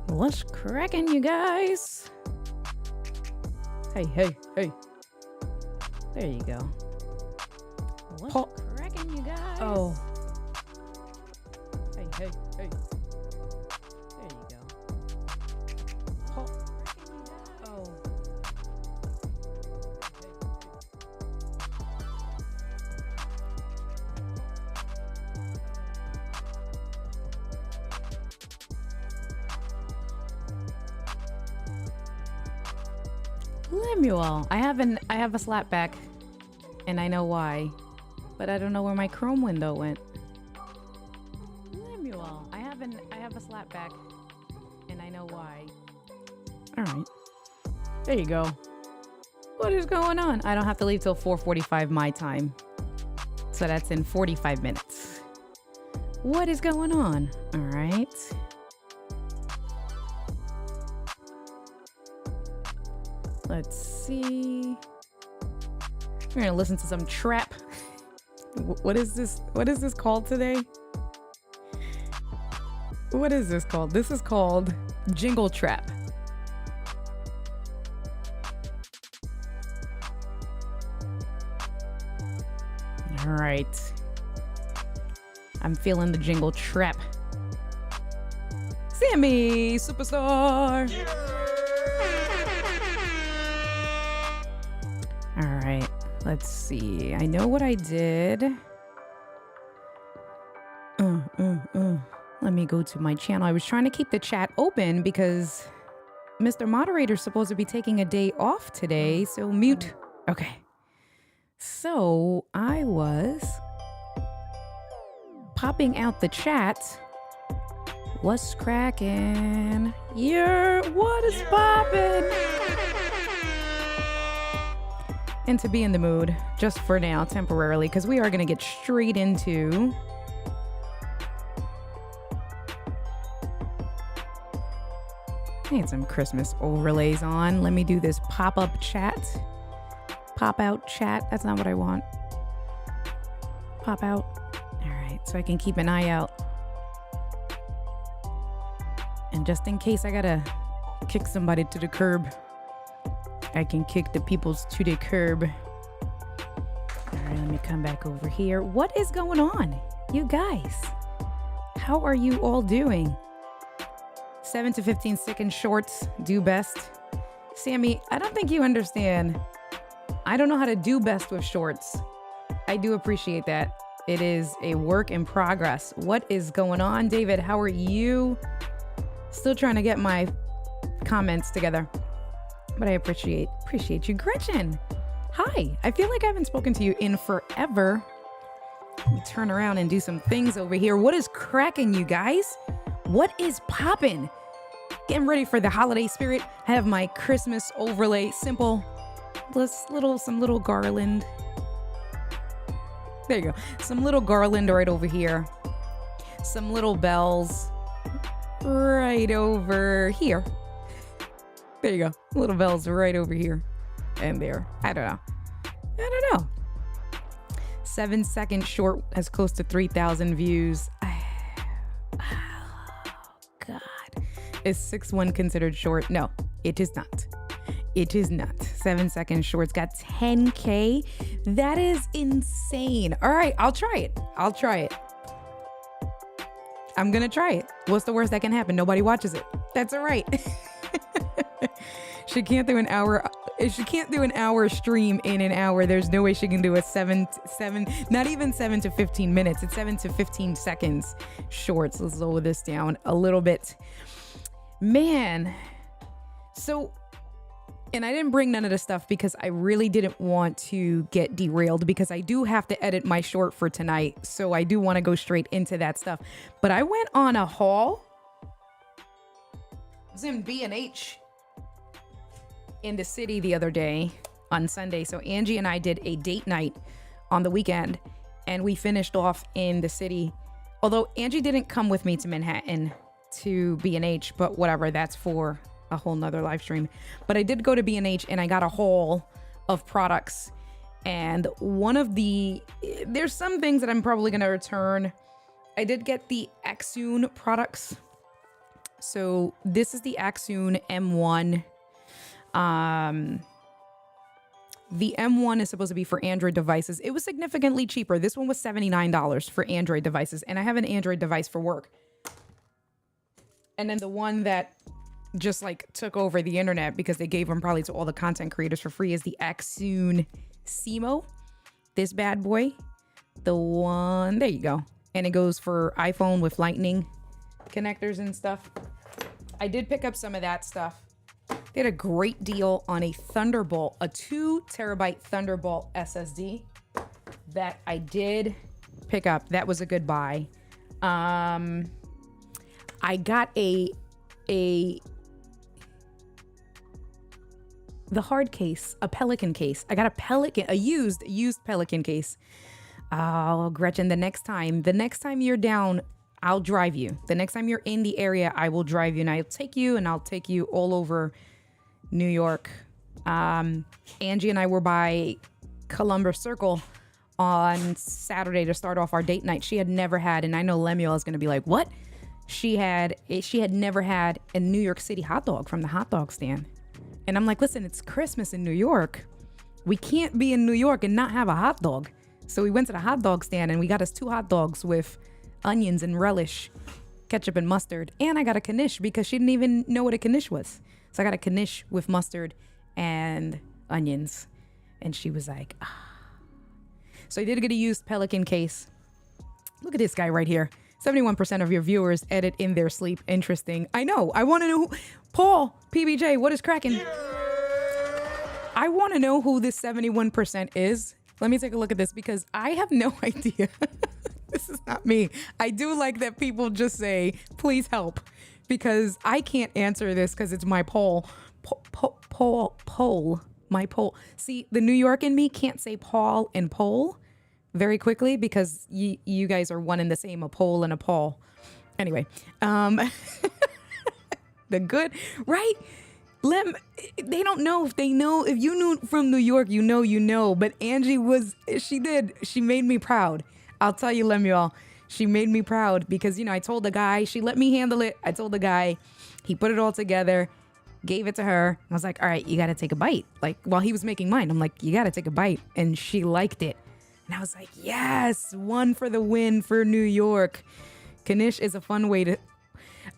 What's cracking, you guys? Hey, hey, hey. There you go. What's cracking, you guys? Oh. Hey, hey, hey. There you go. Oh. Lemuel, I have a slapback, and I know why, but I don't know where my Chrome window went. Lemuel, I have a slapback, and I know why. All right, there you go. What is going on? I don't have to leave till 4:45 my time, so that's in 45 minutes. What is going on? All right. Let's see. We're gonna listen to some trap. What is this? What is this called today? What is this called? This is called Jingle Trap. All right. I'm feeling the Jingle Trap. Sammy, superstar. Yeah. All right, let's see. I know what I did. Let me go to my channel. I was trying to keep the chat open because Mr. Moderator's supposed to be taking a day off today, so mute. Okay. So I was popping out the chat. What's cracking? Yeah, what is popping? And to be in the mood, just for now, temporarily, because we are going to get straight into I had some Christmas overlays on. Let me do this pop-up chat. Pop-out chat. That's not what I want. Pop out. All right, so I can keep an eye out. And just in case I got to kick somebody to the curb, I can kick the peoples to the curb. All right, let me come back over here. What is going on, you guys? How are you all doing? 7 to 15 second shorts do best. Sammy, I don't think you understand. I don't know how to do best with shorts. I do appreciate that. It is a work in progress. What is going on, David? How are you? Still trying to get my comments together. But I appreciate you. Gretchen, hi. I feel like I haven't spoken to you in forever. Let me turn around and do some things over here. What is cracking, you guys? What is popping? Getting ready for the holiday spirit. I have my Christmas overlay. Simple. Some little garland. There you go. Some little garland right over here. Some little bells right over here. There you go. Little bells right over here and there. I don't know. 7 second short has close to 3,000 views. Oh, God. Is 6'1" considered short? No, it is not. It is not. 7 second shorts got 10K. That is insane. All right, I'll try it. I'm going to try it. What's the worst that can happen? Nobody watches it. That's all right. She can't do an hour stream in an hour. There's no way she can do a seven, not even 7 to 15 minutes. It's 7 to 15 seconds shorts. Let's lower this down a little bit. Man. So, and I didn't bring none of the stuff because I really didn't want to get derailed because I do have to edit my short for tonight. So I do want to go straight into that stuff. But I went on a haul. I was in B&H in the city the other day on Sunday. So Angie and I did a date night on the weekend and we finished off in the city. Although Angie didn't come with me to Manhattan to B&H, but whatever, that's for a whole nother live stream. But I did go to B&H and I got a haul of products. And there's some things that I'm probably going to return. I did get the Exune products. So this is the Axoon M1. The M1 is supposed to be for Android devices. It was significantly cheaper. This one was $79 for Android devices. And I have an Android device for work. And then the one that just like took over the internet because they gave them probably to all the content creators for free is the Axoon Simo. This bad boy. The one, there you go. And it goes for iPhone with lightning connectors and stuff. I did pick up some of that stuff. They had a great deal on a Thunderbolt, a 2 terabyte Thunderbolt SSD that I did pick up. That was a good buy. I got the hard case, a Pelican case. I got a used Pelican case. Oh, Gretchen, the next time you're down, I'll drive you. The next time you're in the area, I will drive you and I'll take you all over New York. Angie and I were by Columbus Circle on Saturday to start off our date night. She had never had, and I know Lemuel is going to be like, what? She had never had a New York City hot dog from the hot dog stand. And I'm like, listen, it's Christmas in New York. We can't be in New York and not have a hot dog. So we went to the hot dog stand and we got us 2 hot dogs with onions and relish, ketchup and mustard. And I got a knish because she didn't even know what a knish was. So I got a knish with mustard and onions. And she was like, ah. So I did get a used Pelican case. Look at this guy right here. 71% of your viewers edit in their sleep. Interesting. I know. I want to know Paul, PBJ, what is cracking? I want to know who this 71% is. Let me take a look at this because I have no idea. This is not me. I do like that people just say, please help, because I can't answer this because it's my poll. My poll. See, the New York in me can't say Paul and poll very quickly because you guys are one and the same, a pole and a Paul. Anyway, the good, right? They don't know if they know. If you knew from New York, you know. But Angie she made me proud. I'll tell you, Lemuel, she made me proud because, I told the guy, she let me handle it. I told the guy, he put it all together, gave it to her. I was like, all right, you got to take a bite. Like while he was making mine, I'm like, you got to take a bite. And she liked it. And I was like, yes, one for the win for New York. Knish is a fun way to...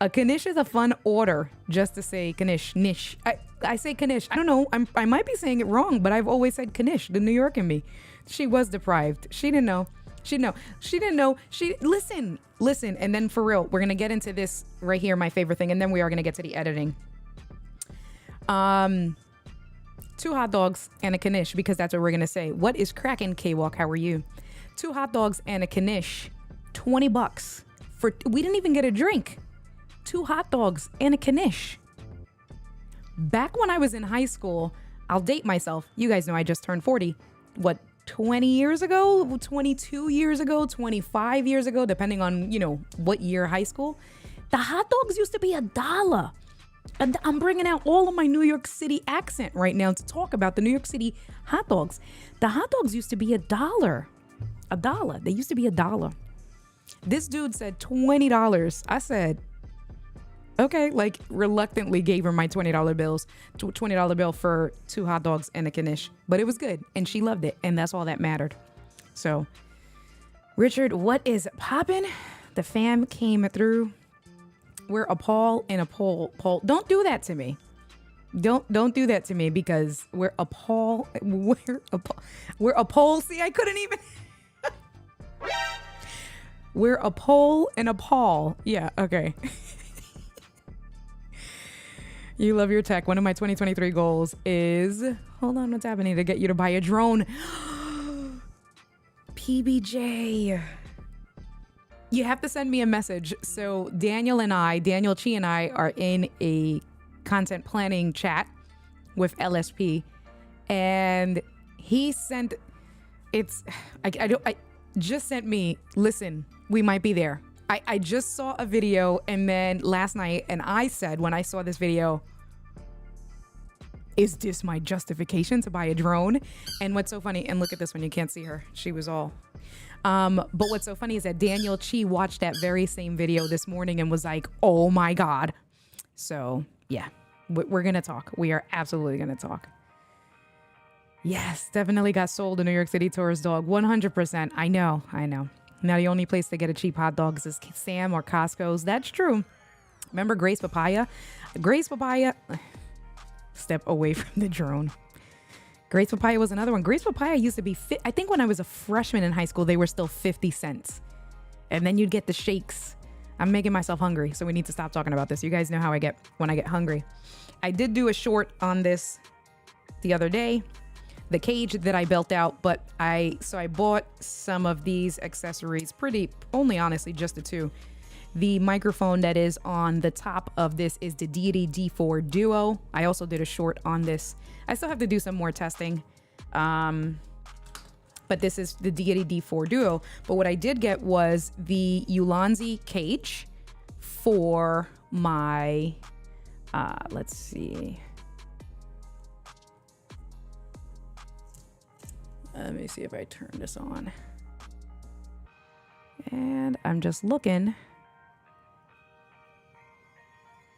A knish is a fun order just to say knish, nish. I say knish. I don't know. I might be saying it wrong, but I've always said knish, the New York in me. She was deprived. She didn't know. She didn't know. Listen. And then for real, we're going to get into this right here, my favorite thing. And then we are going to get to the editing. 2 hot dogs and a knish, because that's what we're going to say. What is cracking, K-Walk? How are you? 2 hot dogs and a knish, $20 for, we didn't even get a drink. 2 hot dogs and a knish. Back when I was in high school, I'll date myself. You guys know I just turned 40. What, 20 years ago? 22 years ago? 25 years ago? Depending on, what year high school. The hot dogs used to be $1. And I'm bringing out all of my New York City accent right now to talk about the New York City hot dogs. The hot dogs used to be $1. $1. They used to be $1. This dude said $20. I said, okay, like reluctantly gave her my $20 bill for 2 hot dogs and a knish, but it was good and she loved it, and that's all that mattered. So, Richard, what is poppin'? The fam came through. We're a Paul and a Paul. Don't do that to me. Don't do that to me because we're a Paul. We're a Paul. See, I couldn't even. We're a Paul and a Paul. Yeah. Okay. You love your tech. One of my 2023 goals is, hold on, what's happening, to get you to buy a drone. PBJ. You have to send me a message. So Daniel Chi and I are in a content planning chat with LSP, and he sent, I just sent me, listen, we might be there. I just saw a video, and then last night, and I said when I saw this video, is this my justification to buy a drone? And what's so funny, and look at this one, you can't see her. She was all. But what's so funny is that Daniel Chi watched that very same video this morning and was like, oh my God, So yeah, we're going to talk. We are absolutely going to talk. Yes, definitely got sold a New York City tourist dog. 100%. I know. Now the only place to get a cheap hot dog is Sam or Costco's. That's true. Remember Grace Papaya? Grace Papaya. Step away from the drone. Grace Papaya was another one. Grace Papaya used to be, I think when I was a freshman in high school, they were still 50 cents. And then you'd get the shakes. I'm making myself hungry, so we need to stop talking about this. You guys know how I get when I get hungry. I did do a short on this the other day, the cage that I built out, but I bought some of these accessories, only honestly just the two. The microphone that is on the top of this is the Deity D4 Duo. I also did a short on this. I still have to do some more testing. But this is the Deity D4 Duo. But what I did get was the Ulanzi cage for my, let's see. Let me see if I turn this on. And I'm just looking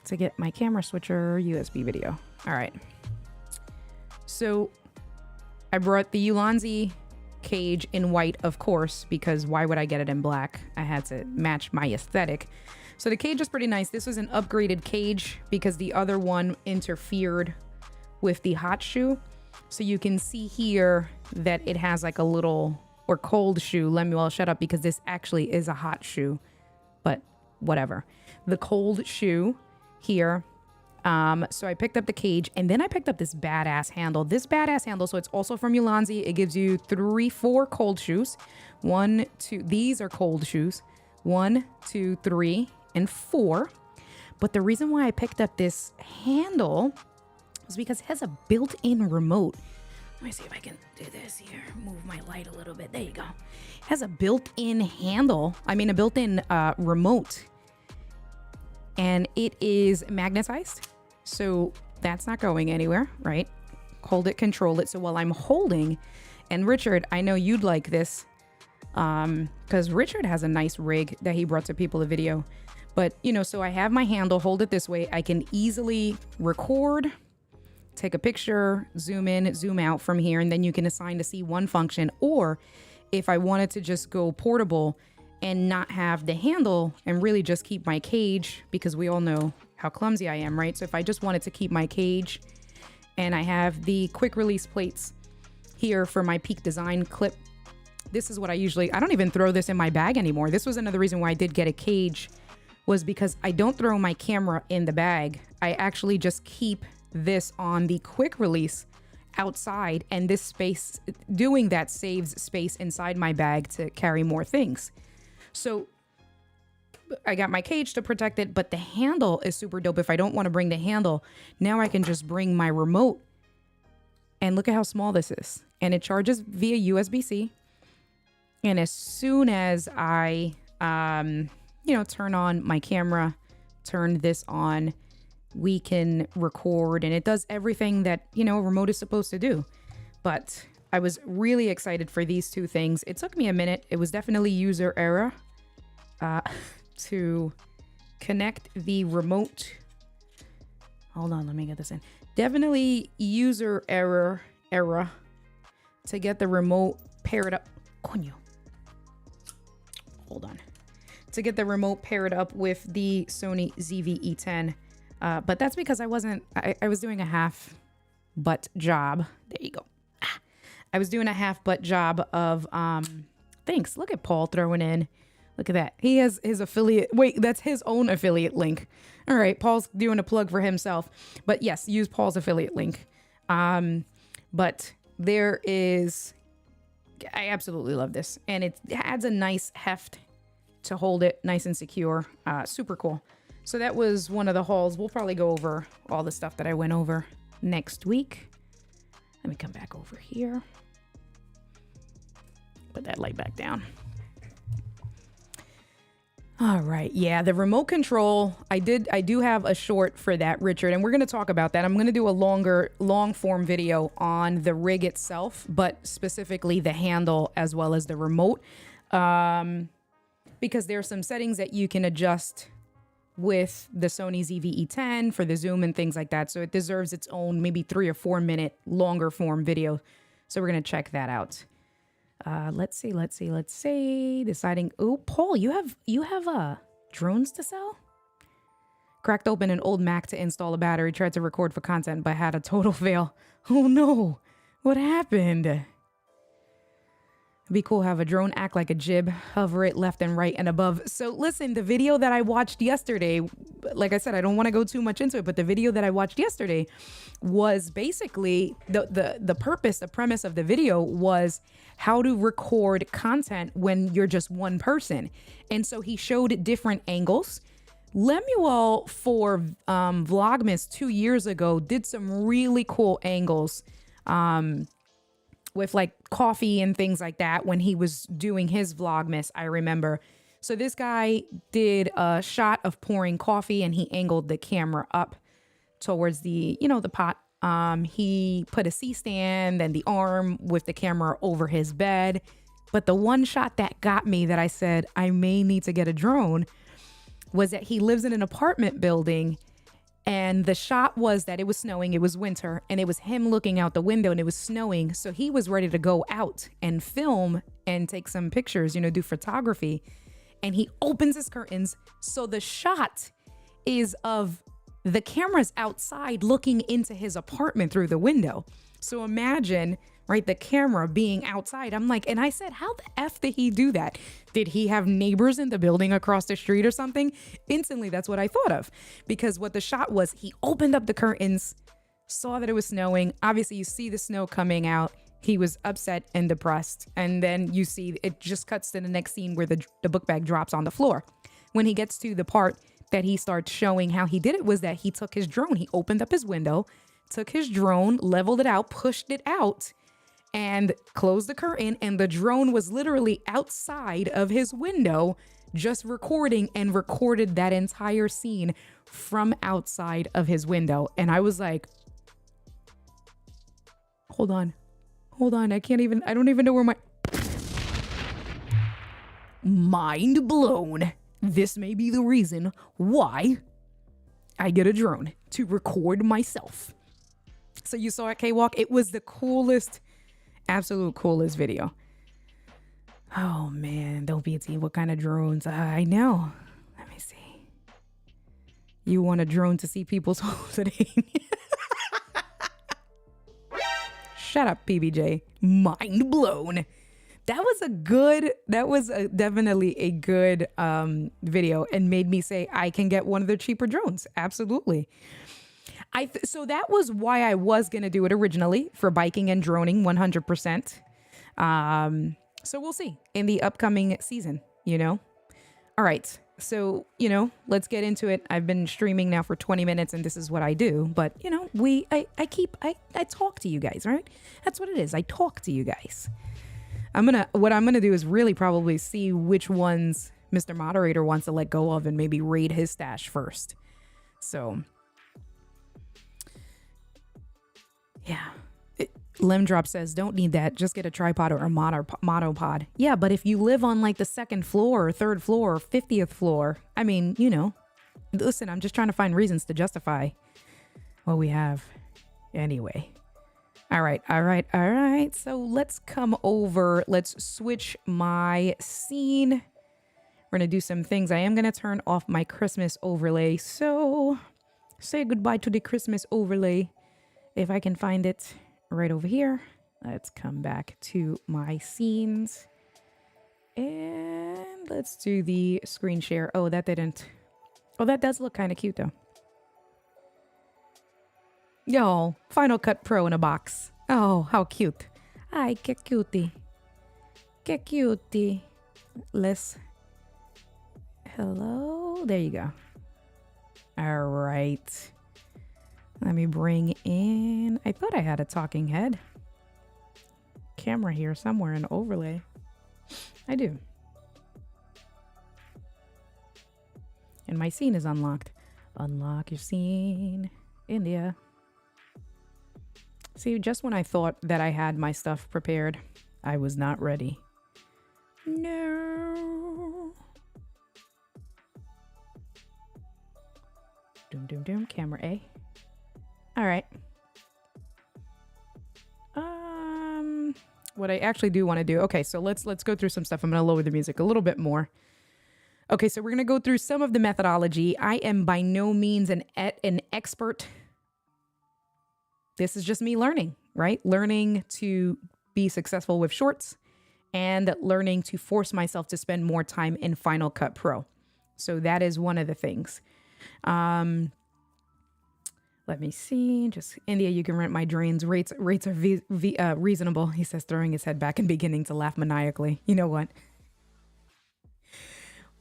to get my camera switcher USB video. All right. So I brought the Ulanzi cage in white, of course, because why would I get it in black? I had to match my aesthetic. So the cage is pretty nice. This was an upgraded cage because the other one interfered with the hot shoe. So you can see here that it has like a little, or cold shoe. Lemuel, shut up, because this actually is a hot shoe, but whatever. The cold shoe here. So I picked up the cage, and then I picked up this badass handle. So it's also from Ulanzi. It gives you 4 cold shoes. 1, 2, these are cold shoes. 1, 2, 3, and 4. But the reason why I picked up this handle is because it has a built-in remote. Let me see if I can do this here. Move my light a little bit. There you go. It has a built-in handle. I mean, a built-in remote. And it is magnetized. So that's not going anywhere, right? Hold it, control it. So while I'm holding, and Richard, I know you'd like this, because Richard has a nice rig that he brought to people a video. But, you know, so I have my handle, hold it this way. I can easily record, take a picture, zoom in, zoom out from here, and then you can assign to C1 function. Or if I wanted to just go portable and not have the handle and really just keep my cage, because we all know how clumsy I am, right? So if I just wanted to keep my cage, and I have the quick release plates here for my Peak Design clip. This is what I don't even throw this in my bag anymore. This was another reason why I did get a cage, was because I don't throw my camera in the bag. I actually just keep this on the quick release outside, and this space, doing that saves space inside my bag to carry more things. So I got my cage to protect it, but the handle is super dope. If I don't want to bring the handle, now I can just bring my remote, and look at how small this is. And it charges via USB-C. And as soon as I, turn on my camera, turn this on, we can record, and it does everything that, a remote is supposed to do. But I was really excited for these two things. It took me a minute. It was definitely user error to connect the remote. Hold on, let me get this in. Definitely user error to get the remote paired up. Coño. Hold on. To get the remote paired up with the Sony ZV-E10. But that's because I was doing a half butt job. There you go. I was doing a half butt job of, thanks. Look at Paul throwing in. Look at that. He has his affiliate. Wait, that's his own affiliate link. All right. Paul's doing a plug for himself. But yes, use Paul's affiliate link. But there is, I absolutely love this. And it adds a nice heft to hold it nice and secure. Super cool. So that was one of the hauls. We'll probably go over all the stuff that I went over next week. Let me come back over here. Put that light back down. All right. Yeah, the remote control. I do have a short for that, Richard, and we're going to talk about that. I'm going to do a long form video on the rig itself, but specifically the handle as well as the remote, because there are some settings that you can adjust with the Sony ZV-E10 for the zoom and things like that. So it deserves its own maybe 3 or 4 minute longer form video. So we're going to check that out. Let's see. Deciding. Oh, Paul, you have drones to sell? Cracked open an old Mac to install a battery. Tried to record for content, but had a total fail. Oh no. What happened? It'd be cool, have a drone act like a jib, hover it left and right and above. So listen, the video that I watched yesterday, like I said, I don't want to go too much into it, but the video that I watched yesterday was basically the purpose, the premise of the video was how to record content when you're just one person. And so he showed different angles. Lemuel for Vlogmas 2 years ago did some really cool angles with like coffee and things like that when he was doing his Vlogmas, I remember. So this guy did a shot of pouring coffee and he angled the camera up towards the, the pot. He put a C-stand and the arm with the camera over his bed. But the one shot that got me that I said, I may need to get a drone, was that he lives in an apartment building and the shot was that it was snowing, it was winter, and it was him looking out the window and it was snowing. So he was ready to go out and film and take some pictures, do photography. And he opens his curtains. So the shot is of the cameras outside looking into his apartment through the window. So imagine, right, the camera being outside. I'm like, and I said, how the F did he do that? Did he have neighbors in the building across the street or something? Instantly, that's what I thought of. Because what the shot was, he opened up the curtains, saw that it was snowing. Obviously, you see the snow coming out. He was upset and depressed. And then you see it just cuts to the next scene where the book bag drops on the floor. When he gets to the part that he starts showing how he did it was that he took his drone. He opened up his window, took his drone, leveled it out, pushed it out, and closed the curtain. And the drone was literally outside of his window, just recording, and recorded that entire scene from outside of his window. And I was like, hold on. I don't even know where my... Mind blown. This may be the reason why I get a drone to record myself. So you saw at K-Walk, it was the coolest, absolute coolest video. Oh man, don't be a team. What kind of drones? I know. Let me see. You want a drone to see people's homes today? Shut up, PBJ. Mind blown. That was definitely a good video and made me say I can get one of the cheaper drones. Absolutely. So that was why I was going to do it originally, for biking and droning 100%. So we'll see in the upcoming season, All right. So, let's get into it. I've been streaming now for 20 minutes and this is what I do. But, I talk to you guys, right? That's what it is. I talk to you guys. What I'm gonna do is really probably see which ones Mr. Moderator wants to let go of and maybe raid his stash first. So, yeah. Lemdrop says, don't need that. Just get a tripod or a monopod. Yeah, but if you live on like the second floor or third floor or 50th floor, I mean, listen, I'm just trying to find reasons to justify what we have. Anyway. All right. So let's come over. Let's switch my scene. We're going to do some things. I am going to turn off my Christmas overlay. So say goodbye to the Christmas overlay. If I can find it right over here. Let's come back to my scenes. And let's do the screen share. Oh, that didn't. Oh, that does look kind of cute though. Yo, Final Cut Pro in a box. Oh, how cute. Ay, qué cutie. Qué cutie. Hello? There you go. All right. Let me bring in... I thought I had a talking head. Camera here somewhere in overlay. I do. And my scene is unlocked. Unlock your scene. India. See, just when I thought that I had my stuff prepared, I was not ready. No. Doom, doom, doom. Camera A. All right. What I actually do want to do. Okay, so let's go through some stuff. I'm going to lower the music a little bit more. Okay, so we're going to go through some of the methodology. I am by no means an expert. This is just me learning, right? Learning to be successful with shorts and learning to force myself to spend more time in Final Cut Pro. So that is one of the things. Let me see. Just India, you can rent my drains. Rates are reasonable. He says, throwing his head back and beginning to laugh maniacally. You know what?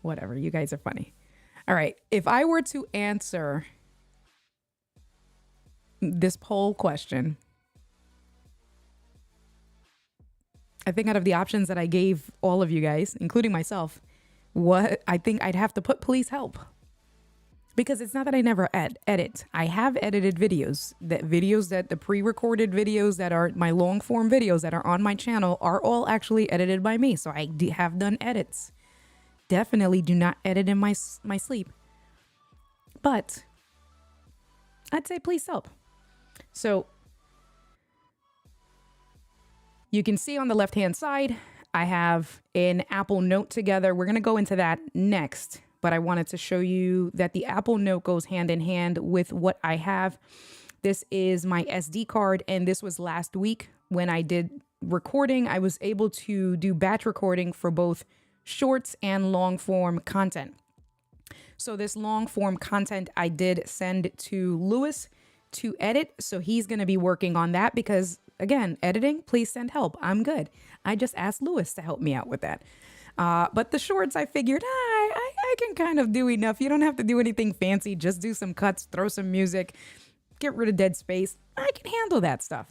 Whatever. You guys are funny. All right. If I were to answer this poll question, I think out of the options that I gave all of you guys, including myself, I think I'd have to put police help. Because it's not that I never edit. I have edited videos. That the pre-recorded videos that are my long form videos that are on my channel are all actually edited by me. So I have done edits. Definitely do not edit in my sleep. But I'd say please help. So you can see on the left-hand side, I have an Apple Note together. We're going to go into that next. But I wanted to show you that the Apple Note goes hand in hand with what I have. This is my SD card, and this was last week when I did recording. I was able to do batch recording for both shorts and long form content. So this long form content I did send to Lewis to edit. So he's going to be working on that because, again, editing, please send help. I'm good. I just asked Lewis to help me out with that. But the shorts, I figured, I can kind of do enough. You don't have to do anything fancy. Just do some cuts, throw some music, get rid of dead space. I can handle that stuff.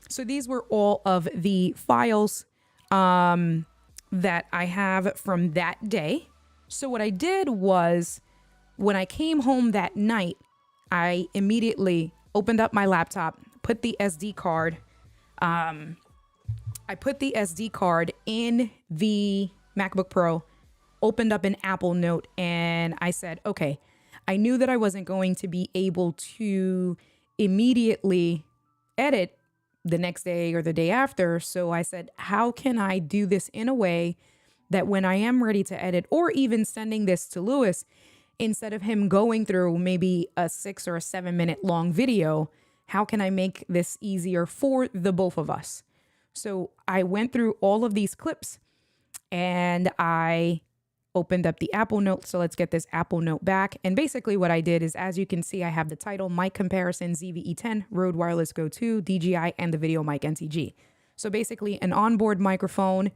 So these were all of the files that I have from that day. So what I did was when I came home that night, I immediately opened up my laptop, put the SD card. I put the SD card in the MacBook Pro, opened up an Apple Note, and I said, okay, I knew that I wasn't going to be able to immediately edit the next day or the day after. So I said, how can I do this in a way that when I am ready to edit, or even sending this to Lewis, instead of him going through maybe a 6 or a 7 minute long video, how can I make this easier for the both of us? So I went through all of these clips and I opened up the Apple Note. So let's get this Apple Note back. And basically what I did is, as you can see, I have the title, Mic Comparison ZVE10, Rode Wireless Go 2, DJI, and the Video Mic NTG. So basically an onboard microphone,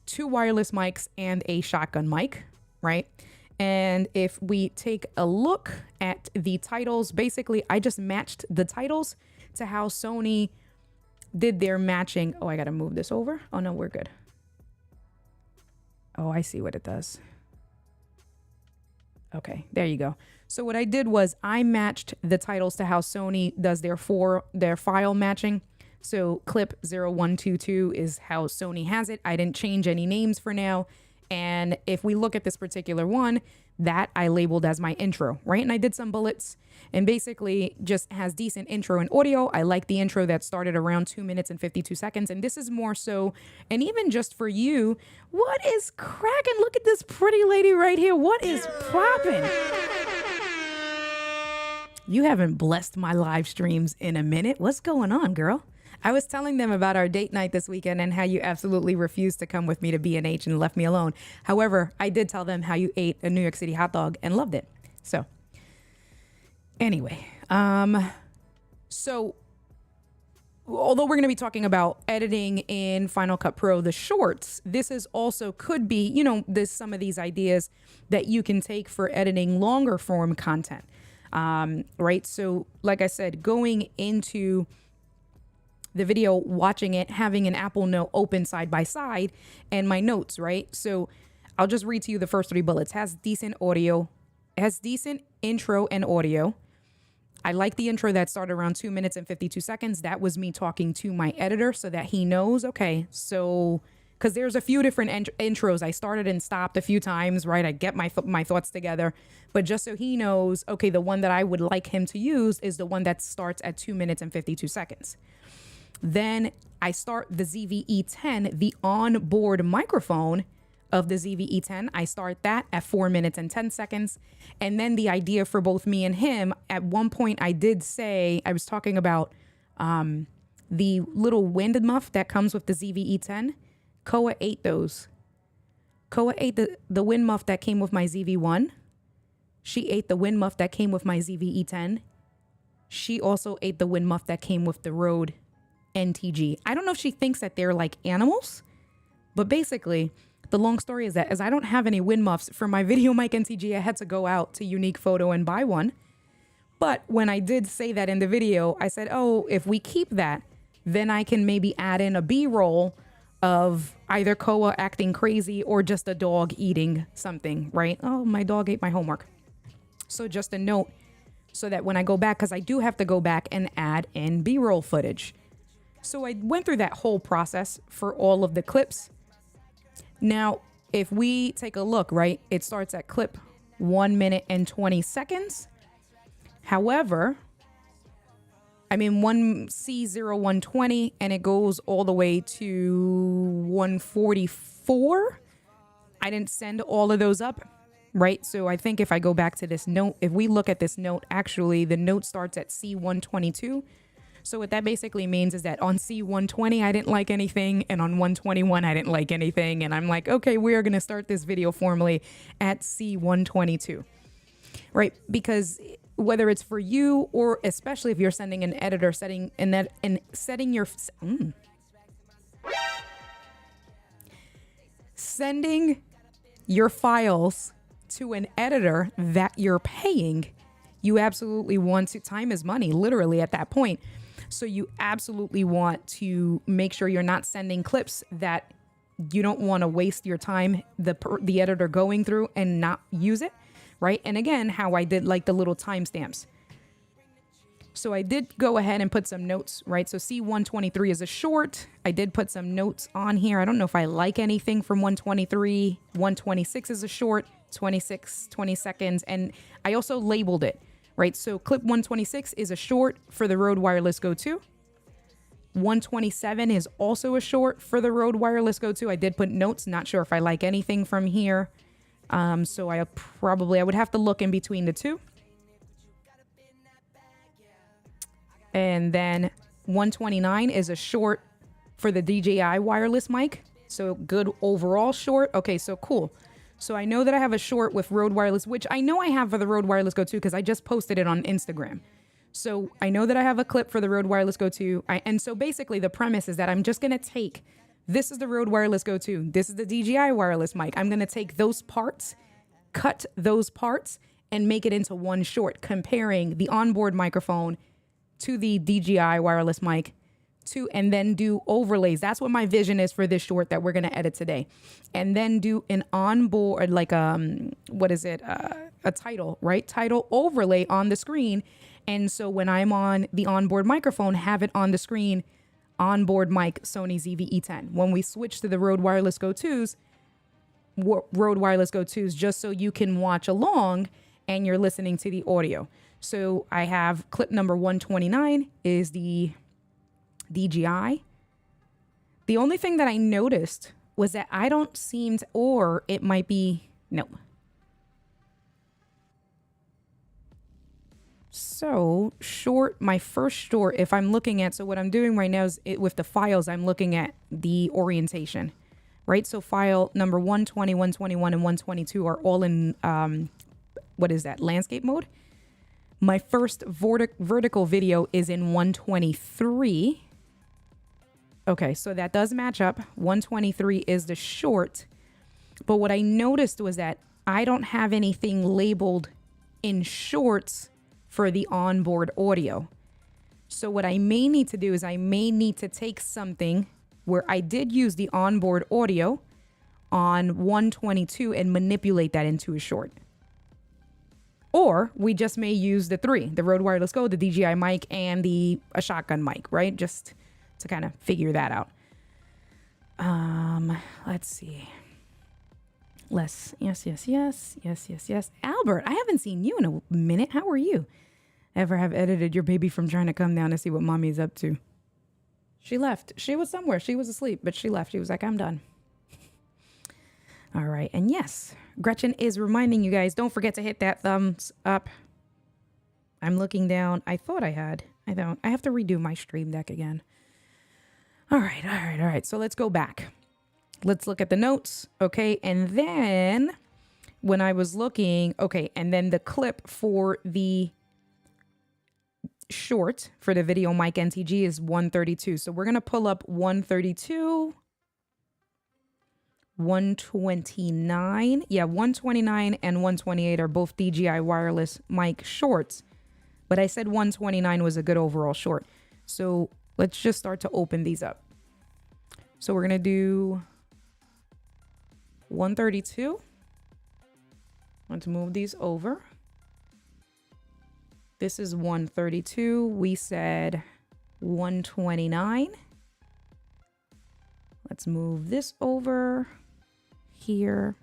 2 wireless mics, and a shotgun mic, right? And if we take a look at the titles, basically I just matched the titles to how Sony did their matching. Oh, I got to move this over. Oh, no, we're good. Oh, I see what it does. Okay, there you go. So what I did was I matched the titles to how Sony does their file matching. So clip 0122 is how Sony has it. I didn't change any names for now. And if we look at this particular one, that I labeled as my intro, right? And I did some bullets and basically just has decent intro and audio. I like the intro that started around 2 minutes and 52 seconds. And this is more so, and even just for you, what is cracking? Look at this pretty lady right here. What is popping? You haven't blessed my live streams in a minute. What's going on, girl? I was telling them about our date night this weekend and how you absolutely refused to come with me to B&H and left me alone. However, I did tell them how you ate a New York City hot dog and loved it. So anyway, so although we're going to be talking about editing in Final Cut Pro, the shorts, this is also could be, you know, there's some of these ideas that you can take for editing longer form content, right? So like I said, going into the video, watching it, having an Apple Note open side by side and my notes, right? So I'll just read to you the first 3 bullets. Has decent audio, has decent intro and audio. I like the intro that started around 2 minutes and 52 seconds. That was me talking to my editor so that he knows, okay, so because there's a few different intros. I started and stopped a few times, right? I get my thoughts together, but just so he knows, okay, the one that I would like him to use is the one that starts at 2 minutes and 52 seconds. Then I start the ZV-E10, the onboard microphone of the ZV-E10. I start that at 4 minutes and 10 seconds. And then the idea for both me and him, at one point I did say, I was talking about the little wind muff that comes with the ZV-E10. Koa ate those. Koa ate the wind muff that came with my ZV-1. She ate the wind muff that came with my ZV-E10. She also ate the wind muff that came with the Rode NTG. I don't know if she thinks that they're like animals, but basically the long story is that as I don't have any wind muffs for my video mic NTG, I had to go out to Unique Photo and buy one. But when I did say that in the video, I said, oh, if we keep that, then I can maybe add in a B-roll of either Koa acting crazy or just a dog eating something, right? Oh, my dog ate my homework. So just a note so that when I go back, because I do have to go back and add in B-roll footage. So I went through that whole process for all of the clips. Now, if we take a look, right, it starts at clip 1 minute and 20 seconds. However, I'm in 1C0120 and it goes all the way to 144. I didn't send all of those up, right? So I think if I go back to this note, if we look at this note, actually the note starts at C122. So what that basically means is that on C120, I didn't like anything. And on 121, I didn't like anything. And I'm like, okay, we are going to start this video formally at C122, right? Because whether it's for you or especially if you're sending an editor, setting your files to an editor that you're paying, you absolutely want to, time is money, literally at that point. So you absolutely want to make sure you're not sending clips that you don't want to waste your time, the editor going through and not use it, right? And again, how I did like the little timestamps. So I did go ahead and put some notes, right? So C123 is a short. I did put some notes on here. I don't know if I like anything from 123. 126 is a short, 20 seconds. And I also labeled it. Right, so clip 126 is a short for the Rode Wireless Go 2. 127 is also a short for the Rode Wireless Go 2. I did put notes, not sure if I like anything from here. So I would have to look in between the two. And then 129 is a short for the DJI wireless mic. So good overall short. Okay, so cool. So I know that I have a short with Rode Wireless, which I know I have for the Rode Wireless Go 2 because I just posted it on Instagram. So I know that I have a clip for the Rode Wireless Go 2. And so basically the premise is that I'm just going to take, this is the Rode Wireless Go 2. This is the DJI wireless mic. I'm going to take those parts, cut those parts, and make it into one short, comparing the onboard microphone to the DJI wireless mic and then do overlays. That's what my vision is for this short that we're going to edit today. And then do an onboard, like, a title, right? Title overlay on the screen. And so when I'm on the onboard microphone, have it on the screen, onboard mic, Sony ZV-E10. When we switch to the Rode Wireless Go 2s, just so you can watch along and you're listening to the audio. So I have clip number 129 is the DJI. The only thing that I noticed was that I don't seem to, or it might be, no. So short, my first short, if I'm looking at, so what I'm doing right now is with the files, I'm looking at the orientation, right? So file number 120, 121, and 122 are all in, landscape mode. My first vertical video is in 123. Okay, so that does match up. 123 is the short. But what I noticed was that I don't have anything labeled in shorts for the onboard audio. So what I may need to do is I may need to take something where I did use the onboard audio on 122 and manipulate that into a short. Or we just may use the three, the Rode Wireless Go, the DJI mic, and a shotgun mic, right? Just to kind of figure that out. Let's see. Yes. Albert, I haven't seen you in a minute. How are you? Ever have edited your baby from trying to come down to see what mommy's up to? She left. She was somewhere. She was asleep, but she left. She was like, I'm done. All right. And yes, Gretchen is reminding you guys, don't forget to hit that thumbs up. I'm looking down. I thought I had. I don't. I have to redo my stream deck again. All right. So let's go back. Let's look at the notes. Okay. And then when I was looking, okay. And then the clip for the short for the video mic NTG is 132. So we're going to pull up 132, 129. Yeah, 129 and 128 are both DJI wireless mic shorts. But I said 129 was a good overall short. So let's just start to open these up. So we're going to do 132. Let's move these over. This is 132. We said 129. Let's move this over here.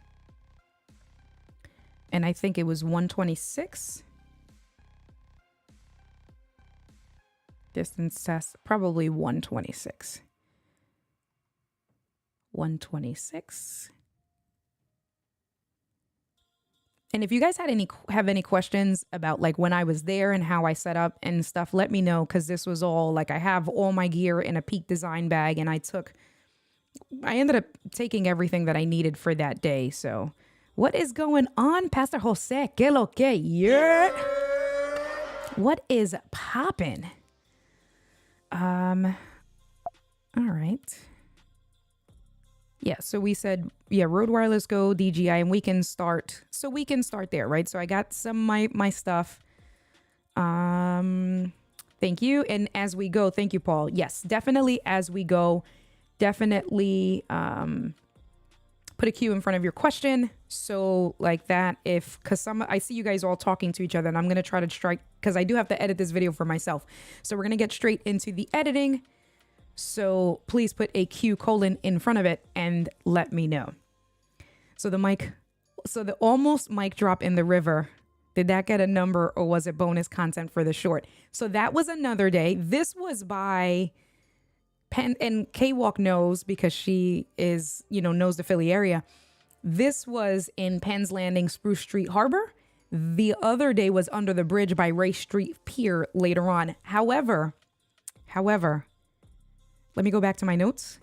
And I think it was 126. Distance test, probably 126. 126. And if you guys have any questions about like when I was there and how I set up and stuff, let me know, because this was all like I have all my gear in a Peak Design bag, and I ended up taking everything that I needed for that day. So what is going on, Pastor Jose? Que lo que? Yeah. What is poppin'? All right. Yeah, so we said, yeah, Rode Wireless Go, DJI, and we can start. So we can start there, right? So I got some of my stuff. Thank you. And as we go, thank you, Paul. Yes, definitely as we go, definitely put a Q in front of your question. So like that, because I see you guys all talking to each other, and I'm going to try to strike, because I do have to edit this video for myself. So we're going to get straight into the editing. So please put a Q : in front of it and let me know. So the almost mic drop in the river, did that get a number, or was it bonus content for the short? So that was another day. This was by Penn, and K-Walk knows because she is, knows the Philly area. This was in Penn's Landing, Spruce Street Harbor. The other day was under the bridge by Ray Street Pier later on. However, let me go back to my notes.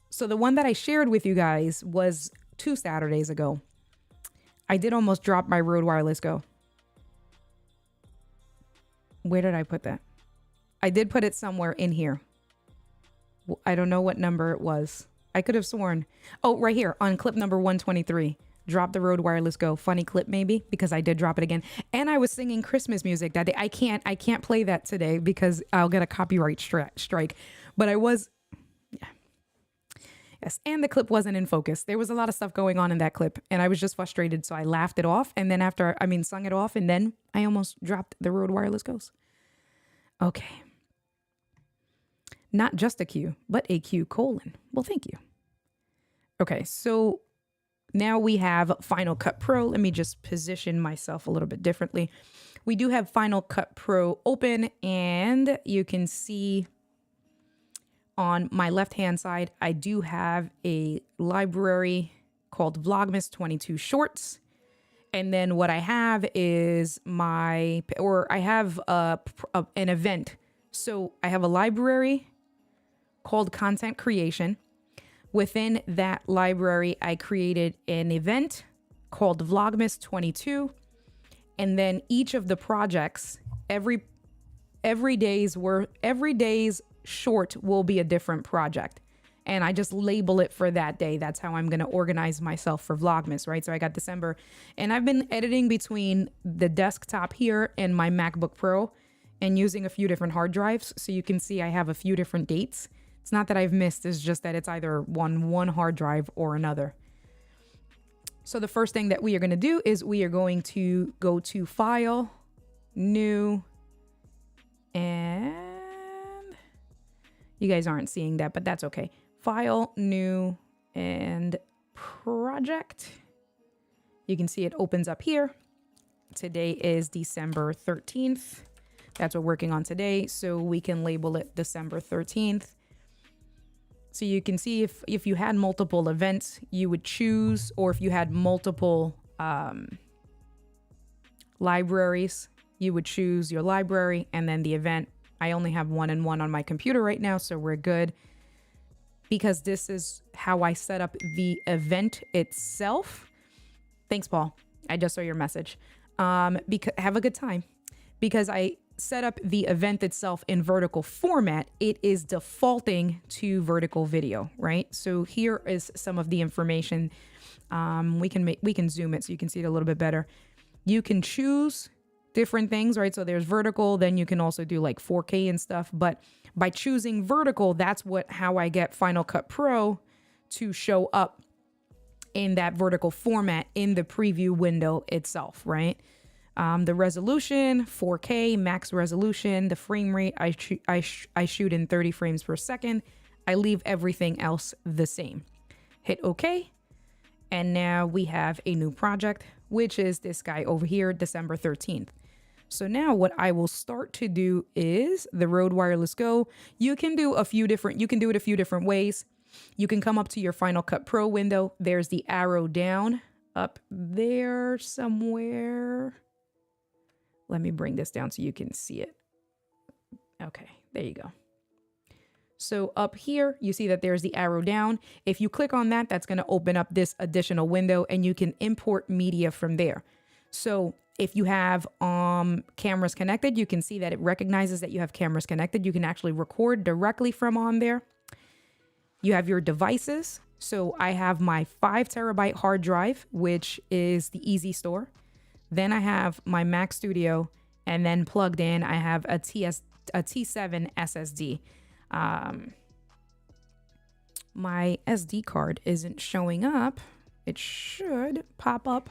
So the one that I shared with you guys was 2 Saturdays ago. I did almost drop my Rode Wireless Go. Where did I put that? I did put it somewhere in here. I don't know what number it was. I could have sworn. Oh, right here on clip number 123. Drop the Rode Wireless Go. Funny clip maybe, because I did drop it again. And I was singing Christmas music that day. I can't play that today because I'll get a copyright strike. But I was, yeah. Yes, and the clip wasn't in focus. There was a lot of stuff going on in that clip, and I was just frustrated, so I laughed it off. And then sung it off, and then I almost dropped the Rode Wireless Go's. Okay. Not just a Q, but a Q : well, thank you. Okay, so now we have Final Cut Pro. Let me just position myself a little bit differently. We do have Final Cut Pro open, and you can see on my left-hand side, I do have a library called Vlogmas 22 Shorts. And then what I have is I have an event. So I have a library called Content Creation. Within that library, I created an event called Vlogmas 22. And then each of the projects, every day's short will be a different project. And I just label it for that day. That's how I'm going to organize myself for Vlogmas, right? So I got December, and I've been editing between the desktop here and my MacBook Pro and using a few different hard drives. So you can see I have a few different dates. It's not that I've missed, it's just that it's either one hard drive or another. So the first thing that we are going to do is we are going to go to File, New, and you guys aren't seeing that, but that's okay. file, new, and project. You can see it opens up here. Today is December 13th. That's what we're working on today. So we can label it December 13th. So you can see if you had multiple events, you would choose, or if you had multiple libraries, you would choose your library and then the event. I only have 1 and 1 on my computer right now, so we're good. Because this is how I set up the event itself. Thanks, Paul. I just saw your message. Because have a good time. Because I set up the event itself in vertical format, it is defaulting to vertical video, right? So here is some of the information. We can zoom it so you can see it a little bit better. You can choose different things, right? So there's vertical, then you can also do like 4K and stuff. But by choosing vertical, that's how I get Final Cut Pro to show up in that vertical format in the preview window itself, right? The resolution, 4K, max resolution, the frame rate, I shoot in 30 frames per second. I leave everything else the same. Hit OK. And now we have a new project, which is this guy over here, December 13th. So now what I will start to do is the Rode Wireless Go. You can do it a few different ways. You can come up to your Final Cut Pro window. There's the arrow down up there somewhere. Let me bring this down so you can see it. Okay, there you go. So up here, you see that there's the arrow down. If you click on that, that's going to open up this additional window and you can import media from there. So if you have cameras connected, you can see that it recognizes that you have cameras connected. You can actually record directly from on there. You have your devices. So I have my 5 terabyte hard drive, which is the Easy Store. Then I have my Mac Studio, and then plugged in, I have a T7 SSD. My SD card isn't showing up. It should pop up.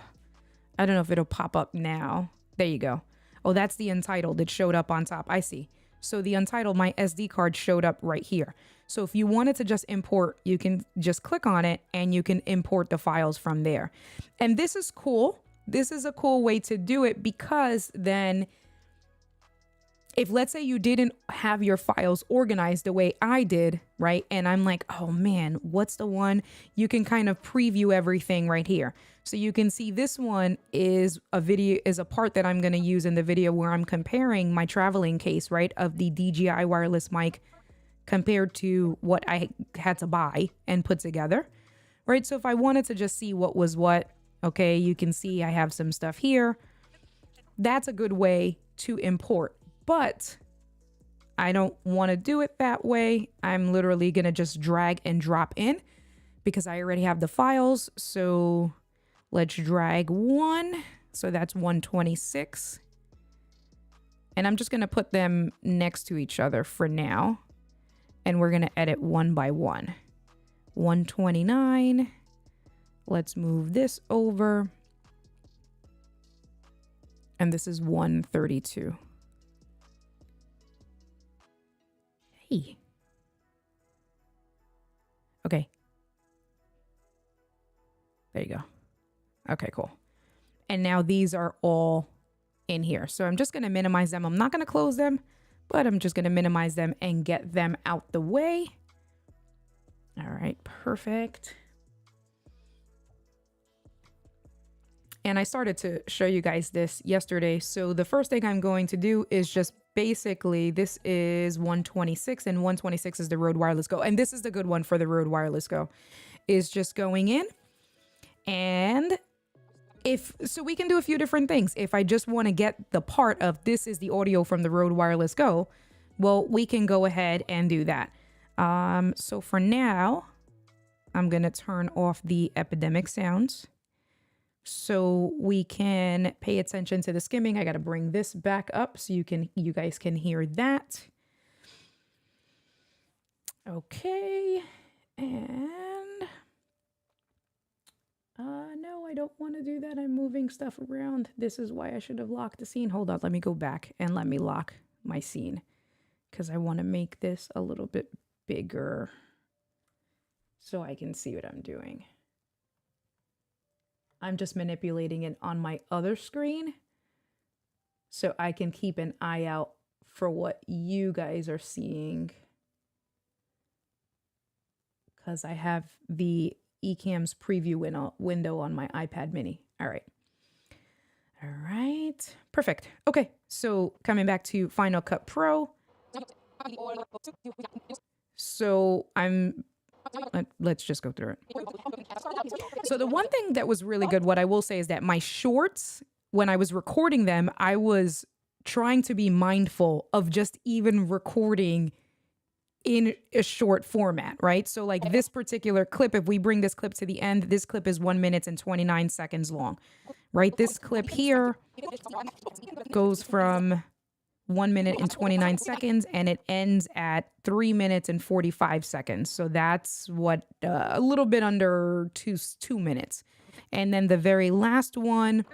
I don't know if it'll pop up now. There you go. Oh, that's the Untitled. It showed up on top. I see. So the Untitled, my SD card showed up right here. So if you wanted to just import, you can just click on it and you can import the files from there. And this is cool. This is a cool way to do it, because then if, let's say, you didn't have your files organized the way I did, right? And I'm like, oh man, what's the one? You can kind of preview everything right here. So you can see this one is a part that I'm going to use in the video where I'm comparing my traveling case, right, of the DJI wireless mic compared to what I had to buy and put together, right? So if I wanted to just see what was what, okay, you can see I have some stuff here. That's a good way to import, but I don't want to do it that way. I'm literally going to just drag and drop in because I already have the files. So let's drag one. So that's 126. And I'm just going to put them next to each other for now. And we're going to edit one by one. 129. Let's move this over. And this is 132. Hey. Okay. There you go. Okay, cool. And now these are all in here. So I'm just going to minimize them. I'm not going to close them, but I'm just going to minimize them and get them out the way. All right, perfect. And I started to show you guys this yesterday. So the first thing I'm going to do is just basically, this is 126 and 126 is the Rode Wireless Go. And this is the good one for the Rode Wireless Go, is just going in. And so we can do a few different things. If I just want to get the part of this is the audio from the Rode Wireless Go, well, we can go ahead and do that. So for now, I'm going to turn off the epidemic sounds so we can pay attention to the skimming. I got to bring this back up so you guys can hear that. Okay. And no, I don't want to do that. I'm moving stuff around. This is why I should have locked the scene. Hold on, let me go back and let me lock my scene because I want to make this a little bit bigger. so I can see what I'm doing. I'm just manipulating it on my other screen so I can keep an eye out for what you guys are seeing, because I have the Ecamm's preview window on my iPad mini. All right. All right. Perfect. Okay. So coming back to Final Cut Pro. So let's just go through it. So the one thing that was really good, what I will say, is that my shorts, when I was recording them, I was trying to be mindful of just even recording in a short format, right? So like this particular clip, if we bring this clip to the end, this clip is 1 minute and 29 seconds long, right? This clip here goes from 1 minute and 29 seconds and it ends at 3 minutes and 45 seconds. So that's what, a little bit under two minutes. And then the very last one,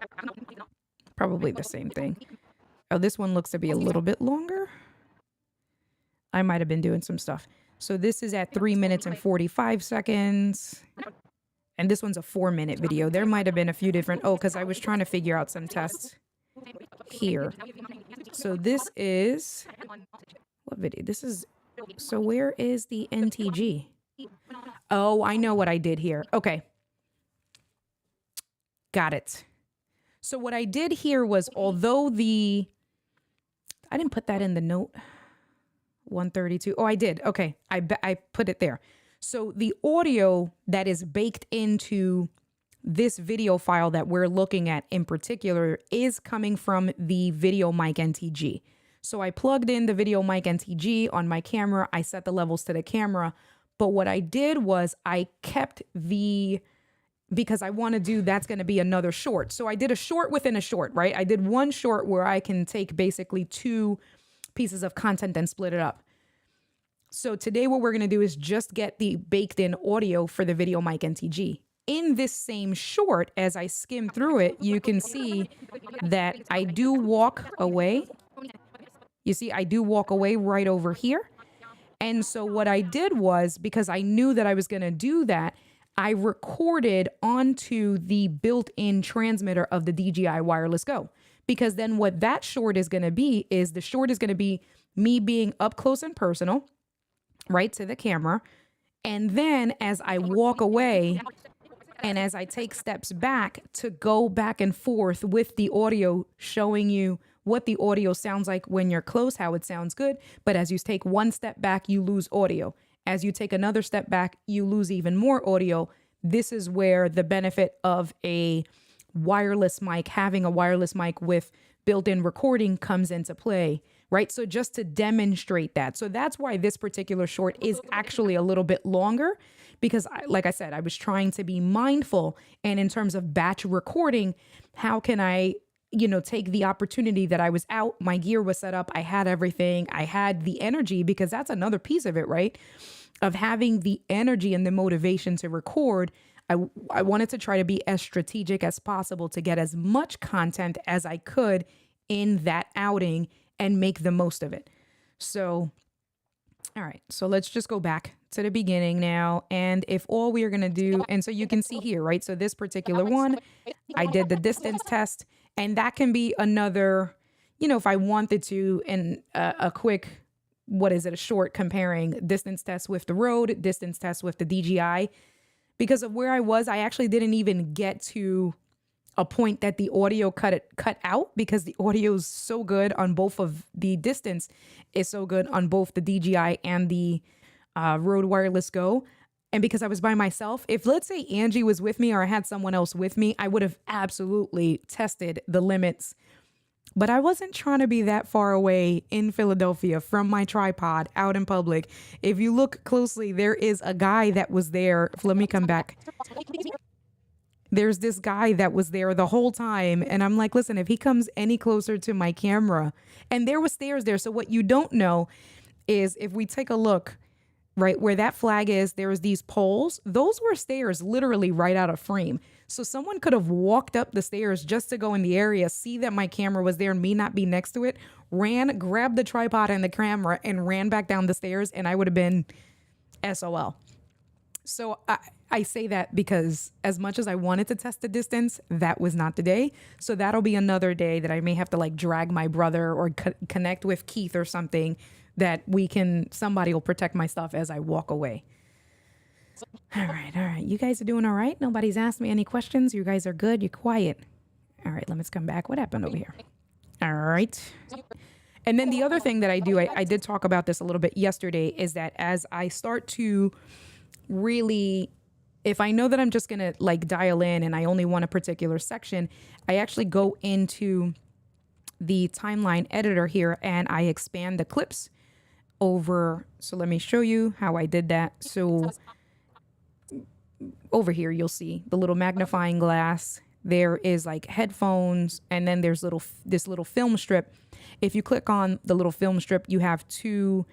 probably the same thing. Oh, this one looks to be a little bit longer. I might have been doing some stuff. So this is at 3 minutes and 45 seconds. And this one's a 4-minute video. There might have been a few different, because I was trying to figure out some tests here. So this is, what video? This is, so where is the NTG? Oh, I know what I did here. Okay. Got it. So what I did here was, although I didn't put that in the note. 132. Oh, I did. Okay. I put it there. So the audio that is baked into this video file that we're looking at in particular is coming from the Video Mic NTG. So I plugged in the Video Mic NTG on my camera. I set the levels to the camera. But what I did was I kept because I want to do, that's going to be another short. So I did a short within a short, right? I did one short where I can take basically 2 pieces of content and split it up. So today what we're going to do is just get the baked in audio for the Video Mic NTG. In this same short, as I skim through it, you can see that I do walk away. You see, I do walk away right over here. And so what I did was, because I knew that I was going to do that, I recorded onto the built-in transmitter of the DJI Wireless Go. Because then what that short is going to be is, the short is going to be me being up close and personal, right, to the camera. And then as I walk away and as I take steps back, to go back and forth with the audio, showing you what the audio sounds like when you're close, how it sounds good. But as you take one step back, you lose audio. As you take another step back, you lose even more audio. This is where the benefit of a wireless mic, having a wireless mic with built-in recording, comes into play, right? So just to demonstrate that. So that's why this particular short is actually a little bit longer, because like I said, I was trying to be mindful. And in terms of batch recording, how can I, take the opportunity that I was out, my gear was set up, I had everything, I had the energy, because that's another piece of it, right? Of having the energy and the motivation to record. I wanted to try to be as strategic as possible to get as much content as I could in that outing and make the most of it. So, all right, so let's just go back to the beginning now. And if all we are going to do, and so you can see here, right? So this particular one, I did the distance test, and that can be another, if I wanted to, in a quick, a short comparing distance test with the Rode, distance test with the DJI. Because of where I was, I actually didn't even get to a point that the audio cut out, because the audio is so good on both of the distance is so good on both the DJI and the Rode Wireless Go. And because I was by myself, if let's say Angie was with me or I had someone else with me, I would have absolutely tested the limits. But I wasn't trying to be that far away in Philadelphia from my tripod out in public. If you look closely, there is a guy that was there. Let me come back. There's this guy that was there the whole time. And I'm like, listen, if he comes any closer to my camera, and there was stairs there. So what you don't know is, if we take a look, right where that flag is, there's these poles. Those were stairs literally right out of frame. So someone could have walked up the stairs just to go in the area, see that my camera was there and me not be next to it, ran, grabbed the tripod and the camera and ran back down the stairs, and I would have been SOL. So I say that because as much as I wanted to test the distance, that was not the day. So that'll be another day that I may have to like drag my brother or connect with Keith or something that somebody will protect my stuff as I walk away. All right. All right. You guys are doing all right? Nobody's asked me any questions. You guys are good. You're quiet. All right. Let's come back. What happened over here? All right. And then the other thing that I do, I did talk about this a little bit yesterday, is that as I start to really, if I know that I'm just going to like dial in and I only want a particular section, I actually go into the timeline editor here and I expand the clips over. So let me show you how I did that. So over here, you'll see the little magnifying glass. There is like headphones, and then there's this little film strip. If you click on the little film strip, you have two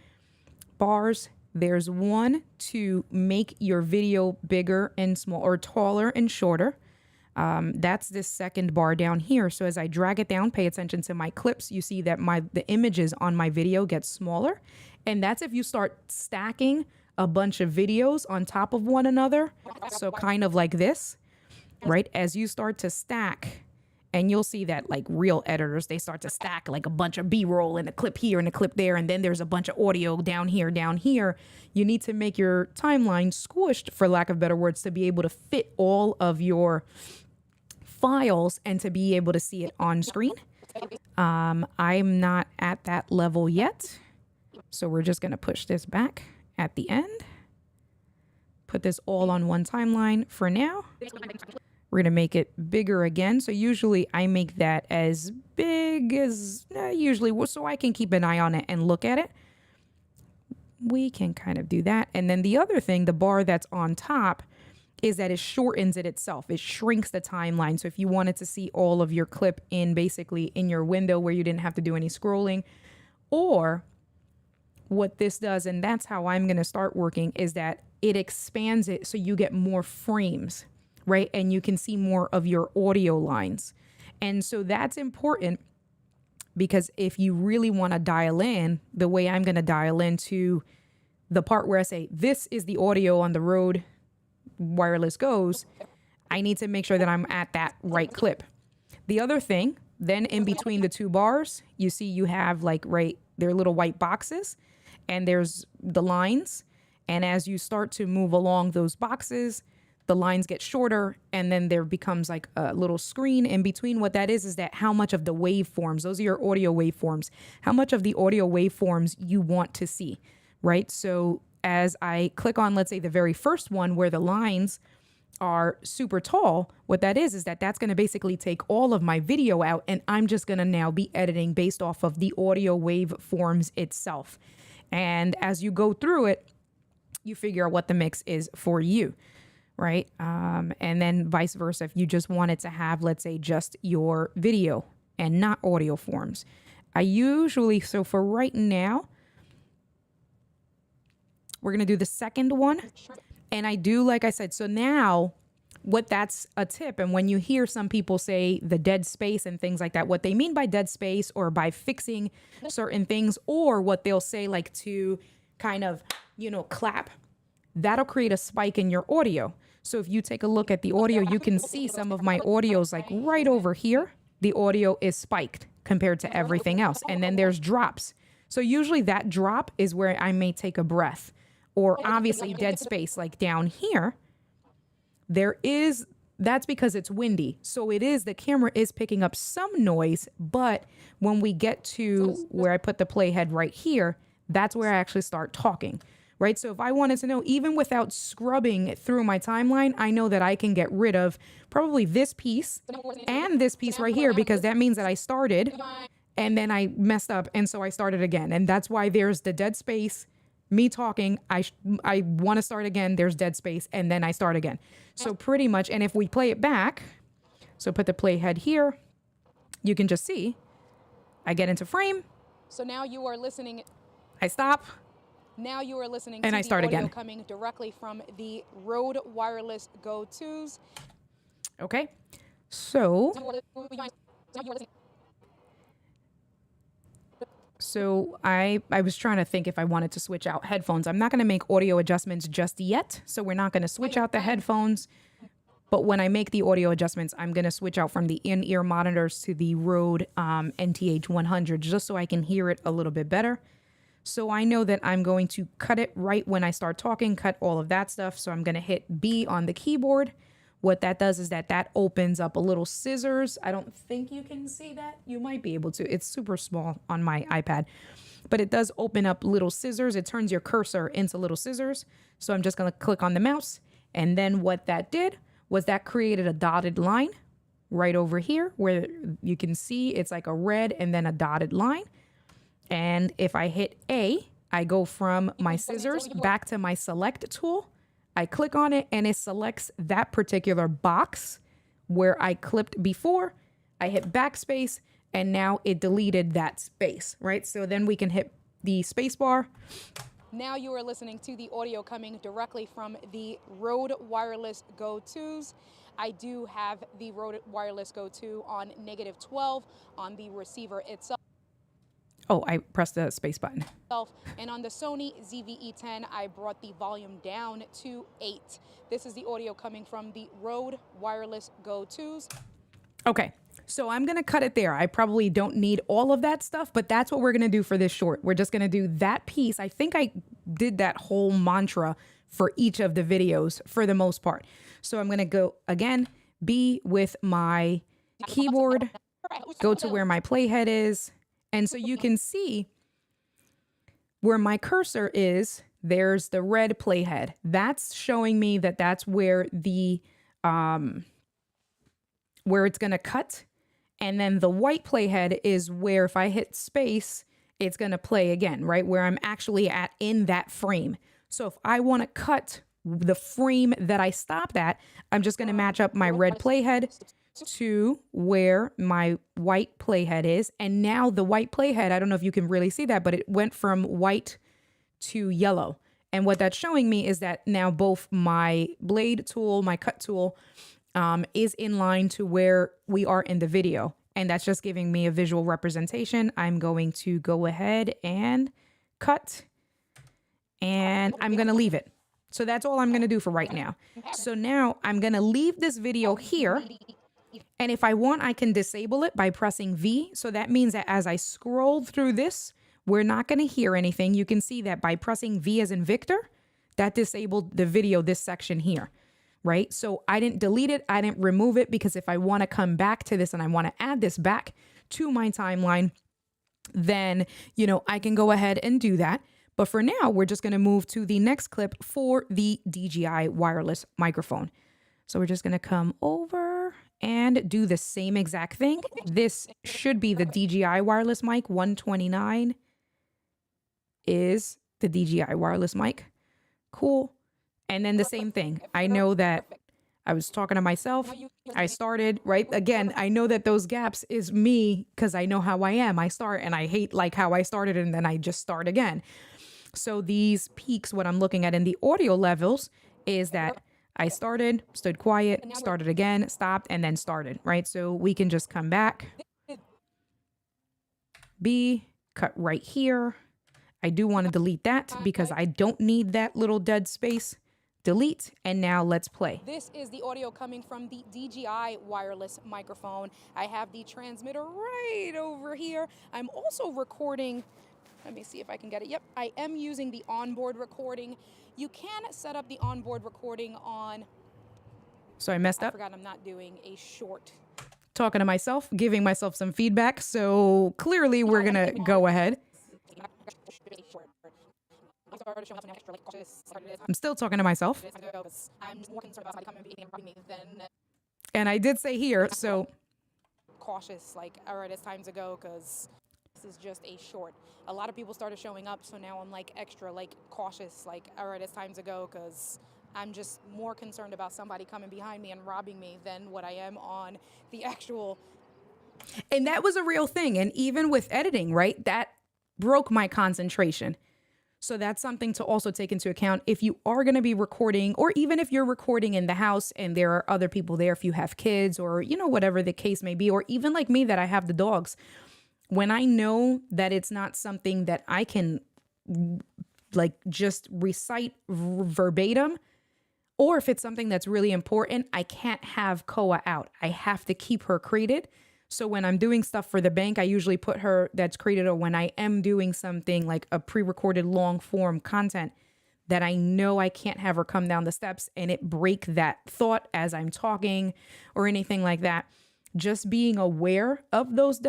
bars. There's one to make your video bigger and small, or taller and shorter. That's this second bar down here. So as I drag it down, pay attention to my clips, you see that the images on my video get smaller. And that's if you start stacking a bunch of videos on top of one another. So kind of like this, right? As you start to stack, and you'll see that like real editors, they start to stack like a bunch of B-roll and a clip here and a clip there. And then there's a bunch of audio down here, down here. You need to make your timeline squished, for lack of better words, to be able to fit all of your files and to be able to see it on screen. I'm not at that level yet. So we're just going to push this back at the end. Put this all on one timeline for now. We're going to make it bigger again. So usually I make that as big as usually, so I can keep an eye on it and look at it. We can kind of do that. And then the other thing, the bar that's on top, is that it shortens it itself. It shrinks the timeline. So if you wanted to see all of your clip basically in your window where you didn't have to do any scrolling, or what this does, and that's how I'm going to start working, is that it expands it so you get more frames, right? And you can see more of your audio lines. And so that's important, because if you really want to dial in, the way I'm going to dial into the part where I say, this is the audio on the Rode Wireless Goes, I need to make sure that I'm at that right clip. The other thing, then in between the two bars, you see you have like, right, they're little white boxes, and there's the lines. And as you start to move along those boxes, the lines get shorter, and then there becomes like a little screen in between. What that is that how much of the waveforms, those are your audio waveforms, how much of the audio waveforms you want to see, right? So as I click on, let's say, the very first one where the lines are super tall, what that is that that's going to basically take all of my video out, and I'm just going to now be editing based off of the audio waveforms itself. And as you go through it, you figure out what the mix is for you, right? And then vice versa, if you just wanted to have, let's say, just your video and not audio forms. I usually, so for right now, we're going to do the second one. And I do, like I said, so now that's a tip. And when you hear some people say the dead space and things like that, what they mean by dead space, or by fixing certain things, or what they'll say like to kind of, clap, that'll create a spike in your audio. So if you take a look at the audio, you can see some of my audios like right over here. The audio is spiked compared to everything else. And then there's drops. So usually that drop is where I may take a breath, or obviously dead space like down here. That's because it's windy. So the camera is picking up some noise, but when we get to where I put the playhead right here, that's where I actually start talking, right? So if I wanted to know, even without scrubbing through my timeline, I know that I can get rid of probably this piece and this piece right here, because that means that I started and then I messed up, and so I started again. And that's why there's the dead space, me talking, I want to start again, there's dead space, and then I start again. So pretty much, and if we play it back, so put the playhead here, you can just see, I get into frame. So now you are listening. I stop. Now you are listening and to I start the audio again. Coming directly from the Rode Wireless Go 2s. Okay, so So I was trying to think if I wanted to switch out headphones. I'm not going to make audio adjustments just yet. So we're not going to switch out the headphones. But when I make the audio adjustments, I'm going to switch out from the in-ear monitors to the Rode NTH 100 just so I can hear it a little bit better. So I know that I'm going to cut it right when I start talking, cut all of that stuff. So I'm going to hit B on the keyboard. What that does is that opens up a little scissors. I don't think you can see that. You might be able to. It's super small on my iPad. But it does open up little scissors. It turns your cursor into little scissors. So I'm just going to click on the mouse. And then what that did was that created a dotted line right over here where you can see it's like a red and then a dotted line. And if I hit A, I go from my scissors back to my select tool. I click on it and it selects that particular box where I clipped before. I hit backspace and now it deleted that space, right? So then we can hit the space bar. Now you are listening to the audio coming directly from the Rode Wireless Go 2s. I do have the Rode Wireless Go 2 on -12 on the receiver itself. Oh, I pressed the space button. And on the Sony ZV-E10, I brought the volume down to 8. This is the audio coming from the Rode Wireless Go 2s. Okay. So I'm going to cut it there. I probably don't need all of that stuff, but that's what we're going to do for this short. We're just going to do that piece. I think I did that whole mantra for each of the videos for the most part. So I'm going to go again, B with my keyboard, go to where my playhead is. And so you can see where my cursor is, there's the red playhead. That's showing me that that's where the, where it's going to cut. And then the white playhead is where if I hit space, it's going to play again, right? Where I'm actually at in that frame. So if I want to cut the frame that I stopped at, I'm just going to match up my red playhead to where my white playhead is. And now the white playhead, I don't know if you can really see that, but it went from white to yellow. And what that's showing me is that now both my blade tool, my cut tool, is in line to where we are in the video. And that's just giving me a visual representation. I'm going to go ahead and cut, and I'm going to leave it. So that's all I'm going to do for right now. So now I'm going to leave this video here. And if I want, I can disable it by pressing V. So that means that as I scroll through this, we're not going to hear anything. You can see that by pressing V as in Victor, that disabled the video, this section here. Right? So I didn't delete it. I didn't remove it because if I want to come back to this and I want to add this back to my timeline, then, you know, I can go ahead and do that. But for now, we're just going to move to the next clip for the DJI wireless microphone. So we're just going to come over and do the same exact thing. This should be the DJI wireless mic. 129 is the DJI wireless mic. Cool. And then the same thing. I know that I was talking to myself. I started, right? Again, I know that those gaps is me because I know how I am. I start and I hate like how I started and then I just start again. So these peaks, what I'm looking at in the audio levels is that I started, stood quiet, started again, stopped, and then started, right? So we can just come back. B, cut right here. I do want to delete that because I don't need that little dead space. Delete, and now let's play. This is the audio coming from the DJI wireless microphone. I have the transmitter right over here. I'm also recording. Let me see if I can get it. Yep, I am using the onboard recording. You can set up the onboard recording on. So I messed up. I forgot I'm not doing a short. Talking to myself, giving myself some feedback. So clearly we're going to go ahead. I'm still talking to myself. And I did say here, so cautious, like, all right, it's time to go because this is just a short. A lot of people started showing up, so now I'm like extra like cautious, like, all right, it's time to go because I'm just more concerned about somebody coming behind me and robbing me than what I am on the actual. And that was a real thing. And even with editing, right, that broke my concentration. So that's something to also take into account if you are going to be recording, or even if you're recording in the house and there are other people there, if you have kids or, you know, whatever the case may be, or even like me that I have the dogs. when I know that it's not something that I can like just recite verbatim, or if it's something that's really important, I can't have Koa out. I have to keep her created. So when I'm doing stuff for the bank, I usually put her that's created, or when I am doing something like a pre-recorded long form content that I know I can't have her come down the steps and it break that thought as I'm talking or anything like that. Just being aware of those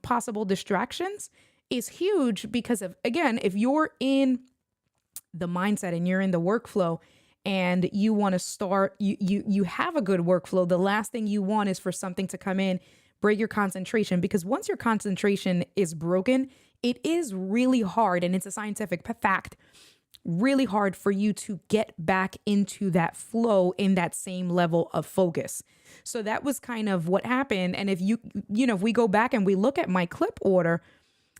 possible distractions is huge, because of, again, if you're in the mindset and you're in the workflow and you want to start, you have a good workflow, the last thing you want is for something to come in, break your concentration, because once your concentration is broken, it is really hard, and it's a scientific fact, really hard for you to get back into that flow in that same level of focus. So that was kind of what happened. And if if we go back and we look at my clip order,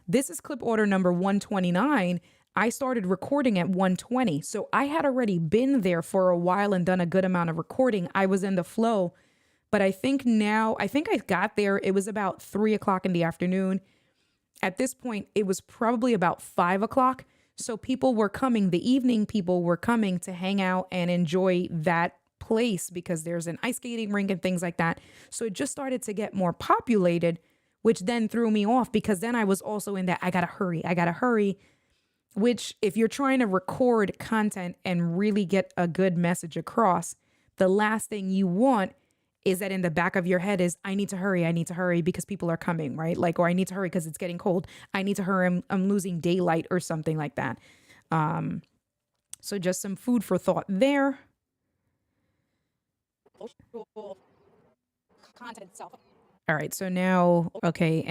this is clip order number 129. I started recording at 120. So I had already been there for a while and done a good amount of recording. I was in the flow, but I think I got there. It was about 3:00 in the afternoon. At this point, it was probably about 5:00. So people were coming, the evening people were coming to hang out and enjoy that place because there's an ice skating rink and things like that. So it just started to get more populated, which then threw me off, because then I was also in that I gotta hurry, which if you're trying to record content and really get a good message across, the last thing you want is that in the back of your head is, I need to hurry because people are coming, right? Like, or I need to hurry because it's getting cold. I need to hurry, I'm losing daylight or something like that. So just some food for thought there. Content itself. All right, so now, okay,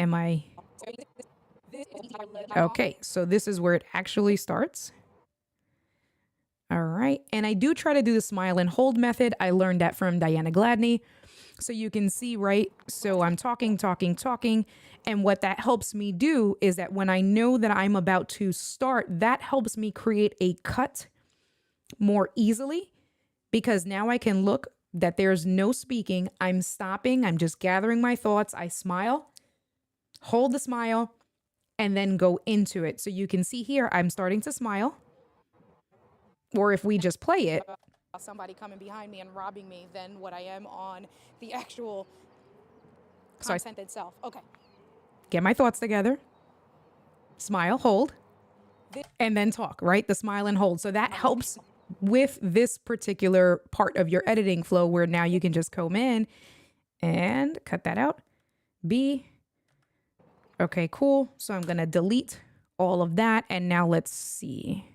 okay, so this is where it actually starts. All right, and I do try to do the smile and hold method. I learned that from Diana Gladney. So you can see, right? So I'm talking. And what that helps me do is that when I know that I'm about to start, that helps me create a cut more easily, because now I can look that there's no speaking. I'm stopping. I'm just gathering my thoughts. I smile, hold the smile, and then go into it. So you can see here, I'm starting to smile. Or if we just play it, somebody coming behind me and robbing me than what I am on the actual content itself. Okay. Get my thoughts together, smile, hold, and then talk, right? The smile and hold. So that helps with this particular part of your editing flow, where now you can just come in and cut that out. Okay, cool. So I'm going to delete all of that. And now let's see.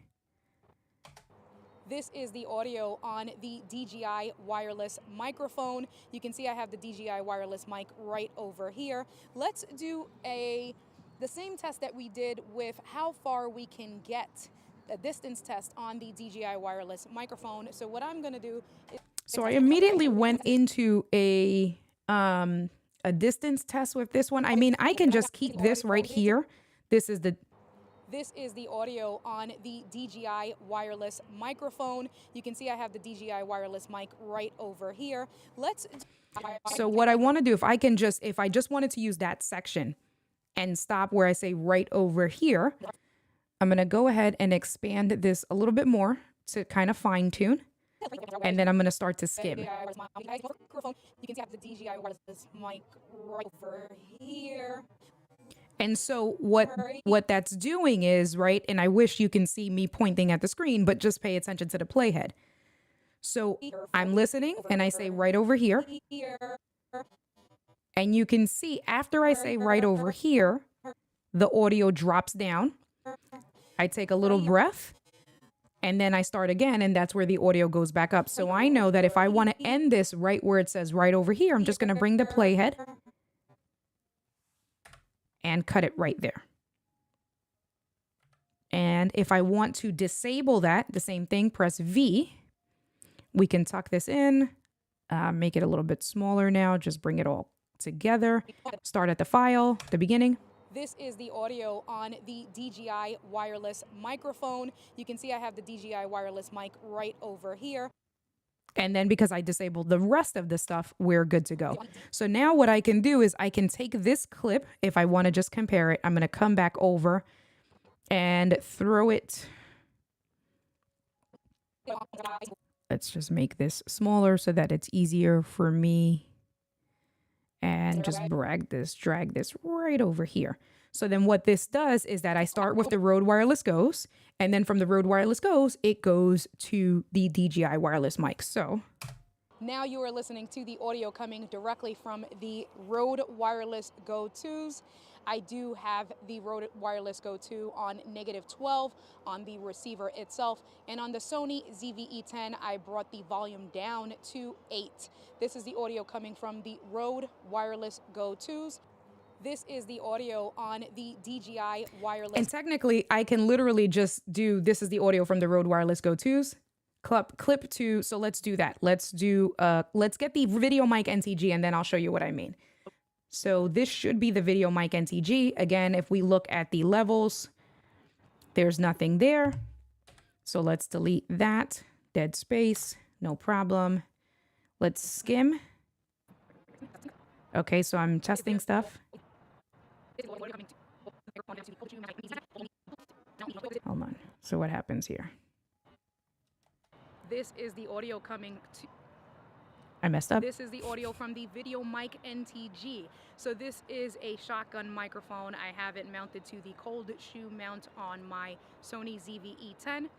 This is the audio on the DJI wireless microphone. You can see I have the DJI wireless mic right over here. Let's do the same test that we did with how far we can get, a distance test on the DJI wireless microphone. So what I'm going to do is... So I immediately went into a distance test with this one. I mean, I can just keep this right here. This is the audio on the DJI wireless microphone. You can see I have the DJI wireless mic right over here. So what I want to do, if I just wanted to use that section and stop where I say right over here, I'm going to go ahead and expand this a little bit more to kind of fine tune. And then I'm going to start to skim. You can see I have the DJI wireless mic right over here. And so what that's doing is, right, and I wish you can see me pointing at the screen, but just pay attention to the playhead. So I'm listening and I say right over here. And you can see after I say right over here, the audio drops down. I take a little breath and then I start again, and that's where the audio goes back up. So I know that if I want to end this right where it says right over here, I'm just going to bring the playhead and cut it right there. And if I want to disable that, the same thing, press V. We can tuck this in, make it a little bit smaller now, just bring it all together. Start at the file, the beginning. This is the audio on the DJI wireless microphone. You can see I have the DJI wireless mic right over here. And then because I disabled the rest of the stuff, we're good to go. So now what I can do is I can take this clip. If I want to just compare it, I'm going to come back over and throw it. Let's just make this smaller so that it's easier for me. And just drag this right over here. So then what this does is that I start with the Rode Wireless Goes, and then from the Rode Wireless Goes, it goes to the DJI wireless mic. So now you are listening to the audio coming directly from the Rode Wireless Go 2s. I do have the Rode Wireless Go 2 on -12 on the receiver itself. And on the Sony ZV-E10, I brought the volume down to 8. This is the audio coming from the Rode Wireless Go 2s. This is the audio on the DJI wireless. And technically, I can literally just do, this is the audio from the Rode Wireless Go 2s. Clip to, so let's do that. Let's get the video mic NTG and then I'll show you what I mean. So this should be the video mic NTG. Again, if we look at the levels, there's nothing there. So let's delete that. Dead space, no problem. Let's skim. Okay, so I'm testing stuff. Hold on. So what happens here? This is the audio coming to... I messed up. This is the audio from the Video Mic NTG. So this is a shotgun microphone. I have it mounted to the cold shoe mount on my Sony ZV-E10.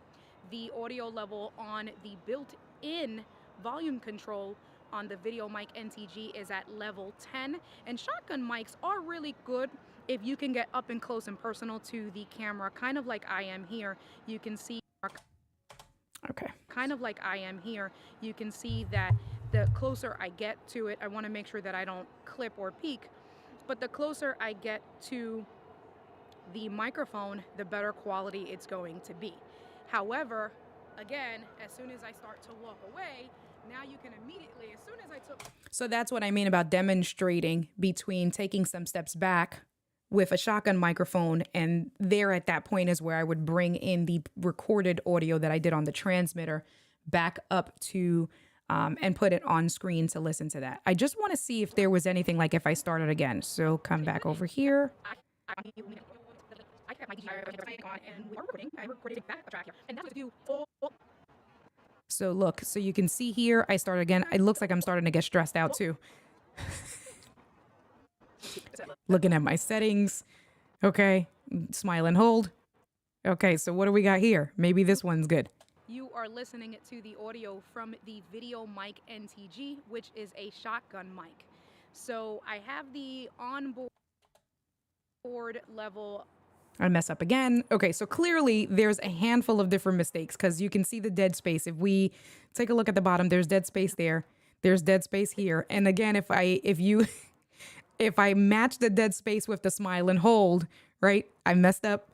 The audio level on the built-in volume control on the Video Mic NTG is at level 10. And shotgun mics are really good if you can get up and close and personal to the camera, kind of like I am here. You can see... Okay. Kind of like I am here, you can see that the closer I get to it, I want to make sure that I don't clip or peak, but the closer I get to the microphone, the better quality it's going to be. However, again, as soon as I start to walk away, now you can immediately, as soon as I took... So that's what I mean about demonstrating between taking some steps back with a shotgun microphone, and there at that point is where I would bring in the recorded audio that I did on the transmitter back up to and put it on screen to listen to that. I just want to see if there was anything like if I started again. So come back over here. So look, so you can see here, I start again. It looks like I'm starting to get stressed out too. Looking at my settings. Okay, smile and hold. Okay, so what do we got here? Maybe this one's good. You are listening to the audio from the Video Mic NTG, which is a shotgun mic. So I have the onboard level. I mess up again. Okay, so clearly there's a handful of different mistakes because you can see the dead space. If we take a look at the bottom, there's dead space there. There's dead space here. And again, if I match the dead space with the smile and hold, right? I messed up.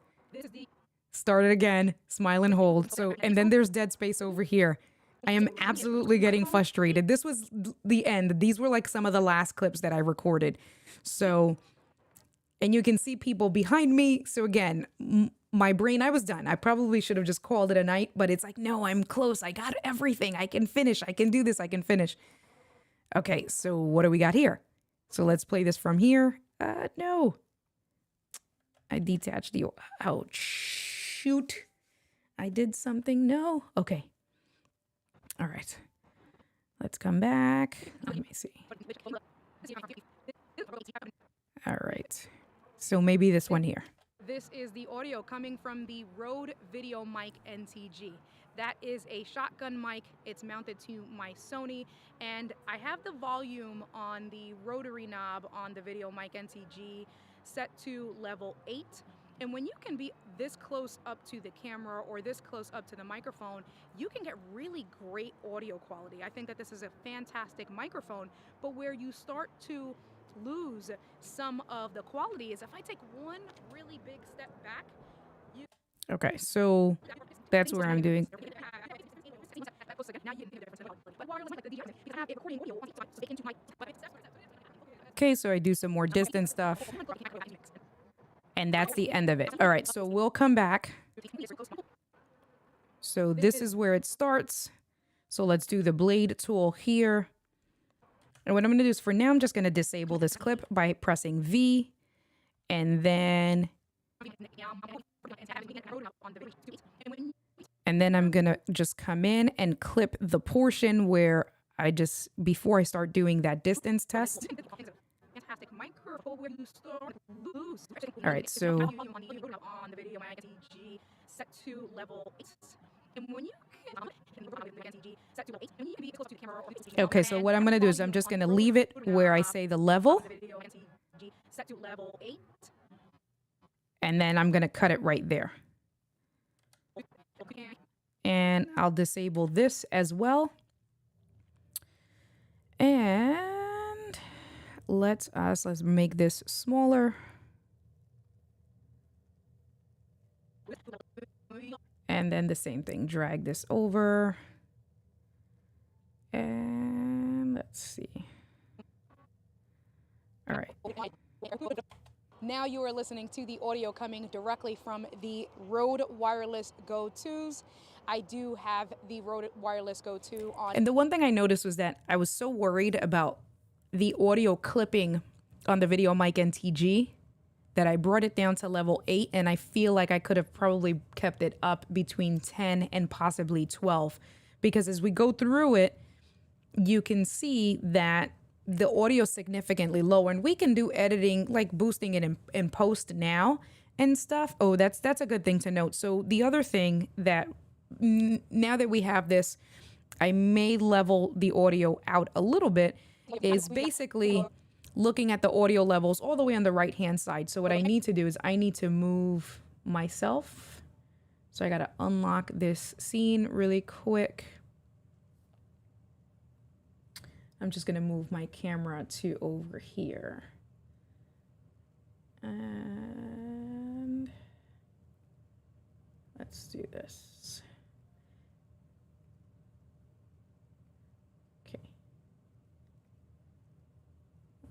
Started again, smile and hold. So, and then there's dead space over here. I am absolutely getting frustrated. This was the end. These were like some of the last clips that I recorded. So, and you can see people behind me. So again, my brain, I was done. I probably should have just called it a night, but it's like, no, I'm close. I got everything. I can finish. I can do this. I can finish. Okay, so what do we got here? So let's play this from here. No. I detached the... Ouch. Shoot. I did something. No. Okay. All right. Let's come back. Let me see. All right. So maybe this one here. This is the audio coming from the Rode Video Mic NTG. That is a shotgun mic. It's mounted to my Sony, and I have the volume on the rotary knob on the Video Mic NTG set to level 8. And when you can be this close up to the camera or this close up to the microphone, you can get really great audio quality. I think that this is a fantastic microphone, but where you start to lose some of the quality is if I take one really big step back. Okay, so that's where I'm doing. Okay, so I do some more distance stuff. And that's the end of it. All right, so we'll come back. So this is where it starts. So let's do the blade tool here. And what I'm going to do is for now, I'm just going to disable this clip by pressing V. And then I'm going to just come in and clip the portion where I just, before I start doing that distance test. All right, so okay, so what I'm going to do is I'm just going to leave it where I say the level. And then I'm going to cut it right there. And I'll disable this as well. And let's make this smaller. And then the same thing, drag this over. And let's see. All right. Now you are listening to the audio coming directly from the Rode Wireless Go 2s. I do have the Rode Wireless Go 2 on. And the one thing I noticed was that I was so worried about the audio clipping on the Video Mic NTG that I brought it down to level 8, and I feel like I could have probably kept it up between 10 and possibly 12, because as we go through it, you can see that the audio is significantly lower, and we can do editing, like boosting it in post now and stuff. Oh, that's a good thing to note. So the other thing that now that we have this, I may level the audio out a little bit, is basically looking at the audio levels all the way on the right hand side. So what I need to do is I need to move myself. So I got to unlock this scene really quick. I'm just going to move my camera to over here. And let's do this. Okay.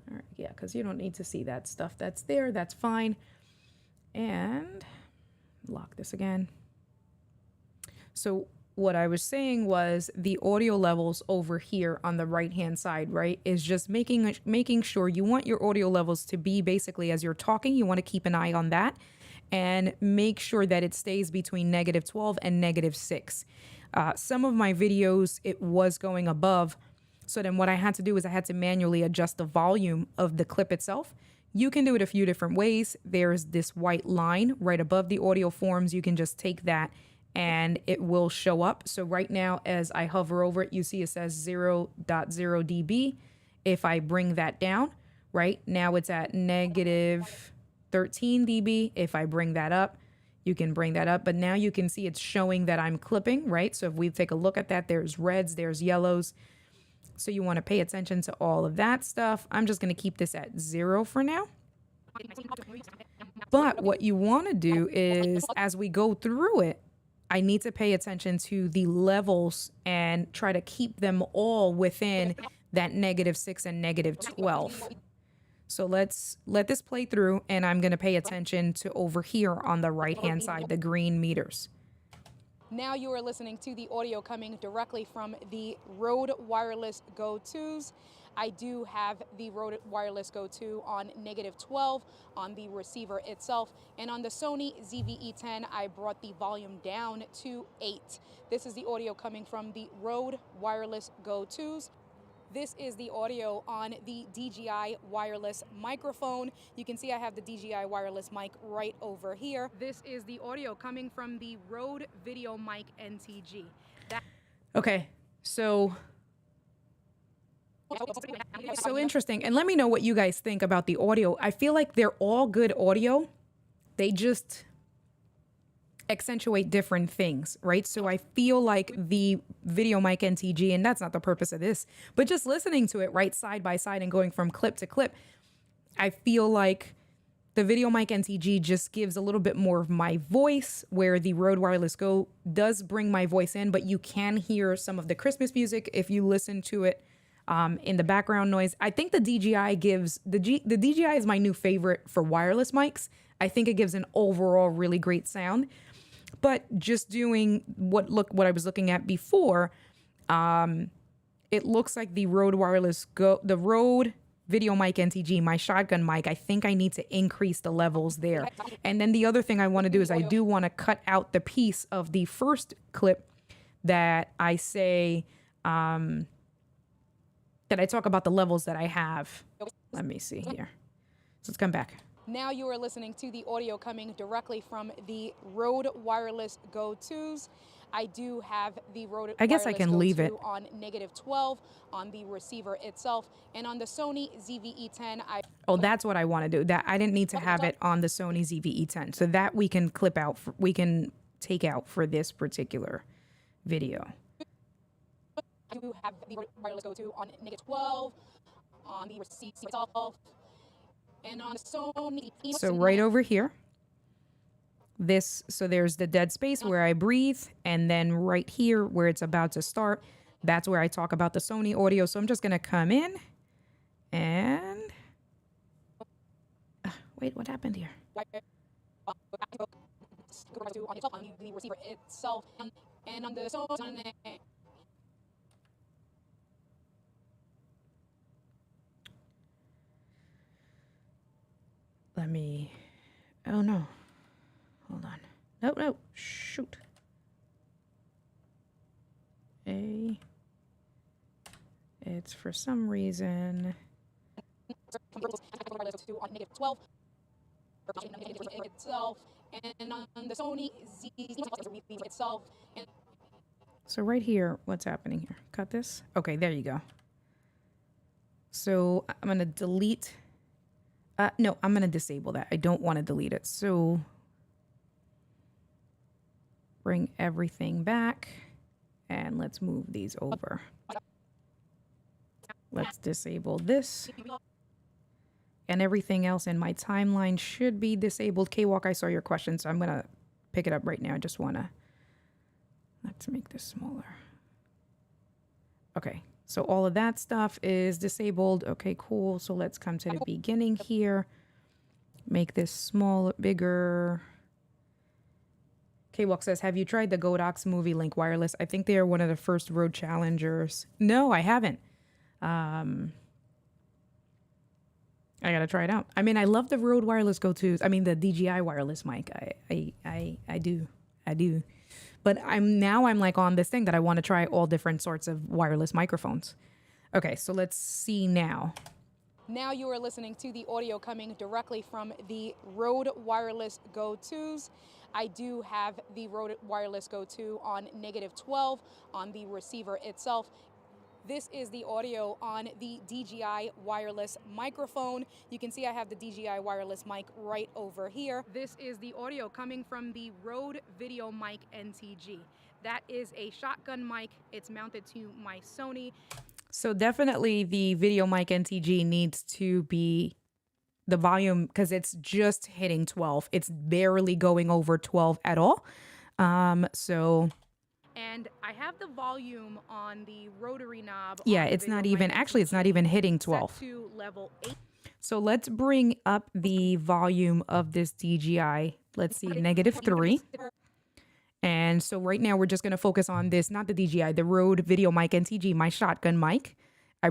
All right, yeah, because you don't need to see that stuff that's there. That's fine. And lock this again. So what I was saying was the audio levels over here on the right hand side, right, is just making sure you want your audio levels to be basically as you're talking. You want to keep an eye on that and make sure that it stays between -12 and -6. Some of my videos, it was going above. So then what I had to do is I had to manually adjust the volume of the clip itself. You can do it a few different ways. There's this white line right above the audio forms. You can just take that and it will show up. So right now, as I hover over it, you see it says 0.0 dB. If I bring that down, right, now it's at -13 dB. If I bring that up, you can bring that up. But now you can see it's showing that I'm clipping, right? So if we take a look at that, there's reds, there's yellows. So you want to pay attention to all of that stuff. I'm just going to keep this at 0 for now. But what you want to do is, as we go through it, I need to pay attention to the levels and try to keep them all within that -6 and -12. So let's let this play through, and I'm going to pay attention to over here on the right-hand side, the green meters. Now you are listening to the audio coming directly from the Rode Wireless Go 2s. I do have the Rode Wireless Go 2 on -12 on the receiver itself. And on the Sony ZV-E10, I brought the volume down to 8. This is the audio coming from the Rode Wireless Go 2s. This is the audio on the DJI wireless microphone. You can see I have the DJI wireless mic right over here. This is the audio coming from the Rode Video Mic NTG. Okay, so interesting. And let me know what you guys think about the audio. I feel like they're all good audio. They just accentuate different things, right? So I feel like the Video Mic NTG, and that's not the purpose of this, but just listening to it right side by side and going from clip to clip, I feel like the Video Mic NTG just gives a little bit more of my voice, where the Rode Wireless Go does bring my voice in, but you can hear some of the Christmas music if you listen to it in the background noise. I think the DJI gives, the DJI is my new favorite for wireless mics. I think it gives an overall really great sound. But just doing what I was looking at before, It looks like the Rode Video Mic NTG, my shotgun mic, I think I need to increase the levels there. And then the other thing I want to do is I do want to cut out the piece of the first clip that I say, that I talk about the levels that I have. Let me see here. So let's come back. Now you are listening to the audio coming directly from the Rode Wireless Go 2s. I do have the Rode I guess I Wireless can Go leave 2 it on -12 on the receiver itself, and on the Sony ZV-E10. Oh, that's what I want to do. That I didn't need to have it on the Sony ZV-E10, so that we can clip out. We can take out for this particular video. I do have the Rode Wireless Go 2 on -12 on the receiver itself, and on the Sony. So right over here. So there's the dead space where I breathe, and then right here where it's about to start, that's where I talk about the Sony audio. So I'm just gonna come in and wait, what happened here? On the receiver itself, and on the Sony. Let me, oh no, hold on. No, shoot. It's for some reason. On -12 itself, and on the Sony Z itself. So right here, what's happening here? Cut this. Okay, there you go. So I'm gonna delete. No, I'm gonna disable that. I don't want to delete it. So bring everything back, and let's move these over. Let's disable this. And everything else in my timeline should be disabled. K-Walk, I saw your question, so I'm going to pick it up right now. I just want to... Let's make this smaller. Okay, so all of that stuff is disabled. Okay, cool. So let's come to the beginning here. Make this smaller, bigger. K-Walk says, have you tried the Godox Movie Link Wireless? I think they are one of the first Rode challengers. No, I haven't. I gotta try it out. I mean, I love the Rode Wireless Go 2s. I mean, the DJI wireless mic. I do. But I'm like on this thing that I want to try all different sorts of wireless microphones. Okay, so let's see now. Now you are listening to the audio coming directly from the Rode Wireless Go 2s. I do have the Rode Wireless Go 2 on -12 on the receiver itself. This is the audio on the DJI wireless microphone. You can see I have the DJI wireless mic right over here. This is the audio coming from the Rode Video Mic NTG. That is a shotgun mic. It's mounted to my Sony. So definitely the Video Mic NTG needs to be the volume, because it's just hitting 12. It's barely going over 12 at all. And I have the volume on the rotary knob. Yeah, it's not even, actually, it's not even hitting 12. Set to level 8. So let's bring up the volume of this DJI. Let's see, -3. And so right now we're just going to focus on this, not the DJI, the Rode Video Mic NTG, my shotgun mic. I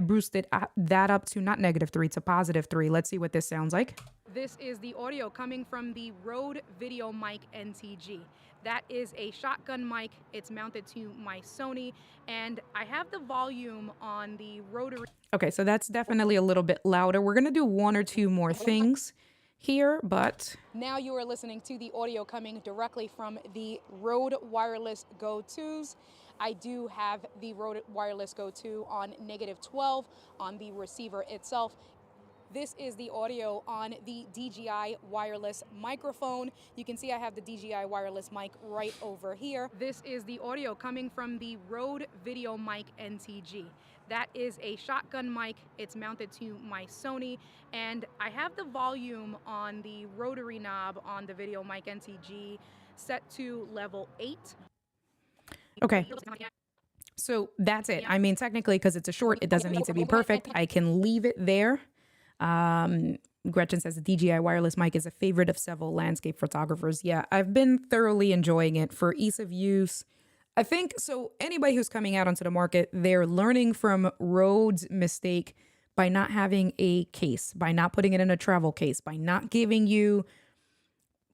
boosted that up to not -3 to +3. Let's see what this sounds like. This is the audio coming from the Rode Video Mic NTG. That is a shotgun mic. It's mounted to my Sony, and I have the volume on the rotary. Okay, so that's definitely a little bit louder. We're gonna do one or two more things here, but... Now you are listening to the audio coming directly from the Rode Wireless Go 2s. I do have the Rode Wireless Go 2 on -12 on the receiver itself. This is the audio on the DJI wireless microphone. You can see I have the DJI wireless mic right over here. This is the audio coming from the Rode Video Mic NTG. That is a shotgun mic. It's mounted to my Sony, and I have the volume on the rotary knob on the Video Mic NTG set to level 8. Okay. So that's it. I mean, technically, because it's a short, it doesn't need to be perfect. I can leave it there. Gretchen says the DJI wireless mic is a favorite of several landscape photographers. Yeah, I've been thoroughly enjoying it for ease of use. I think so. Anybody who's coming out onto the market, they're learning from Rode's mistake by not having a case, by not putting it in a travel case, by not giving you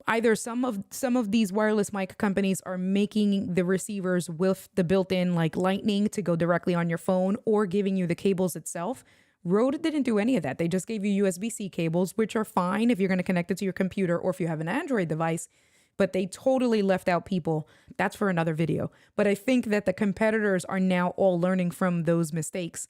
either some of these wireless mic companies are making the receivers with the built-in like lightning to go directly on your phone or giving you the cables itself. Rode didn't do any of that. They just gave you USB-C cables, which are fine if you're going to connect it to your computer or if you have an Android device, but they totally left out people. That's for another video. But I think that the competitors are now all learning from those mistakes.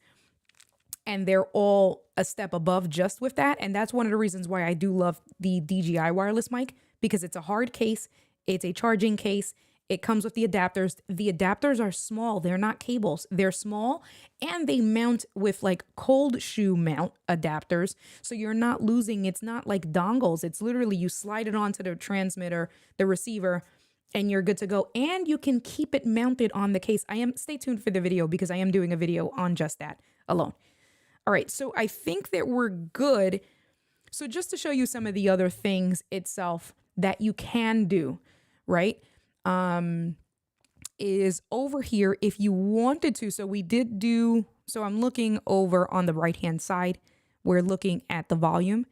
And they're all a step above just with that. And that's one of the reasons why I do love the DJI wireless mic, because it's a hard case. It's a charging case. It comes with the adapters. The adapters are small. They're not cables. They're small and they mount with like cold shoe mount adapters. So you're not losing. It's not like dongles. It's literally you slide it onto the transmitter, the receiver, and you're good to go. And you can keep it mounted on the case. Stay tuned for the video because I am doing a video on just that alone. All right, so I think that we're good. So just to show you some of the other things itself that you can do, right, is over here if you wanted to. So we did do, so I'm looking over on the right-hand side. We're looking at the volume.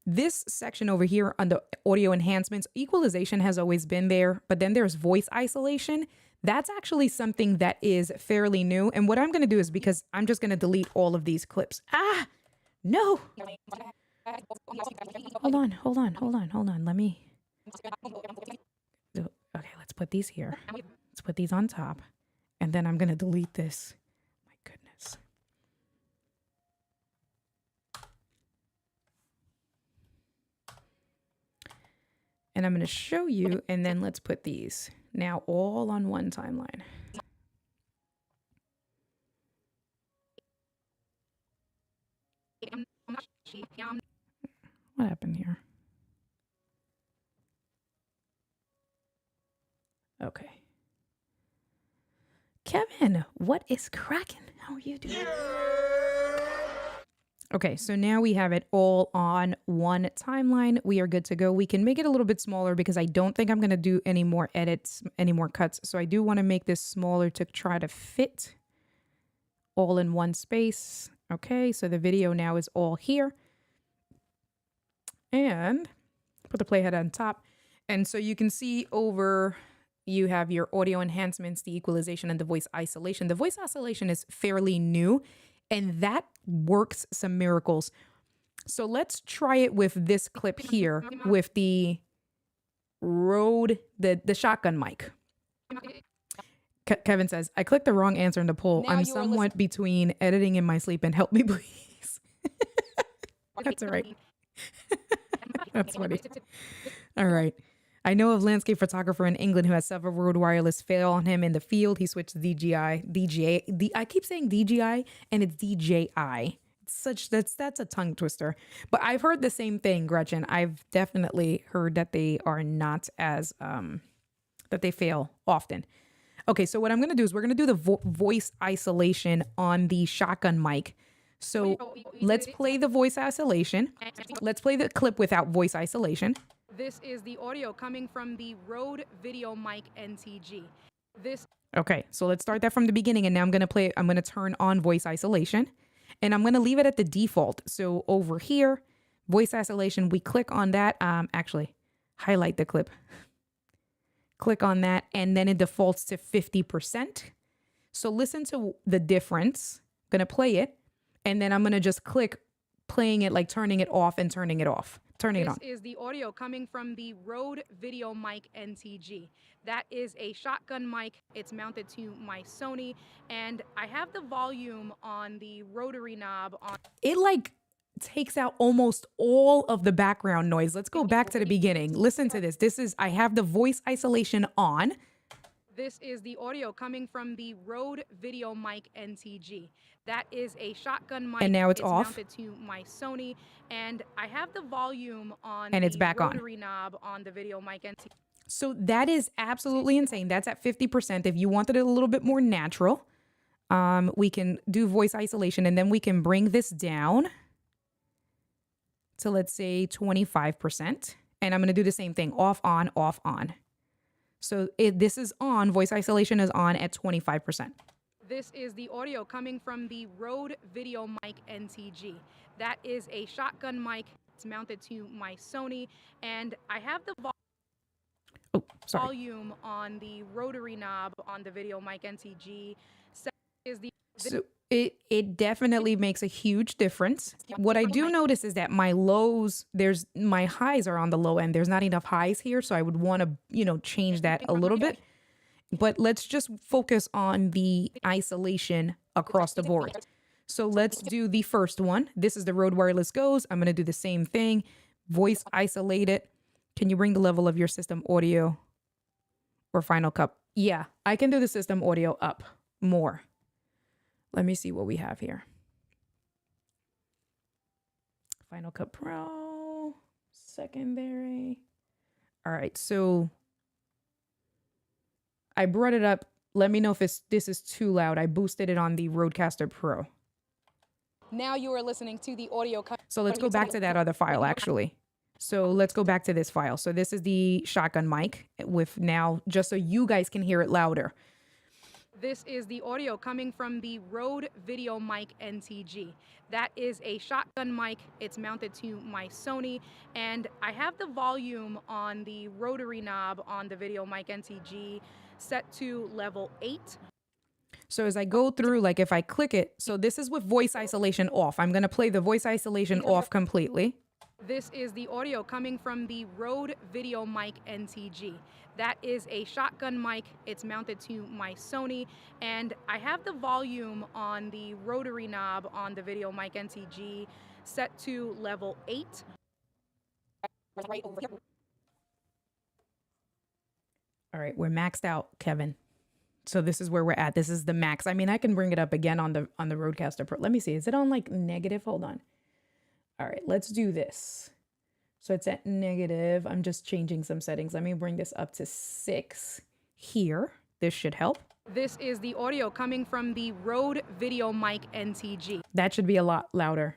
This section over here on the audio enhancements, equalization has always been there, but then there's voice isolation. That's actually something that is fairly new. And what I'm going to do is, because I'm just going to delete all of these clips. Ah, no. Hold on. Let me. Okay, let's put these here. Let's put these on top. And then I'm going to delete this. My goodness. And I'm going to show you, and then let's put these now all on one timeline. What happened here? Okay. Kevin, what is cracking? How are you doing? Okay, so now we have it all on one timeline. We are good to go. We can make it a little bit smaller because I don't think I'm going to do any more edits, any more cuts. So I do want to make this smaller to try to fit all in one space. Okay, so the video now is all here. And put the playhead on top. And so you can see over, you have your audio enhancements, the equalization, and the voice isolation. The voice isolation is fairly new, and that works some miracles. So let's try it with this clip here with the Rode, the shotgun mic. Kevin says, I clicked the wrong answer in the poll. I'm somewhat between editing in my sleep and help me please. That's all right. That's funny. All right. I know of landscape photographer in England who has several Rode wireless fail on him in the field. He switched to DJI. I keep saying DJI and it's DJI. That's a tongue twister. But I've heard the same thing, Gretchen. I've definitely heard that they are not as that they fail often. Okay, so what I'm going to do is we're going to do the voice isolation on the shotgun mic. So let's play the voice isolation. Let's play the clip without voice isolation. This is the audio coming from the Rode Video Mic NTG. Okay, so let's start that from the beginning. And now I'm going to turn on voice isolation. And I'm going to leave it at the default. So over here, voice isolation, we click on that. Actually, highlight the clip. Click on that, and then it defaults to 50%. So listen to the difference. I'm going to play it. And then I'm going to just click playing it, like turning it off and turning it off. Turning it on. This is the audio coming from the Rode Video Mic NTG. That is a shotgun mic. It's mounted to my Sony, and I have the volume on the rotary knob on. It like takes out almost all of the background noise. Let's go back to the beginning. Listen to this. I have the voice isolation on. This is the audio coming from the Rode Video Mic NTG. That is a shotgun mic. And now it's off. Mounted to my Sony, and I have the volume on. And it's back on. Rotary knob on the Video Mic NTG. So that is absolutely insane. That's at 50%. If you wanted it a little bit more natural, we can do voice isolation, and then we can bring this down to, let's say, 25%. And I'm going to do the same thing, off, on, off, on. So this is on, voice isolation is on at 25%. This is the audio coming from the Rode Video Mic NTG. That is a shotgun mic. It's mounted to my Sony, and I have the volume on the rotary knob on the Video Mic NTG. So it definitely makes a huge difference. What I do notice is that my lows, my highs are on the low end. There's not enough highs here, so I would want to, change that a little bit. But let's just focus on the isolation across the board. So let's do the first one. This is the Rode Wireless Goes. I'm going to do the same thing. Voice isolate it. Can you bring the level of your system audio or Final Cut? Yeah, I can do the system audio up more. Let me see what we have here. Final Cut Pro, secondary. All right, so I brought it up. Let me know if this is too loud. I boosted it on the Rodecaster Pro. Now you are listening to the audio. So let's go back to that other file, actually. So let's go back to this file. So this is the shotgun mic with now, just so you guys can hear it louder. This is the audio coming from the Rode Video Mic NTG. That is a shotgun mic. It's mounted to my Sony, and I have the volume on the rotary knob on the Video Mic NTG set to level 8. So as I go through, like if I click it, so this is with voice isolation off. I'm going to play the voice isolation off completely. This is the audio coming from the Rode Video Mic NTG. That is a shotgun mic. It's mounted to my Sony, and I have the volume on the rotary knob on the Video Mic NTG set to level 8. All right, we're maxed out, Kevin. So this is where we're at. This is the max. I mean, I can bring it up again on the Rodecaster Pro. Let me see. Is it on like negative? Hold on. All right, let's do this. So it's at negative. I'm just changing some settings. Let me bring this up to 6 here. This should help. This is the audio coming from the Rode Video Mic NTG. That should be a lot louder,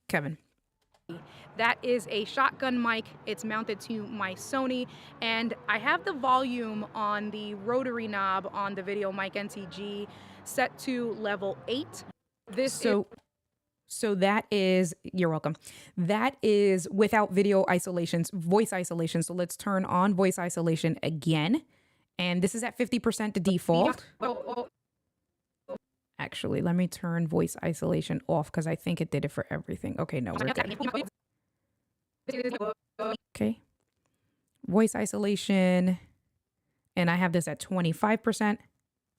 Kevin. That is a shotgun mic. It's mounted to my Sony, and I have the volume on the rotary knob on the Video Mic NTG set to level 8. So that is, you're welcome. That is without video isolations, voice isolation. So let's turn on voice isolation again. And this is at 50% the default. Actually, let me turn voice isolation off because I think it did it for everything. Okay, no, we're good. Okay. Voice isolation. And I have this at 25%.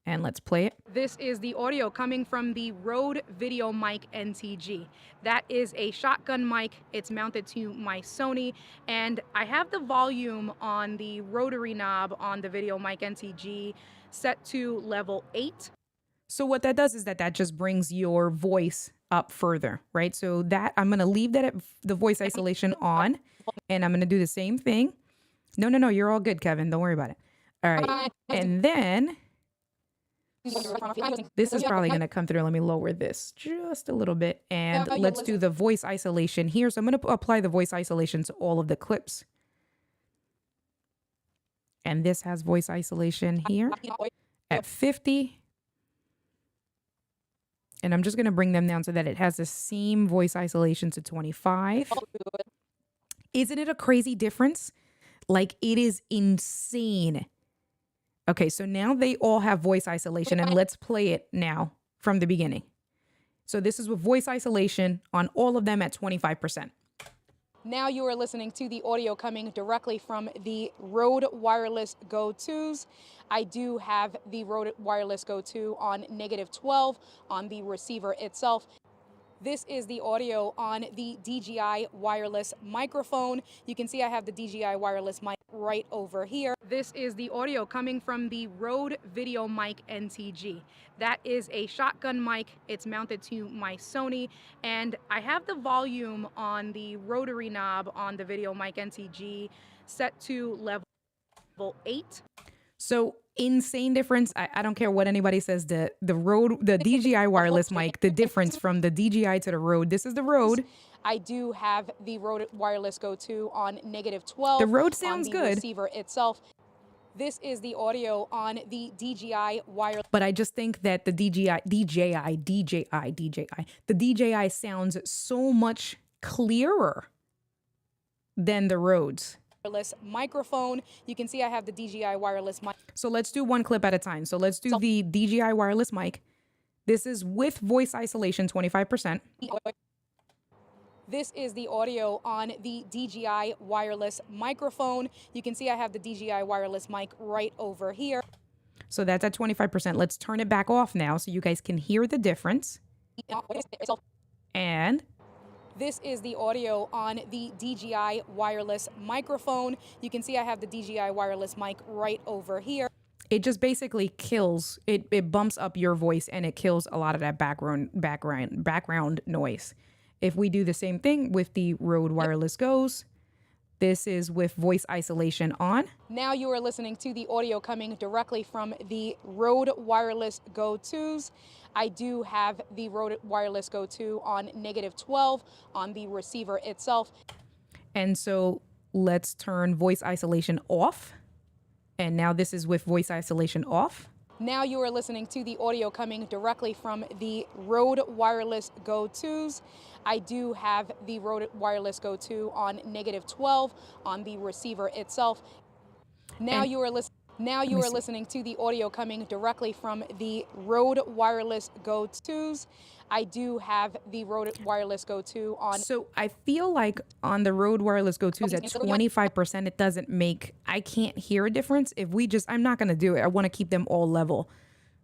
And let's play it. This is the audio coming from the Rode Video Mic NTG. That is a shotgun mic. It's mounted to my Sony, and I have the volume on the rotary knob on the Video Mic NTG set to level 8. So what that does is that just brings your voice up further, right? So that I'm going to leave that at the voice isolation on, and I'm going to do the same thing. No, you're all good, Kevin. Don't worry about it. All right. And then this is probably going to come through. Let me lower this just a little bit, and let's do the voice isolation here. So I'm going to apply the voice isolation to all of the clips. And this has voice isolation here at 50. And I'm just going to bring them down so that it has the same voice isolation to 25. Isn't it a crazy difference? Like, it is insane. Okay, so now they all have voice isolation, and let's play it now from the beginning. So this is with voice isolation on all of them at 25%. Now you are listening to the audio coming directly from the Rode Wireless Go 2s. I do have the Rode Wireless Go 2 on -12 on the receiver itself. This is the audio on the DJI wireless microphone. You can see I have the DJI wireless mic right over here. This is the audio coming from the Rode Video Mic NTG. That is a shotgun mic. It's mounted to my Sony, and I have the volume on the rotary knob on the Video Mic NTG set to level 8. So insane difference. I don't care what anybody says. The DJI wireless mic, the difference from the DJI to the Rode. This is the Rode. I do have the Rode Wireless Go 2 on -12. The Rode sounds good. Receiver itself. This is the audio on the DJI wireless. But I just think that the the DJI sounds so much clearer than the Rhodes. Microphone. You can see I have the DJI wireless mic. So let's do one clip at a time. So let's do the DJI wireless mic. This is with voice isolation, 25%. This is the audio on the DJI wireless microphone. You can see I have the DJI wireless mic right over here. So that's at 25%. Let's turn it back off now so you guys can hear the difference. And this is the audio on the DJI wireless microphone. You can see I have the DJI wireless mic right over here. It just basically kills, it bumps up your voice and it kills a lot of that background noise. If we do the same thing with the Rode Wireless Go's, this is with voice isolation on. Now you are listening to the audio coming directly from the Rode Wireless Go 2s. I do have the Rode Wireless Go 2 on -12 on the receiver itself. And so let's turn voice isolation off. And now this is with voice isolation off. Now you are listening to the audio coming directly from the Rode Wireless Go 2s. I do have the Rode Wireless Go 2 on -12 on the receiver itself. Now you are listening to the audio coming directly from the Rode Wireless Go 2s. I do have the Rode Wireless Go 2 on. So I feel like on the Rode Wireless Go 2s at 25%, it doesn't make, I can't hear a difference. If we just, I'm not going to do it. I want to keep them all level.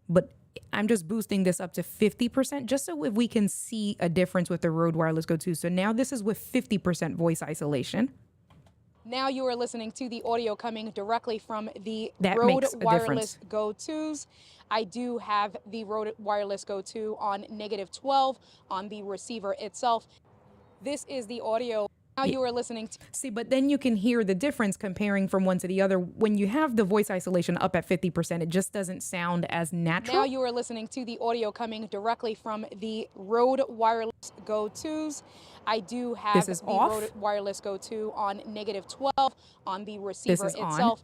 But I'm just boosting this up to 50% just so if we can see a difference with the Rode Wireless Go 2. So now this is with 50% voice isolation. Now you are listening to the audio coming directly from the That Rode makes a Wireless difference. Go 2s. I do have the Rode Wireless Go 2 on -12 on the receiver itself. This is the audio. Now you are listening to. See, but then you can hear the difference comparing from one to the other. When you have the voice isolation up at 50%, it just doesn't sound as natural. Now you are listening to the audio coming directly from the Rode Wireless Go 2s. I do have This is the off. Rode Wireless Go 2 on -12 on the receiver is on. itself.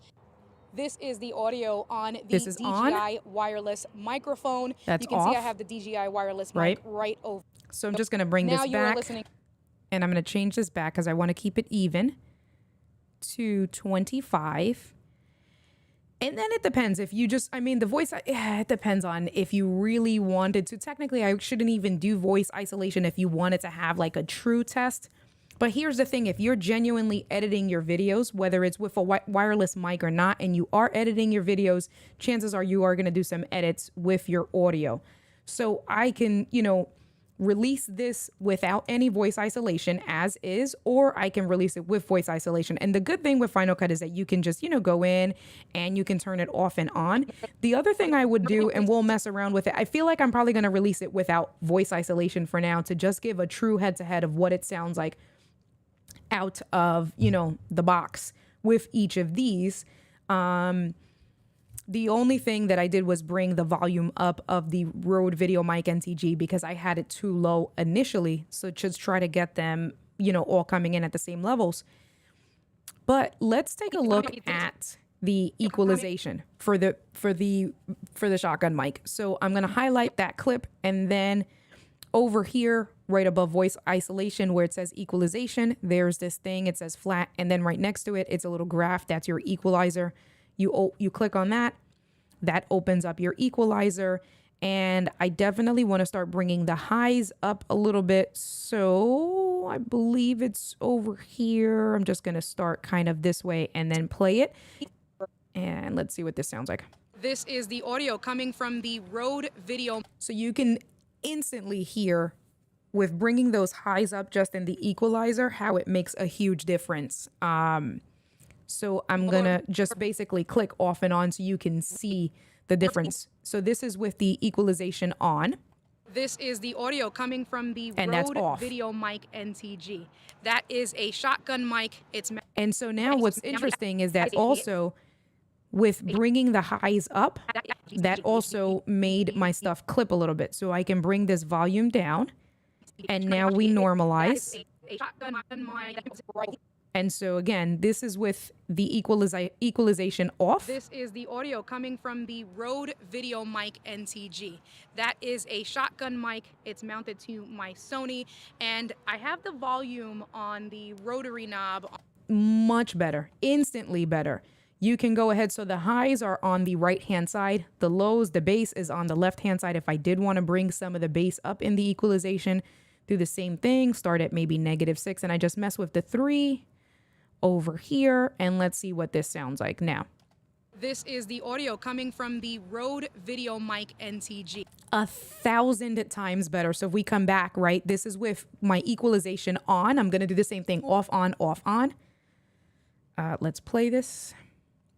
This is the audio on the This is DJI wireless microphone. That's you can see I off. have the DJI wireless Right. mic right over. So I'm just going to bring Now this you are back. listening. And I'm going to change this back because I want to keep it even to 25. And then it depends if you just, I mean, the voice, it depends on if you really wanted to. Technically, I shouldn't even do voice isolation if you wanted to have like a true test. But here's the thing, if you're genuinely editing your videos, whether it's with a wireless mic or not, and you are editing your videos, chances are you are going to do some edits with your audio. So I can, release this without any voice isolation as is, or I can release it with voice isolation. And the good thing with Final Cut is that you can just, go in and you can turn it off and on. The other thing I would do, and we'll mess around with it, I feel like I'm probably going to release it without voice isolation for now to just give a true head-to-head of what it sounds like out of, the box with each of these. The only thing that I did was bring the volume up of the Rode Video Mic NTG because I had it too low initially. So just try to get them, all coming in at the same levels. But let's take a look at the equalization for the shotgun mic. So I'm going to highlight that clip, and then over here, right above voice isolation where it says equalization, there's this thing, it says flat, and then right next to it, it's a little graph, that's your equalizer. You click on that, that opens up your equalizer, and I definitely want to start bringing the highs up a little bit. So I believe it's over here. I'm just going to start kind of this way and then play it. And let's see what this sounds like. This is the audio coming from the Rode Video. So you can instantly hear with bringing those highs up just in the equalizer how it makes a huge difference. So I'm going to just basically click off and on so you can see the difference. So this is with the equalization on. This is the audio coming from the And that's Rode off. Video Mic NTG. That is a shotgun mic. And so now what's interesting is that also with bringing the highs up, that also made my stuff clip a little bit. So I can bring this volume down, and now we normalize. And so again, this is with the equalization off. This is the audio coming from the Rode Video Mic NTG. That is a shotgun mic. It's mounted to my Sony, and I have the volume on the rotary knob. Much better, instantly better. You can go ahead. So the highs are on the right hand side, the lows, the bass is on the left hand side. If I did want to bring some of the bass up in the equalization, do the same thing, start at maybe -6, and I just mess with the 3 over here, and let's see what this sounds like now. This is the audio coming from the Rode Video Mic NTG. 1,000 times better. So if we come back, right, this is with my equalization on. I'm going to do the same thing, off, on, off, on. Let's play this.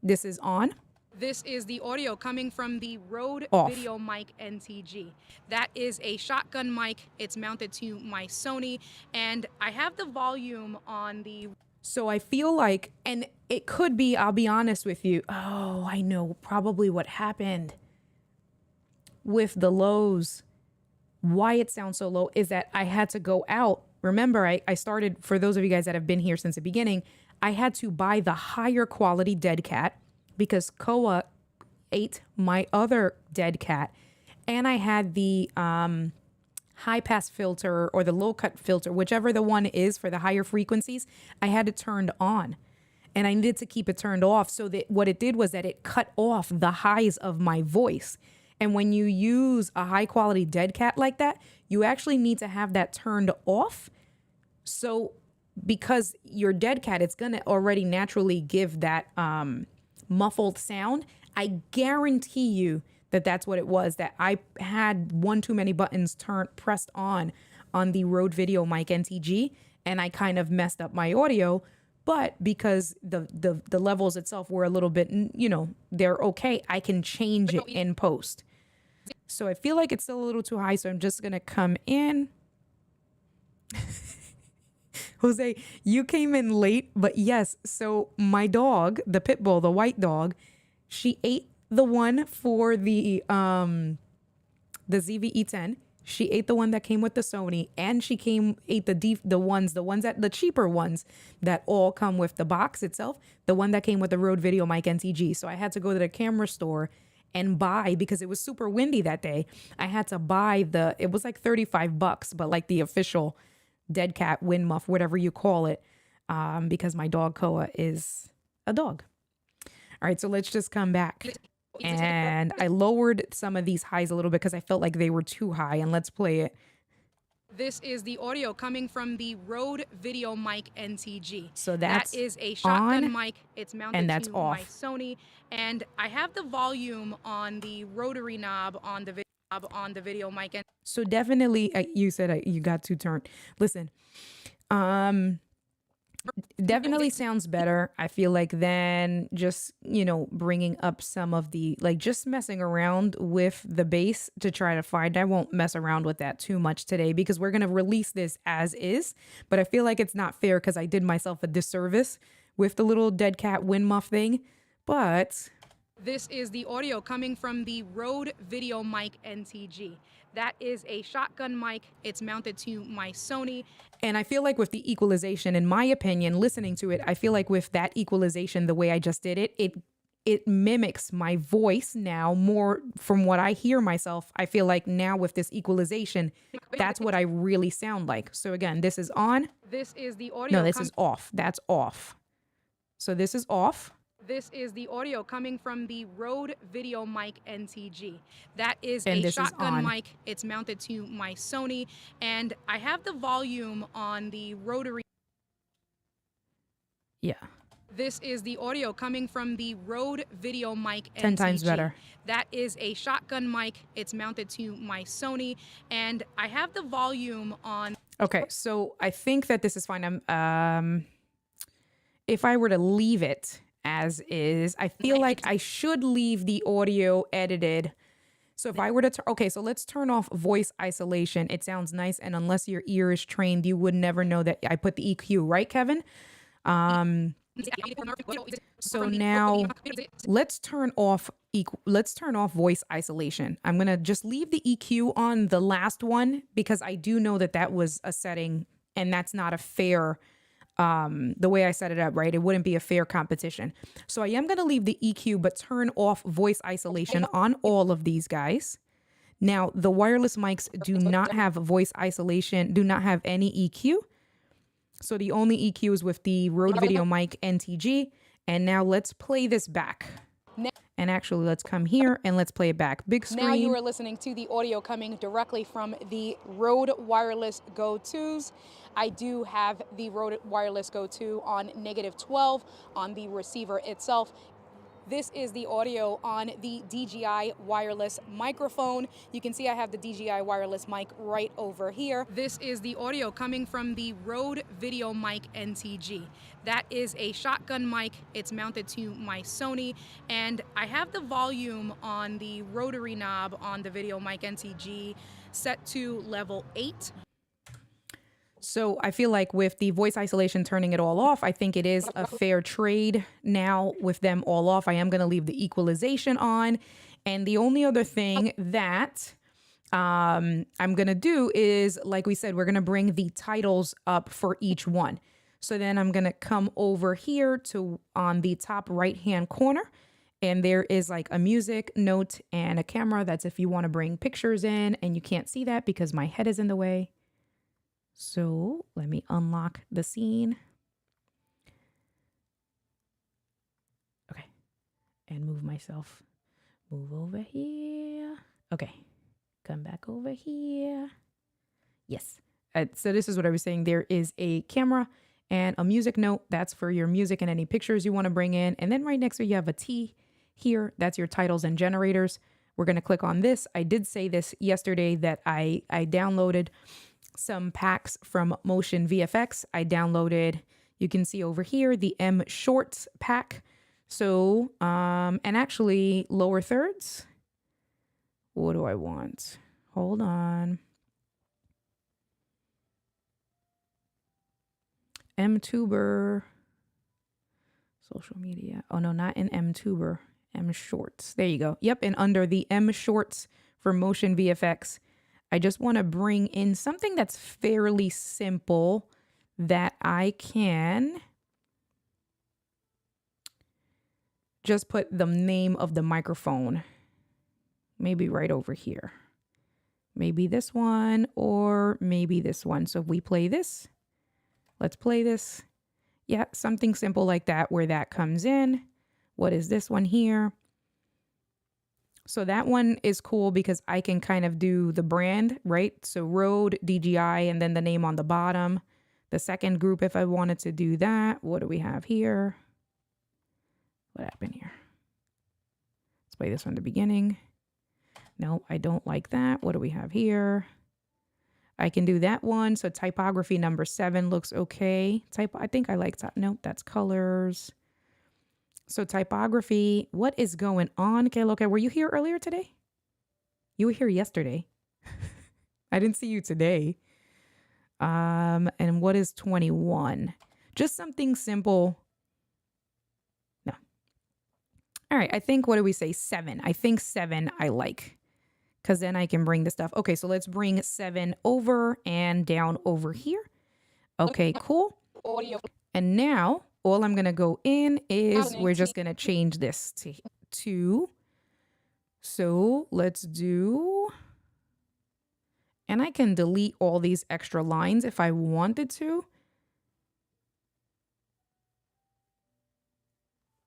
This is on. This is the audio coming from the Rode Off. Video Mic NTG. That is a shotgun mic. It's mounted to my Sony, and I have the volume on the... So I feel like, and it could be, I'll be honest with you. Oh, I know probably what happened with the lows. Why it sounds so low is that I had to go out. Remember, I started, for those of you guys that have been here since the beginning, I had to buy the higher quality dead cat because Koa ate my other dead cat. And I had the high pass filter or the low cut filter, whichever the one is for the higher frequencies, I had it turned on. And I needed to keep it turned off so that what it did was that it cut off the highs of my voice. And when you use a high quality dead cat like that, you actually need to have that turned off. So because your dead cat, it's going to already naturally give that muffled sound. I guarantee you that that's what it was, that I had one too many buttons pressed on the Rode Video Mic NTG, and I kind of messed up my audio. But because the levels itself were a little bit, you know, they're okay, I can change it in post. So I feel like it's still a little too high, so I'm just going to come in. Jose, you came in late, but yes, so my dog, the pit bull, the white dog, she ate the one for the ZV-E10. She ate the one that came with the Sony, and she ate the cheaper ones that all come with the box itself, the one that came with the Rode Video Mic NTG. So I had to go to the camera store and buy, because it was super windy that day. I had to buy it was like $35, but like the official dead cat wind muff, whatever you call it, because my dog Koa is a dog. All right, so let's just come back. And I lowered some of these highs a little bit because I felt like they were too high, and let's play it. This is the audio coming from the Rode Video Mic NTG. So that is a shotgun on, mic. It's mounted and that's to off. my Sony, and I have the volume on the rotary knob on the video mic. And so definitely, you said you got too turned. Listen, definitely sounds better. I feel like then just, you know, bringing up some of the, like, just messing around with the bass to try to find. I won't mess around with that too much today because we're going to release this as is. But I feel like it's not fair because I did myself a disservice with the little dead cat wind muff thing. But this is the audio coming from the Rode Video Mic NTG. That is a shotgun mic. It's mounted to my Sony. And I feel like with the equalization, in my opinion, listening to it, I feel like with that equalization, the way I just did it, it mimics my voice now more from what I hear myself. I feel like now with this equalization, that's what I really sound like. So again, this is on. This is the audio. No, this is off. That's off. So this is off. This is the audio coming from the Rode Video Mic NTG. That is and a this shotgun is on. mic. It's mounted to my Sony, and I have the volume on the rotary. Yeah. This is the audio coming from the Rode Video Mic NTG. 10 times better. That is a shotgun mic. It's mounted to my Sony, and I have the volume on. Okay, so I think that this is fine. If I were to leave it as is, I feel like I should leave the audio edited. So if I were to, okay, so let's turn off voice isolation. It sounds nice. And unless your ear is trained, you would never know that I put the EQ, right, Kevin? So now let's turn off voice isolation. I'm going to just leave the EQ on the last one because I do know that that was a setting and that's not a fair the way I set it up, right? It wouldn't be a fair competition. So I am going to leave the EQ, but turn off voice isolation on all of these guys. Now, the wireless mics do not have voice isolation, do not have any EQ. So the only EQ is with the Rode Video Mic NTG. And now let's play this back. And actually, let's come here and let's play it back. Big screen. Now you are listening to the audio coming directly from the Rode Wireless Go 2s. I do have the Rode Wireless Go 2 on -12 on the receiver itself. This is the audio on the DJI wireless microphone. You can see I have the DJI wireless mic right over here. This is the audio coming from the Rode Video Mic NTG. That is a shotgun mic. It's mounted to my Sony, and I have the volume on the rotary knob on the Video Mic NTG set to level 8. So I feel like with the voice isolation, turning it all off, I think it is a fair trade now with them all off. I am going to leave the equalization on. And the only other thing that I'm going to do is, like we said, we're going to bring the titles up for each one. So then I'm going to come over here to on the top right-hand corner. And there is like a music note and a camera. That's if you want to bring pictures in, and you can't see that because my head is in the way. So let me unlock the scene. Okay. And move myself. Move over here. Okay. Come back over here. Yes. So this is what I was saying. There is a camera and a music note. That's for your music and any pictures you want to bring in. And then right next to you have a T here. That's your titles and generators. We're going to click on this. I did say this yesterday that I downloaded some packs from Motion VFX. I downloaded, you can see over here, the M Shorts pack. So, and actually lower thirds. What do I want? Hold on. M-Tuber. Social media. Oh no, not in M-Tuber. M Shorts. There you go. Yep, and under the M Shorts for Motion VFX, I just want to bring in something that's fairly simple that I can just put the name of the microphone, maybe right over here. Maybe this one or maybe this one. So if we play this, let's play this. Yeah, something simple like that where that comes in. What is this one here? So that one is cool because I can kind of do the brand, right? So Rode, DJI, and then the name on the bottom. The second group, if I wanted to do that, what do we have here? What happened here? Let's play this from the beginning. No, I don't like that. What do we have here? I can do that one. So typography number 7 looks okay. I think I like that. Nope, that's colors. So typography, what is going on? Okay, okay, were you here earlier today? You were here yesterday. I didn't see you today. And what is 21? Just something simple. No. All right, I think, what do we say? 7. I think 7 I like. Because then I can bring the stuff. Okay, so let's bring 7 over and down over here. Okay, cool. And now all I'm going to go in is we're just going to change this to 2. So let's do, and I can delete all these extra lines if I wanted to.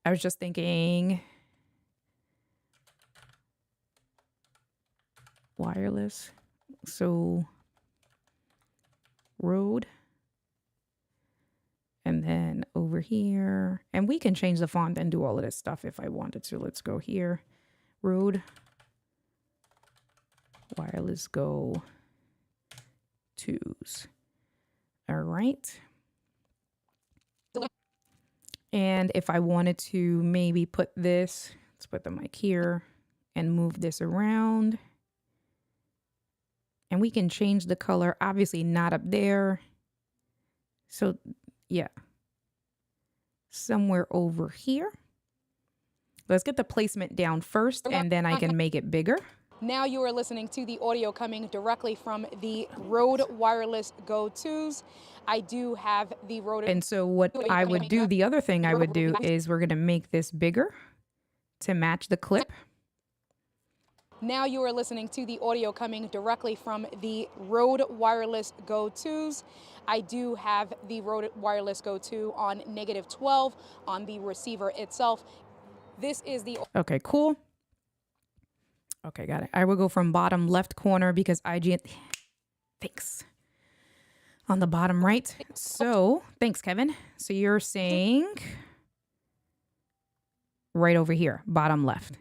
I was just thinking wireless. So Rode. And then over here, and we can change the font and do all of this stuff if I wanted to. Let's go here. Rode Wireless Go 2s. All right. And if I wanted to maybe put this, let's put the mic here and move this around. And we can change the color, obviously not up there. So yeah, somewhere over here. Let's get the placement down first, and then I can make it bigger. Now you are listening to the audio coming directly from the Rode Wireless Go 2s. I do have the Rode. And so what I would do, the other thing I would do is we're going to make this bigger to match the clip. Now you are listening to the audio coming directly from the Rode Wireless Go 2s. I do have the Rode Wireless Go 2 on -12 on the receiver itself. This is the... Okay, cool. Okay, got it. I will go from bottom left corner because thanks. On the bottom right. So, thanks, Kevin. So you're saying right over here, bottom left.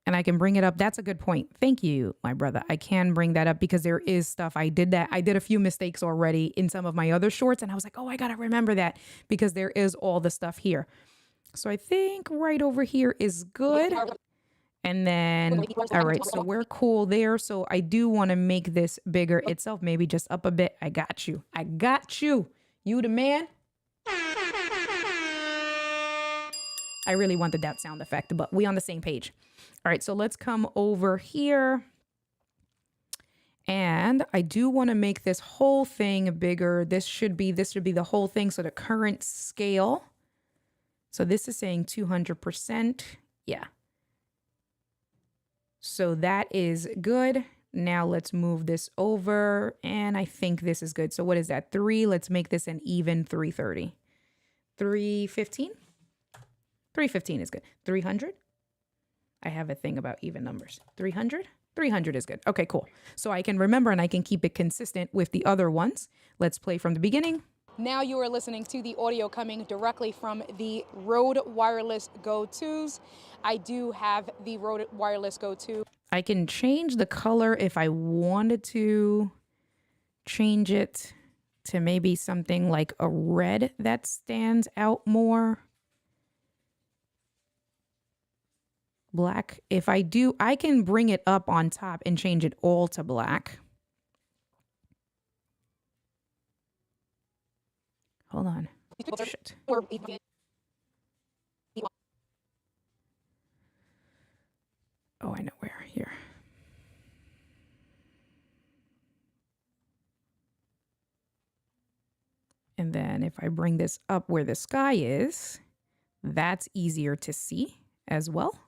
And I can bring it up. That's a good point. Thank you, my brother. I can bring that up because there is stuff. I did a few mistakes already in some of my other shorts. And I was like, oh, I got to remember that because there is all the stuff here. So I think right over here is good. And then, all right, so we're cool there. So I do want to make this bigger itself, maybe just up a bit. I got you. I got you. You the man. I really wanted that sound effect, but we on the same page. All right, so let's come over here. And I do want to make this whole thing bigger. This should be the whole thing. So the current scale. So this is saying 200%. Yeah. So that is good. Now let's move this over. And I think this is good. So what is that? 3. Let's make this an even 330. 315? 315 is good. 300? I have a thing about even numbers. 300? 300 is good. Okay, cool. So I can remember and I can keep it consistent with the other ones. Let's play from the beginning. Now you are listening to the audio coming directly from the Rode Wireless Go 2s. I do have the Rode Wireless Go 2. I can change the color if I wanted to change it to maybe something like a red that stands out more. Black. If I do, I can bring it up on top and change it all to black. Hold on. Shit. Oh, I know where. Here. And then if I bring this up where the sky is, that's easier to see as well.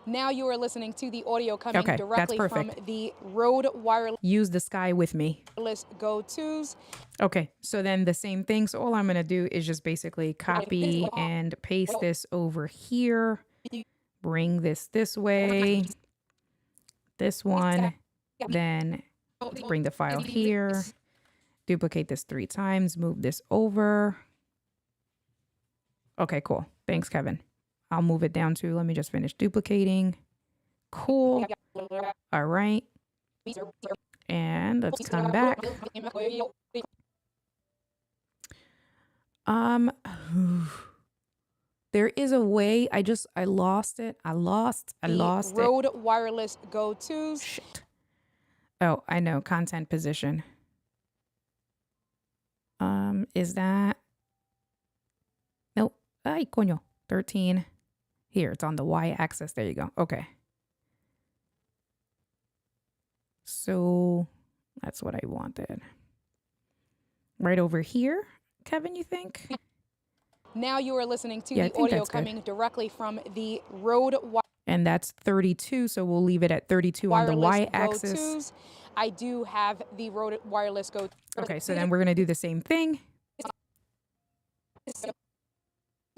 Now you are listening to the audio coming Okay, directly that's from perfect. the Rode Wireless Use the sky with me. Go 2s. Okay, so then the same thing. So all I'm going to do is just basically copy and paste this over here. Bring this way. This one. Then let's bring the file here. Duplicate this 3 times. Move this over. Okay, cool. Thanks, Kevin. I'll move it down to, let me just finish duplicating. Cool. All right. And let's come back. There is a way. I lost it. I lost it. Rode Wireless Go 2s. Shit. Oh, I know. Content position. Is that? Nope. Ay, coño. 13. Here, it's on the y-axis. There you go. Okay. So that's what I wanted. Right over here, Kevin, you think? Now you are listening to the audio coming directly from the Rode and that's 32, so we'll leave it at 32 on the y-axis. I do have the Rode Wireless Go. Okay, so then we're going to do the same thing.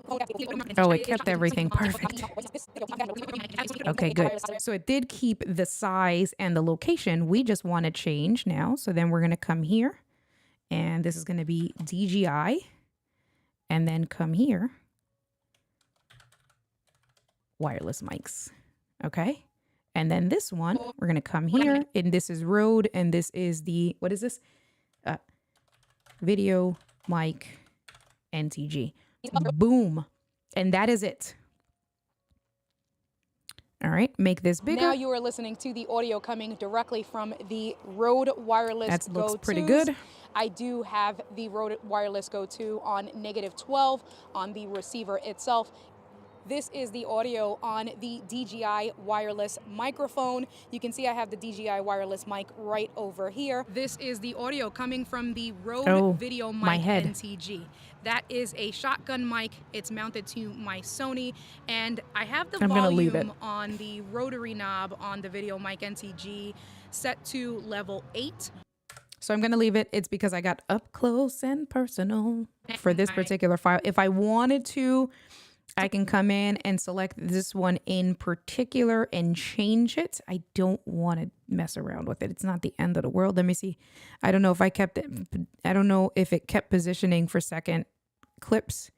Oh, it kept everything perfect. Okay, good. So it did keep the size and the location. We just want to change now. So then we're going to come here. And this is going to be DJI. And then come here. Wireless mics. Okay. And then this one, we're going to come here. And this is Rode. And this is the, what is this? Video, mic, NTG. Boom. And that is it. All right, make this bigger. Now you are listening to the audio coming directly from the Rode Wireless Go 2s. That looks pretty good. I do have the Rode Wireless Go 2 on -12 on the receiver itself. This is the audio on the DJI wireless microphone. You can see I have the DJI wireless mic right over here. This is the audio coming from the Rode Video my Mic head. NTG. That is a shotgun mic. It's mounted to my Sony, and I have the I'm gonna leave it. volume on the rotary knob on the Video Mic NTG set to level 8. So I'm going to leave it. It's because I got up close and personal for this particular file. If I wanted to, I can come in and select this one in particular and change it. I don't want to mess around with it. It's not the end of the world. Let me see. I don't know if I kept it. I don't know if it kept positioning for second clips.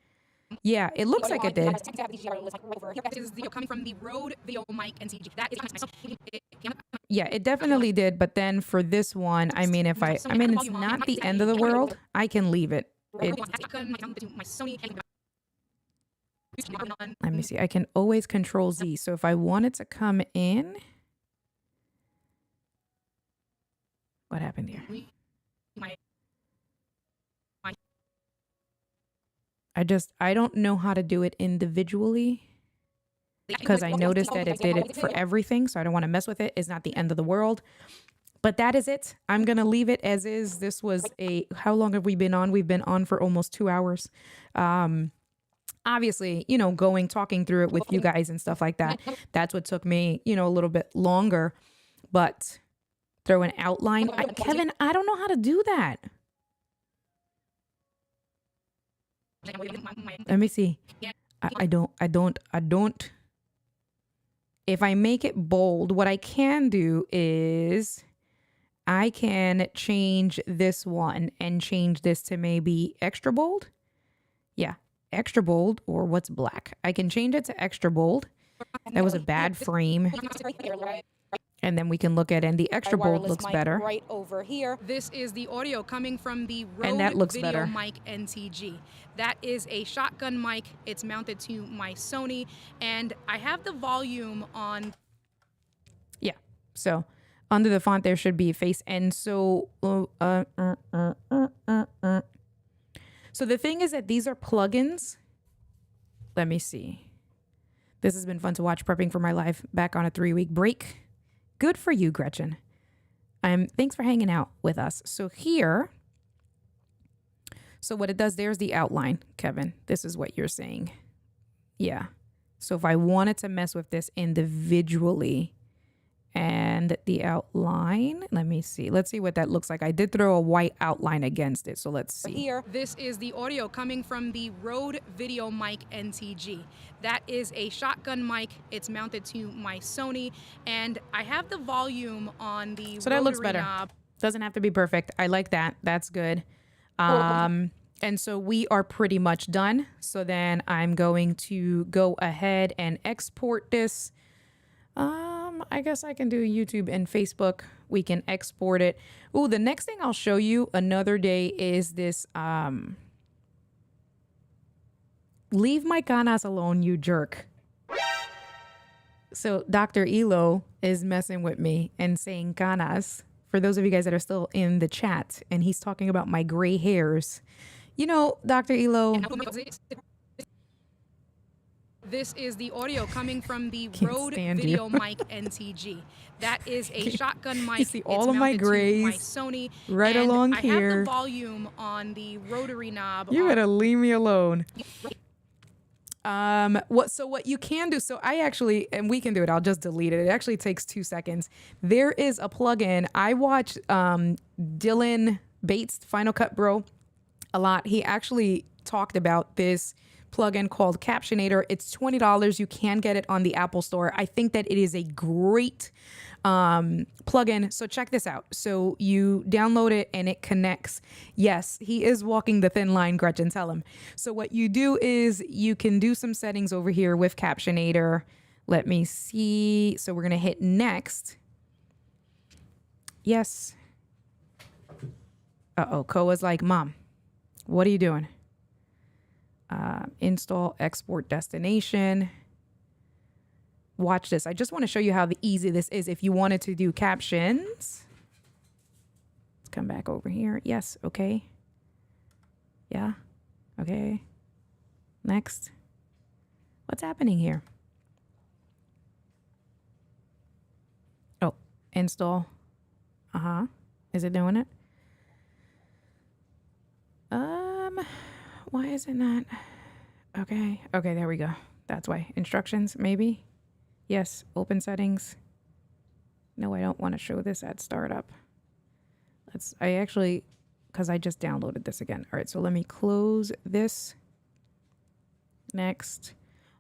Yeah, it looks like it did. This is the coming from the Rode Video Mic NTG. That is Yeah, it definitely did. But then for this one, I mean, it's not the end of the world. I can leave it. Let me see. I can always control Z. So if I wanted to come in, what happened here? I don't know how to do it individually because I noticed that it did it for everything. So I don't want to mess with it. It's not the end of the world. But that is it. I'm going to leave it as is. This was how long have we been on? We've been on for almost 2 hours. Obviously, talking through it with you guys and stuff like that. That's what took me, a little bit longer. But throw an outline. Kevin, I don't know how to do that. Let me see. I don't. If I make it bold, what I can do is I can change this one and change this to maybe extra bold. Yeah, extra bold, or what's black. I can change it to extra bold. That was a bad frame. And then we can look at it, and the extra bold looks better. Right over here. This is the audio coming from the Rode and that looks Video better. Mic NTG. That is a shotgun mic. It's mounted to my Sony, and I have the volume on. Yeah. So under the font there should be a face, and so so the thing is that these are plugins. Let me see. This has been fun to watch, prepping for my live back on a 3-week break. Good for you, Gretchen. Thanks for hanging out with us. So here, so what it does, there's the outline, Kevin. This is what you're saying. Yeah. So if I wanted to mess with this individually and the outline, let me see. Let's see what that looks like. I did throw a white outline against it. So let's see. Here, this is the audio coming from the Rode Video Mic NTG. That is a shotgun mic. It's mounted to my Sony, and I have the volume on the so that looks better. Knob. Doesn't have to be perfect. I like that. That's good. And so we are pretty much done. So then I'm going to go ahead and export this. I guess I can do YouTube and Facebook. We can export it. Ooh, the next thing I'll show you another day is this, leave my canas alone, you jerk. So Dr. Elo is messing with me and saying canas. For those of you guys that are still in the chat, and he's talking about my gray hairs. Dr. Elo. This is the audio coming from the Rode Video Mic NTG. That is a shotgun mic. You see all of my grays my Sony, right along I here. I have the volume on the rotary knob. You better leave me alone. What you can do, so I actually, and we can do it, I'll just delete it. It actually takes 2 seconds. There is a plugin. I watch Dylan Bates, Final Cut Bro, a lot. He actually talked about this plugin called Captionator. It's $20. You can get it on the Apple Store. I think that it is a great plugin. So check this out. So you download it and it connects. Yes, he is walking the thin line, Gretchen, tell him. So what you do is you can do some settings over here with Captionator. Let me see. So we're going to hit next. Yes. Uh-oh, Koa's like, Mom, what are you doing? Install, export destination. Watch this. I just want to show you how easy this is. If you wanted to do captions, Let's come back over here. Yes. Okay. Yeah. Okay. Next. What's happening here? Oh, install. Is it doing it? Why is it not? Okay. Okay, there we go. That's why. Instructions, maybe? Yes. Open settings. No, I don't want to show this at startup. Because I just downloaded this again. All right, so let me close this. Next.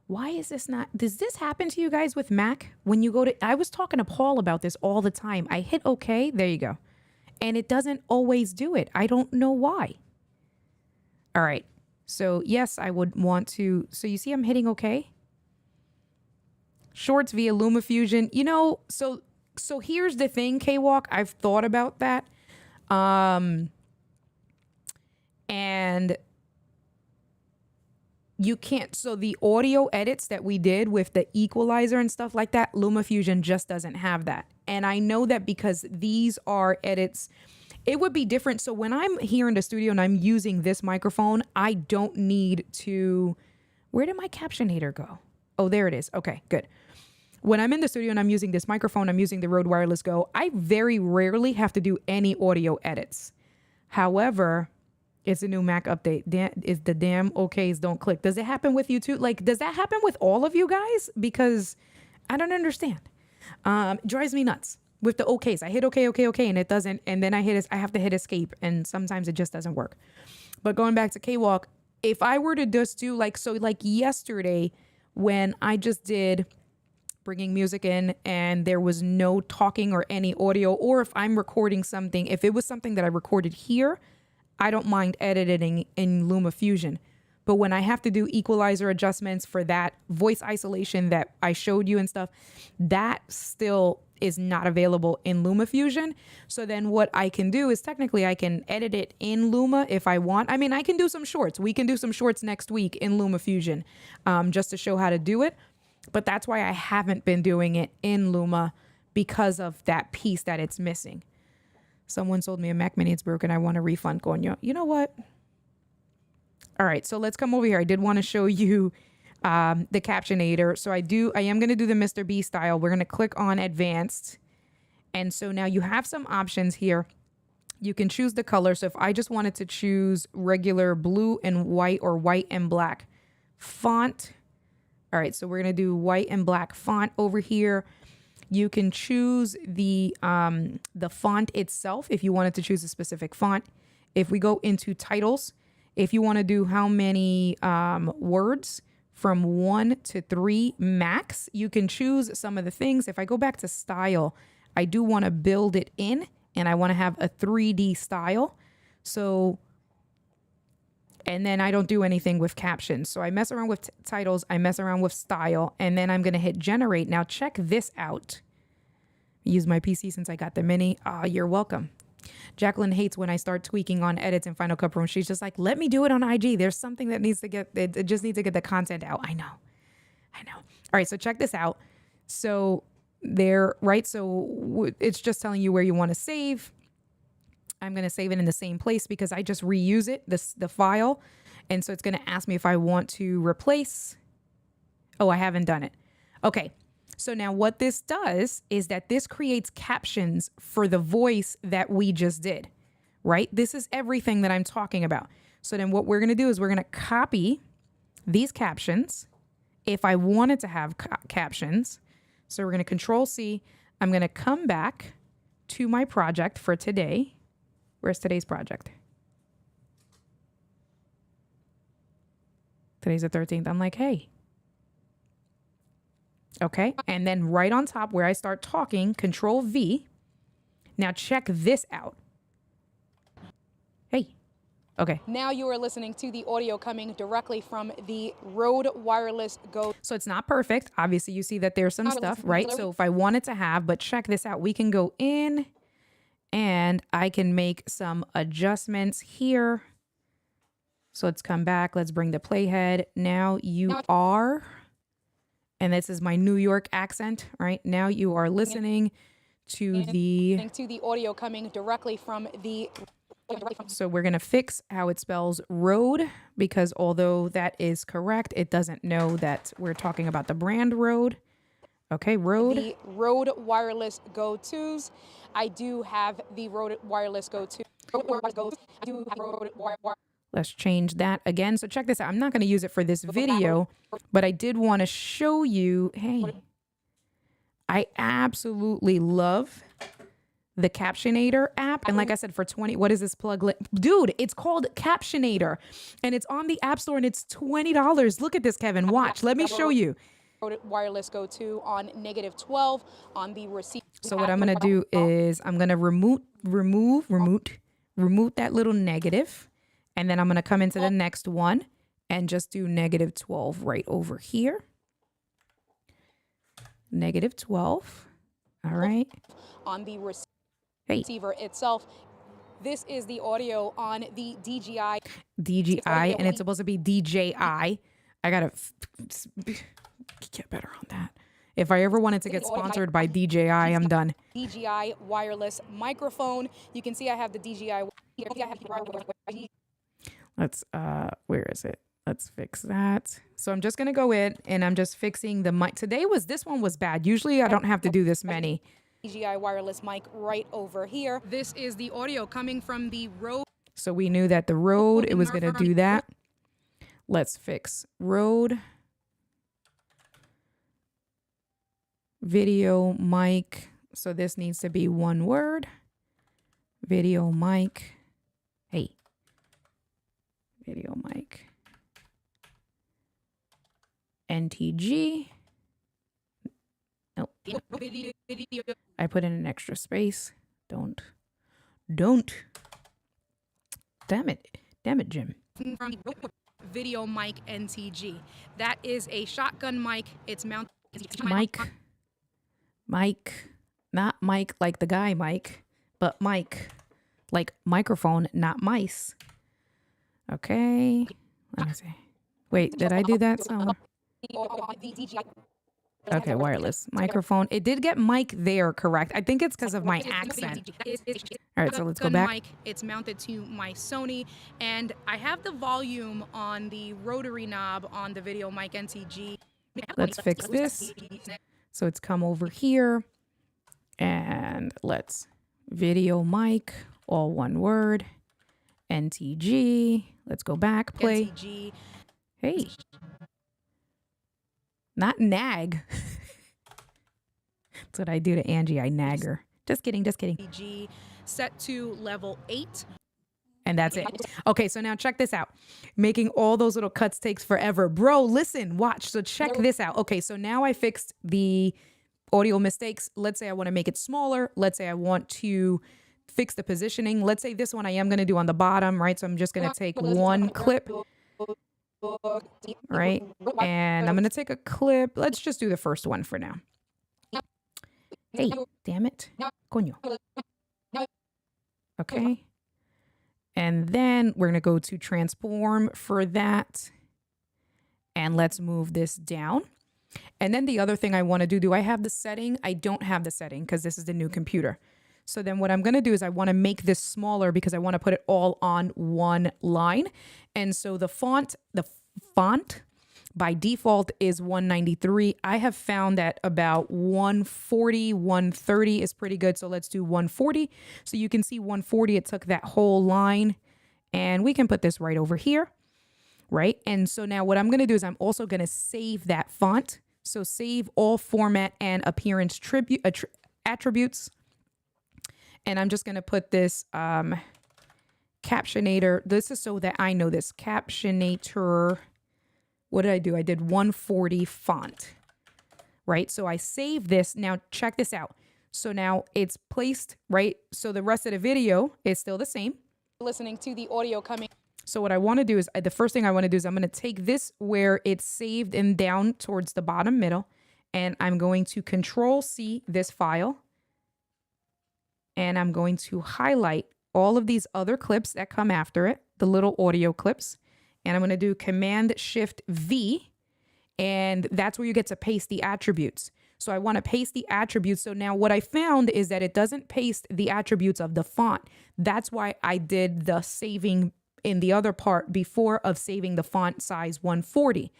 Why is this not? Does this happen to you guys with Mac? When you go to, I was talking to Paul about this all the time. I hit OK. There you go. And it doesn't always do it. I don't know why. All right. So yes, I would want to. So you see I'm hitting OK. Shorts via LumaFusion. You know, so here's the thing, K-Walk. I've thought about that. And you can't. So the audio edits that we did with the equalizer and stuff like that, LumaFusion just doesn't have that. And I know that because these are edits, it would be different. So when I'm here in the studio and I'm using this microphone, I don't need to. Where did my captionator go? Oh, there it is. Okay, good. When I'm in the studio and I'm using this microphone, I'm using the Rode Wireless Go, I very rarely have to do any audio edits. However, it's a new Mac update. Is the damn OKs don't click. Does it happen with you too? Like, does that happen with all of you guys? Because I don't understand. It drives me nuts with the OKs. I hit OK, and it doesn't. And then I have to hit escape. And sometimes it just doesn't work. But going back to K-Walk, if I were to just do like yesterday when I just did bringing music in and there was no talking or any audio, or if I'm recording something, if it was something that I recorded here, I don't mind editing in LumaFusion. But when I have to do equalizer adjustments for that voice isolation that I showed you and stuff, that still is not available in LumaFusion. So then what I can do is technically I can edit it in Luma if I want. I mean, I can do some shorts. We can do some shorts next week in LumaFusion just to show how to do it. But that's why I haven't been doing it in Luma, because of that piece that it's missing. Someone sold me a Mac Mini, it's broken. I want a refund. Going, you know what? All right, so let's come over here. I did want to show you the captionator. So I am going to do the Mr. B style. We're going to click on advanced. And so now you have some options here. You can choose the color. So if I just wanted to choose regular blue and white or white and black font. All right, so we're going to do white and black font over here. You can choose the font itself if you wanted to choose a specific font. If we go into titles, if you want to do how many words from 1 to 3 max, you can choose some of the things. If I go back to style, I do want to build it in and I want to have a 3D style. So, and then I don't do anything with captions. So I mess around with titles, I mess around with style, and then I'm going to hit generate. Now check this out. I use my PC since I got the Mini. You're welcome. Jacqueline hates when I start tweaking on edits in Final Cut Pro. She's just like, let me do it on IG. There's something that needs to get, it just needs to get the content out. I know. All right, so check this out. So there, right? So it's just telling you where you want to save. I'm going to save it in the same place because I just reuse it, the file. And so it's going to ask me if I want to replace. Oh, I haven't done it. Okay. So now what this does is that this creates captions for the voice that we just did, right? This is everything that I'm talking about. So then what we're going to do is we're going to copy these captions. If I wanted to have captions, so we're going to Control C. I'm going to come back to my project for today. Where's today's project? Today's the 13th. I'm like, hey. Okay. And then right on top where I start talking, Control V. Now check this out. Hey. Okay. Now you are listening to the audio coming directly from the Rode Wireless Go. So it's not perfect. Obviously, you see that there's some stuff, right? So if I wanted to have, but check this out. We can go in and I can make some adjustments here. So let's come back. Let's bring the playhead. Now you are, and this is my New York accent, right? Now you are listening to the audio coming directly from the. So we're going to fix how it spells Rode, because although that is correct, it doesn't know that we're talking about the brand Rode. Okay, Rode. The Rode Wireless Go 2s. I do have the Rode Wireless Go 2. Let's change that again. So check this out. I'm not going to use it for this video, but I did want to show you, hey, I absolutely love the Captionator app. And like I said, for 20, what is this plug? Dude, it's called Captionator and it's on the App Store and it's $20. Look at this, Kevin. Watch. Let me show you. Wireless Go 2 on -12 on the receipt. So what I'm going to do is I'm going to remove that little negative. And then I'm going to come into the next one and just do -12 right over here. -12. All right. On the receiver itself. This is the audio on the DJI. DJI, and it's supposed to be DJI. I got to get better on that. If I ever wanted to get sponsored by DJI, I'm done. DJI wireless microphone. You can see I have the DJI. Let's, where is it? Let's fix that. So I'm just going to go in and I'm just fixing the mic. This one was bad. Usually I don't have to do this many. DJI wireless mic right over here. This is the audio coming from the Rode. So we knew that the Rode, it was going to do that. Let's fix Rode. Video mic. So this needs to be one word. Video mic. Hey. Video mic. NTG. Nope. I put in an extra space. Don't. Damn it, Jim. Video mic NTG. That is a shotgun mic. It's mounted. Mic. Not Mike like the guy Mike, but mic. Like microphone, not mice. Okay. Let me see. Wait, did I do that? Okay, wireless microphone. It did get mic there, correct? I think it's because of my accent. All right, so let's go back. It's mounted to my Sony, and I have the volume on the rotary knob on the Video Mic NTG. Let's fix this. So it's come over here, and let's Video Mic, all one word, NTG. Let's go back, play. NTG. Hey. Not nag. That's what I do to Angie. I nag her. Just kidding. NTG set to level 8. And that's it. Okay, so now check this out. Making all those little cuts takes forever. Bro, listen, watch. So check this out. Okay, so now I fixed the audio mistakes. Let's say I want to make it smaller. Let's say I want to fix the positioning. Let's say this one I am going to do on the bottom, right? So I'm just going to take one clip. Right? And I'm going to take a clip. Let's just do the first one for now. Hey, damn it. Coño. Okay. And then we're going to go to transform for that. And let's move this down. And then the other thing I want to do I have the setting? I don't have the setting because this is the new computer. So then what I'm going to do is I want to make this smaller because I want to put it all on one line. And so the font by default is 193. I have found that about 140, 130 is pretty good. So let's do 140. So you can see 140, it took that whole line and we can put this right over here, right? And so now what I'm going to do is I'm also going to save that font. So save all format and appearance attributes. And I'm just going to put this Captionator. This is so that I know this. Captionator. What did I do? I did 140 font, right? So I save this. Now check this out. So now it's placed, right? So the rest of the video is still the same. Listening to the audio coming. So what I want to do is, the first thing I want to do is I'm going to take this where it's saved and down towards the bottom middle. And I'm going to Control-C this file. And I'm going to highlight all of these other clips that come after it, the little audio clips. And I'm going to do Command-Shift-V. And that's where you get to paste the attributes. So I want to paste the attributes. So now what I found is that it doesn't paste the attributes of the font. That's why I did the saving in the other part before of saving the font size 140.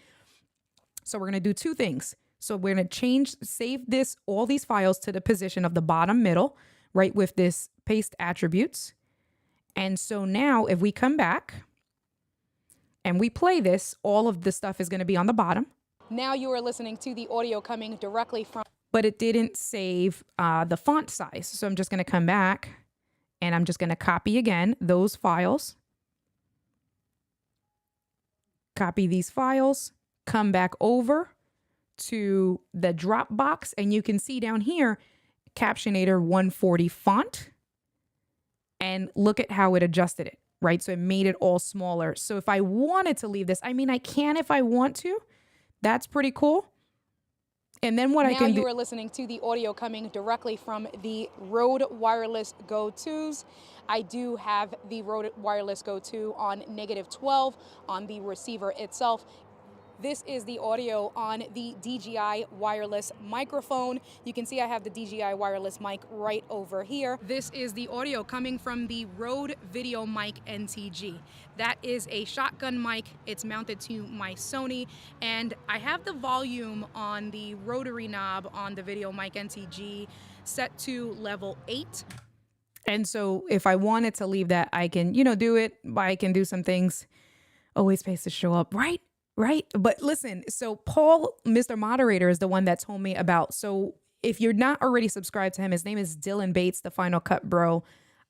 So we're going to do two things. So we're going to save all these files to the position of the bottom middle, right, with this paste attributes. And so now if we come back and we play this, all of the stuff is going to be on the bottom. Now you are listening to the audio coming directly from... But it didn't save the font size. So I'm just going to come back and I'm just going to copy again those files. Copy these files, come back over to the Dropbox, and you can see down here, Captionator 140 font. And look at how it adjusted it, right? So it made it all smaller. So if I wanted to leave this, I mean, I can if I want to. That's pretty cool. And then what I can do... Now you are listening to the audio coming directly from the Rode Wireless Go 2s. I do have the Rode Wireless Go 2 on -12 on the receiver itself. This is the audio on the DJI wireless microphone. You can see I have the DJI wireless mic right over here. This is the audio coming from the Rode Video Mic NTG. That is a shotgun mic. It's mounted to my Sony, and I have the volume on the rotary knob on the Video Mic NTG set to level 8. And so if I wanted to leave that, I can, do it. I can do some things. Always pays to show up, right? Right. But listen, so Paul, Mr. Moderator, is the one that told me about. So if you're not already subscribed to him, his name is Dylan Bates, the Final Cut Bro.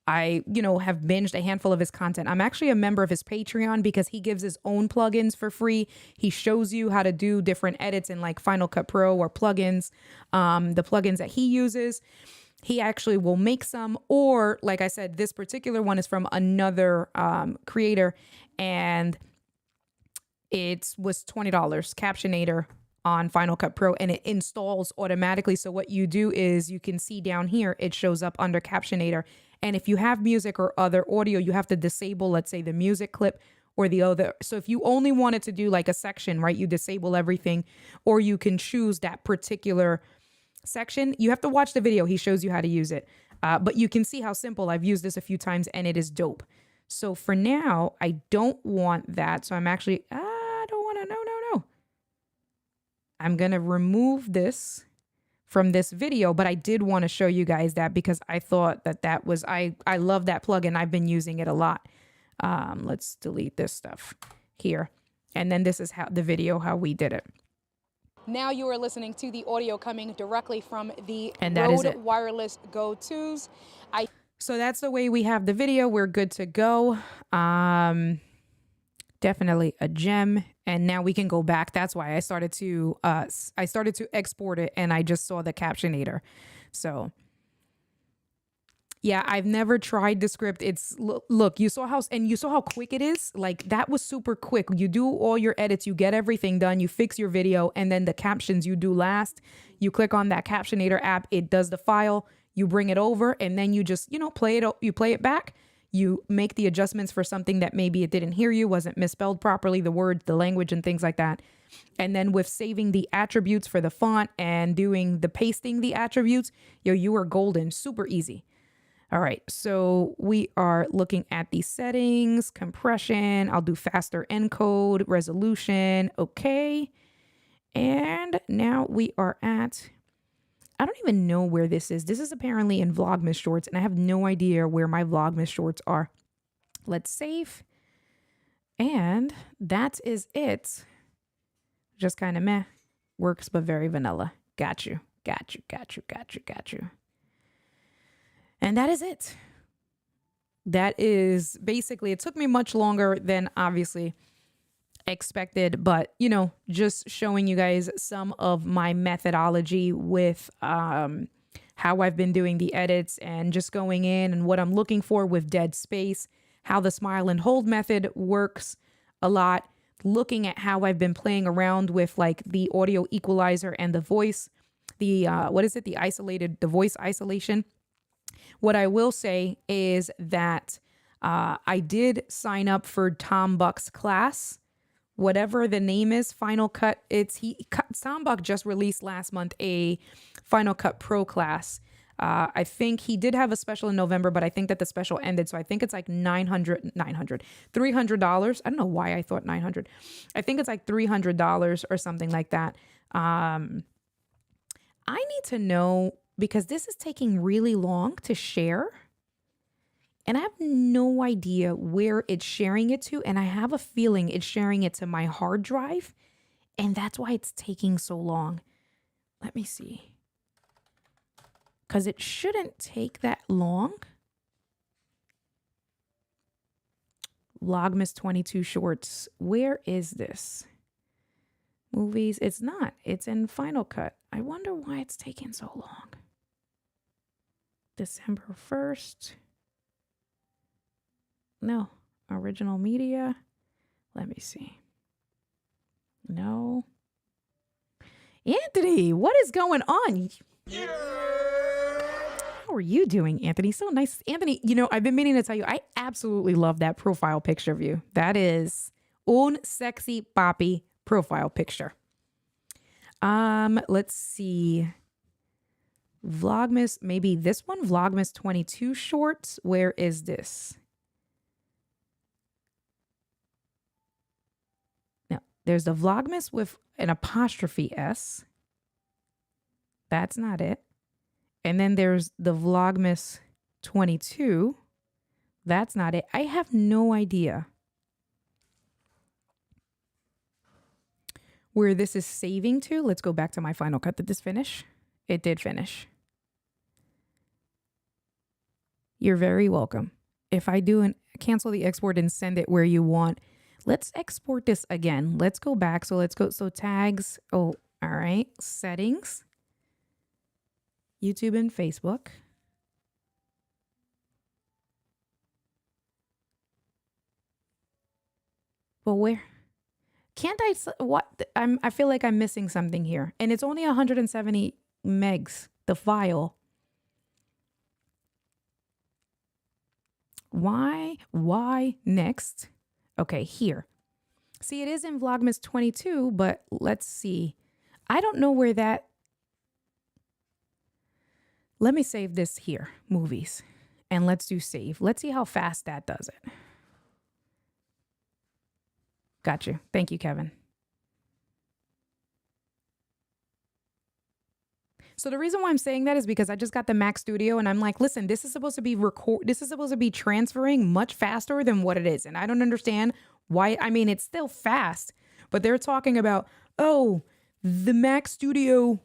I, have binged a handful of his content. I'm actually a member of his Patreon because he gives his own plugins for free. He shows you how to do different edits in like Final Cut Pro or plugins, the plugins that he uses. He actually will make some, or like I said, this particular one is from another creator, and it was $20, Captionator on Final Cut Pro, and it installs automatically. So what you do is you can see down here, it shows up under Captionator. And if you have music or other audio, you have to disable, let's say, the music clip or the other. So if you only wanted to do like a section, right, you disable everything, or you can choose that particular section. You have to watch the video. He shows you how to use it. But you can see how simple. I've used this a few times and it is dope. So for now, I don't want that. So I'm actually... No. I'm going to remove this from this video, but I did want to show you guys that because I thought that was, I love that plugin. I've been using it a lot. Let's delete this stuff here. And then this is how the video, how we did it. Now you are listening to the audio coming directly from the Rode Wireless Go 2s. So that's the way we have the video. We're good to go. Definitely a gem. And now we can go back. That's why I started to export it, and I just saw the Captionator. So yeah, I've never tried the script. It's look, you saw how quick it is. Like that was super quick. You do all your edits, you get everything done, you fix your video, and then the captions you do last. You click on that Captionator app, it does the file, you bring it over, and then you just, play it back. You make the adjustments for something that maybe it didn't hear you, wasn't misspelled properly, the word, the language, and things like that. And then with saving the attributes for the font and doing the pasting the attributes, you are golden, super easy. All right, so we are looking at the settings, compression. I'll do faster encode, resolution, okay. And now we are at... I don't even know where this is. This is apparently in Vlogmas Shorts, and I have no idea where my Vlogmas Shorts are. Let's save. And that is it. Just kind of meh. Works, but very vanilla. Got you. And that is it. That is basically, it took me much longer than obviously expected, but just showing you guys some of my methodology with how I've been doing the edits and just going in and what I'm looking for with dead space, how the smile and hold method works a lot, looking at how I've been playing around with like the audio equalizer and the voice, the voice isolation. What I will say is that I did sign up for Tom Buck's class, whatever the name is, Final Cut. Sambach just released last month a Final Cut Pro class. I think he did have a special in November, but I think that the special ended. So I think it's like $300. I don't know why I thought 900. I think it's like $300 or something like that. I need to know, because this is taking really long to share. And I have no idea where it's sharing it to. And I have a feeling it's sharing it to my hard drive. And that's why it's taking so long. Let me see. Because it shouldn't take that long. Vlogmas 22 shorts. Where is this? Movies. It's not. It's in Final Cut. I wonder why it's taking so long. December 1st. No. Original media. Let me see. No. Anthony, what is going on? Yeah. How are you doing, Anthony? So nice. Anthony, you know, I've been meaning to tell you, I absolutely love that profile picture of you. That is un sexy papi profile picture. Let's see. Vlogmas, maybe this one, Vlogmas 22 shorts. Where is this? No, there's the Vlogmas with an apostrophe S. That's not it. And then there's the Vlogmas 22. That's not it. I have no idea where this is saving to. Let's go back to my Final Cut. Did this finish? It did finish. You're very welcome. If I do cancel the export and send it where you want, let's export this again. Let's go back. So let's go. So tags. Oh, all right. Settings. YouTube and Facebook. Well, where? Can't I? What? I feel like I'm missing something here. And it's only 170 megs, the file. Why next? Okay, here. See, it is in Vlogmas 22, but let's see. I don't know where that. Let me save this here, movies, and let's do save. Let's see how fast that does it. Got you. Thank you, Kevin. So the reason why I'm saying that is because I just got the Mac Studio and I'm like, listen, this is supposed to be this is supposed to be transferring much faster than what it is. And I don't understand why. I mean, it's still fast, but they're talking about, oh, the Mac Studio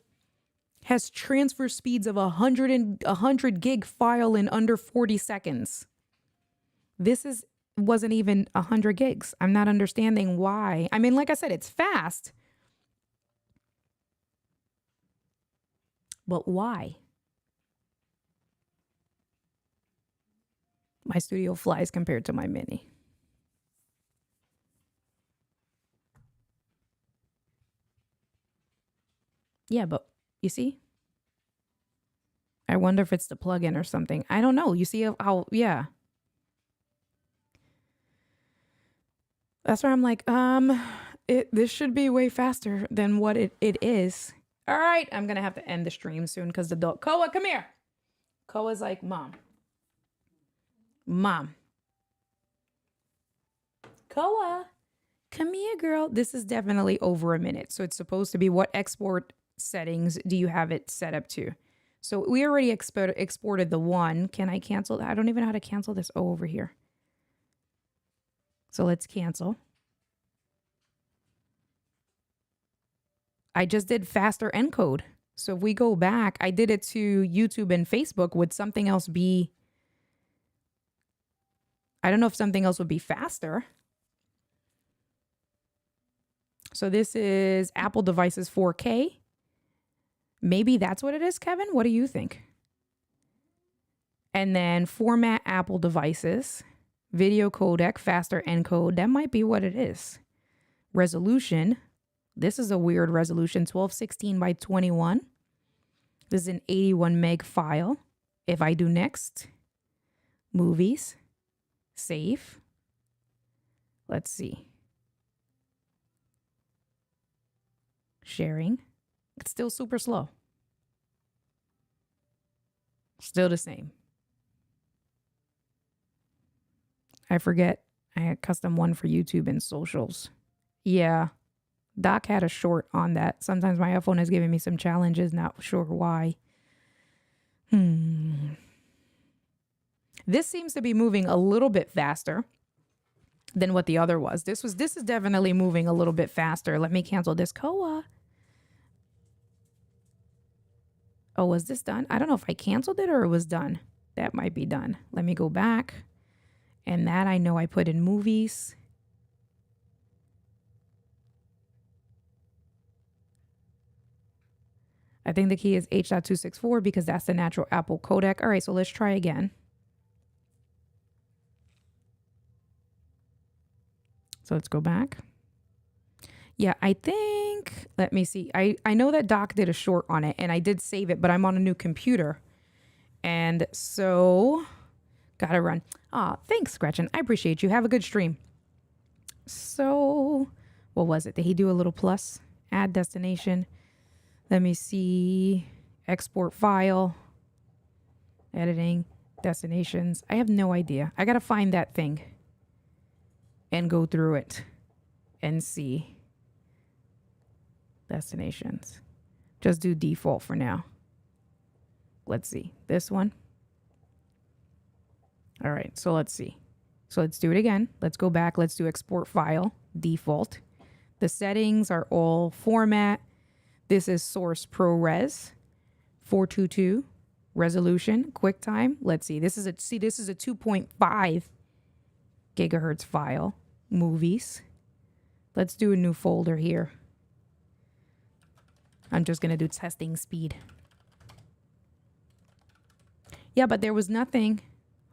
has transfer speeds of 100 gig file in under 40 seconds. This wasn't even 100 gigs. I'm not understanding why. I mean, like I said, it's fast. But why? My Studio flies compared to my Mini. Yeah, but you see? I wonder if it's the plugin or something. I don't know. You see how, yeah. That's where I'm like, this should be way faster than what it is. All right, I'm going to have to end the stream soon because the dog, Koa, come here. Koa's like, Mom. Koa, come here, girl. This is definitely over a minute. So it's supposed to be what export settings do you have it set up to? So we already exported the one. Can I cancel? I don't even know how to cancel this. Oh, over here. So let's cancel. I just did faster encode. So if we go back, I did it to YouTube and Facebook. Would something else be? I don't know if something else would be faster. So this is Apple devices 4K. Maybe that's what it is, Kevin. What do you think? And then format Apple devices, video codec, faster encode. That might be what it is. Resolution. This is a weird resolution, 1216 by 21. This is an 81 meg file. If I do next, movies, save. Let's see. Sharing. It's still super slow. Still the same. I forget. I had custom one for YouTube and socials. Yeah. Doc had a short on that. Sometimes my iPhone is giving me some challenges. Not sure why. This seems to be moving a little bit faster than what the other was. This is definitely moving a little bit faster. Let me cancel this Koa. Oh, was this done? I don't know if I canceled it or it was done. That might be done. Let me go back. And that I know I put in movies. I think the key is H.264 because that's the natural Apple codec. All right, so let's try again. So let's go back. Yeah, I think, let me see. I know that Doc did a short on it and I did save it, but I'm on a new computer. And so, gotta run. Aw, thanks, Gretchen. I appreciate you. Have a good stream. So, what was it? Did he do a little plus? Add destination. Let me see. Export file. Editing. Destinations. I have no idea. I gotta find that thing and go through it and see. Destinations. Just do default for now. Let's see. This one. All right, so let's see. So let's do it again. Let's go back. Let's do export file, default. The settings are all format. This is source ProRes, 422, resolution, QuickTime. Let's see. This is a 2.5 gigahertz file. Movies. Let's do a new folder here. I'm just going to do testing speed. Yeah, but there was nothing.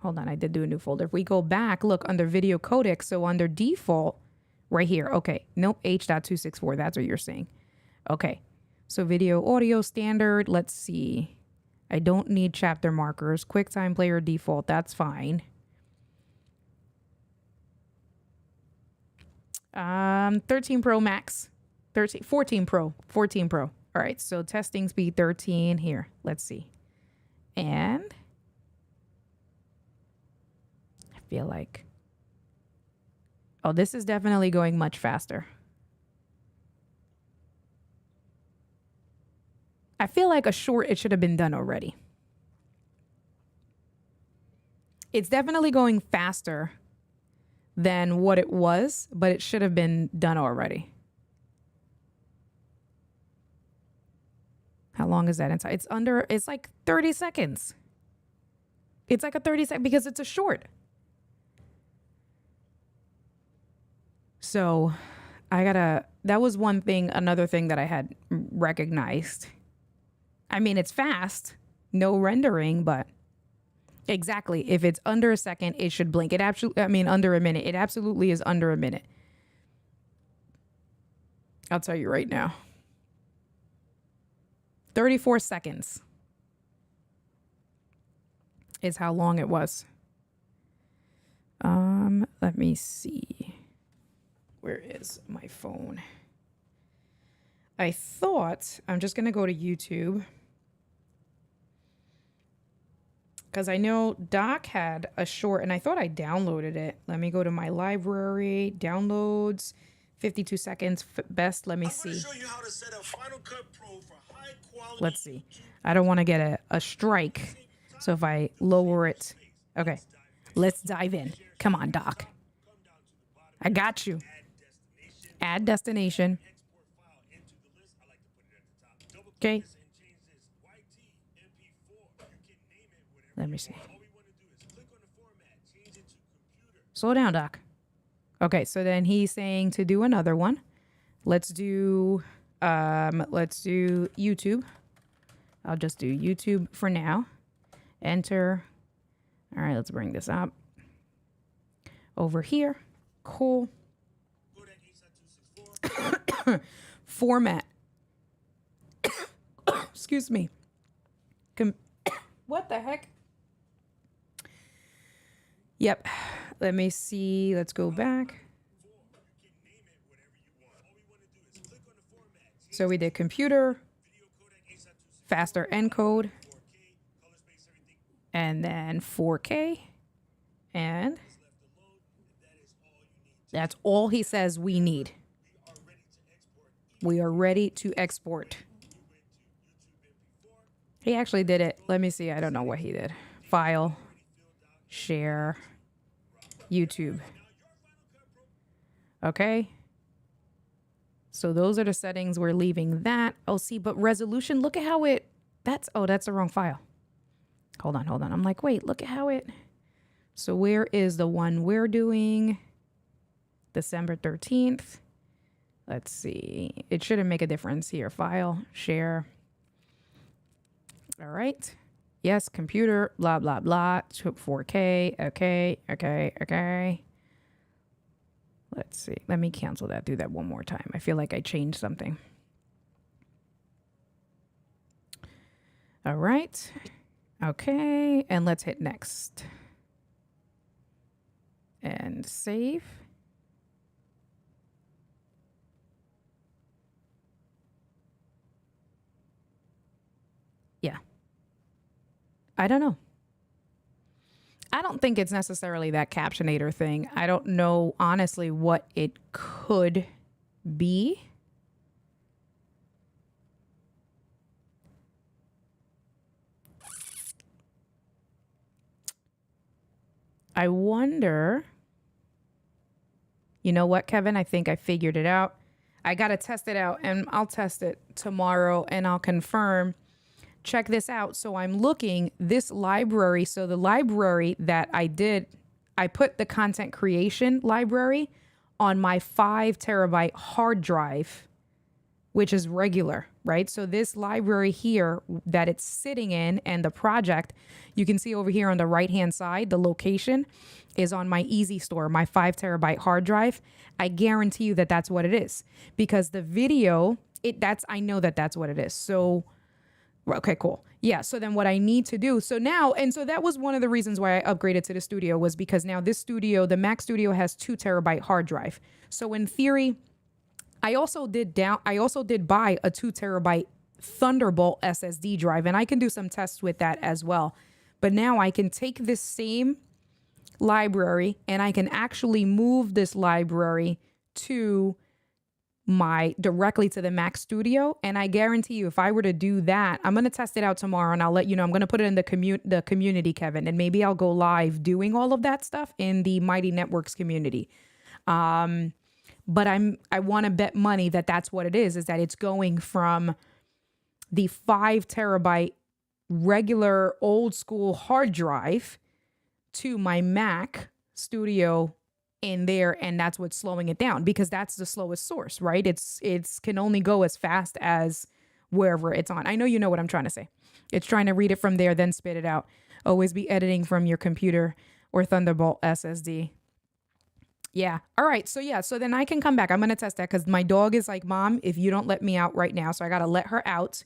Hold on, I did do a new folder. If we go back, look under video codec. So under default, right here. Okay, nope, H.264. That's what you're saying. Okay, so video audio standard. Let's see. I don't need chapter markers. QuickTime player default. That's fine. 13 Pro Max. 14 Pro. All right, so testing speed 13 here. Let's see. And I feel like, oh, this is definitely going much faster. I feel like a short, it should have been done already. It's definitely going faster than what it was, but it should have been done already. How long is that inside? It's like 30 seconds. It's like a 30-second because it's a short. So that was one thing, another thing that I had recognized. I mean, it's fast, no rendering, but exactly. If it's under a second, it should blink. Under a minute. It absolutely is under a minute. I'll tell you right now. 34 seconds is how long it was. Let me see. Where is my phone? I thought I'm just going to go to YouTube because I know Doc had a short and I thought I downloaded it. Let me go to my library, downloads, 52 seconds best. Let me see. Show you how to set up Final Cut Pro for high quality. Let's see. I don't want to get a strike. So if I lower it. Okay. Let's dive in. Come on, Doc. I got you. Add destination. Okay. Let me see. Slow down, Doc. Okay, so then he's saying to do another one. Let's do YouTube. I'll just do YouTube for now. Enter. All right, let's bring this up. Over here. Cool. Format. Excuse me. What the heck? Yep. Let me see. Let's go back. So we did computer, faster encode, and then 4K. And that's all he says we need. We are ready to export. He actually did it. Let me see. I don't know what he did. File, share, YouTube. Okay. So those are the settings. We're leaving that. Oh, see, but resolution, look at how that's the wrong file. Hold on. I'm like, wait, look at how so where is the one we're doing? December 13th. Let's see. It shouldn't make a difference here. File, share. All right. Yes, computer, blah, blah, blah. 4K. Okay. Let's see. Let me cancel that. Do that one more time. I feel like I changed something. All right. Okay. And let's hit next. And save. Yeah. I don't know. I don't think it's necessarily that captionator thing. I don't know, honestly, what it could be. I wonder. You know what, Kevin? I think I figured it out. I got to test it out, and I'll test it tomorrow, and I'll confirm. Check this out. So I'm looking this library. So the library that I did, I put the content creation library on my 5 terabyte hard drive, which is regular, right? So this library here that it's sitting in and the project, you can see over here on the right-hand side, the location is on my Easy Store, my 5 terabyte hard drive. I guarantee you that that's what it is, because the video, I know that that's what it is. So okay, cool. Yeah. So then what I need to do, so that was one of the reasons why I upgraded to the studio, was because now this studio, the Mac Studio, has 2 terabyte hard drive. So in theory, I also did buy a 2 terabyte Thunderbolt SSD drive, and I can do some tests with that as well. But now I can take this same library and I can actually move this library directly to the Mac Studio. And I guarantee you, if I were to do that, I'm going to test it out tomorrow and I'll let you know. I'm going to put it in the community, Kevin, and maybe I'll go live doing all of that stuff in the Mighty Networks community. But I want to bet money that that's what it is that it's going from the 5 terabyte regular old school hard drive to my Mac Studio in there, and that's what's slowing it down, because that's the slowest source, right? It's can only go as fast as wherever it's on. I know you know what I'm trying to say. It's trying to read it from there, then spit it out. Always be editing from your computer or Thunderbolt SSD. Yeah. All right. So yeah. So then I can come back. I'm going to test that because my dog is like, Mom, if you don't let me out right now. So I got to let her out.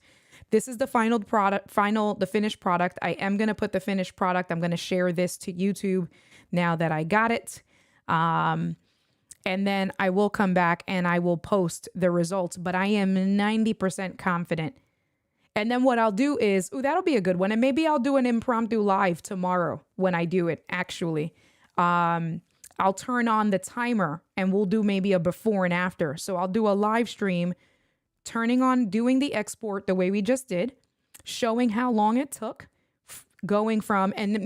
This is the final product, the finished product. I am going to put the finished product. I'm going to share this to YouTube now that I got it. And then I will come back and I will post the results, but I am 90% confident. And then what I'll do is, that'll be a good one. And maybe I'll do an impromptu live tomorrow when I do it, actually. I'll turn on the timer and we'll do maybe a before and after. So I'll do a live stream, doing the export the way we just did, showing how long it took, going from, and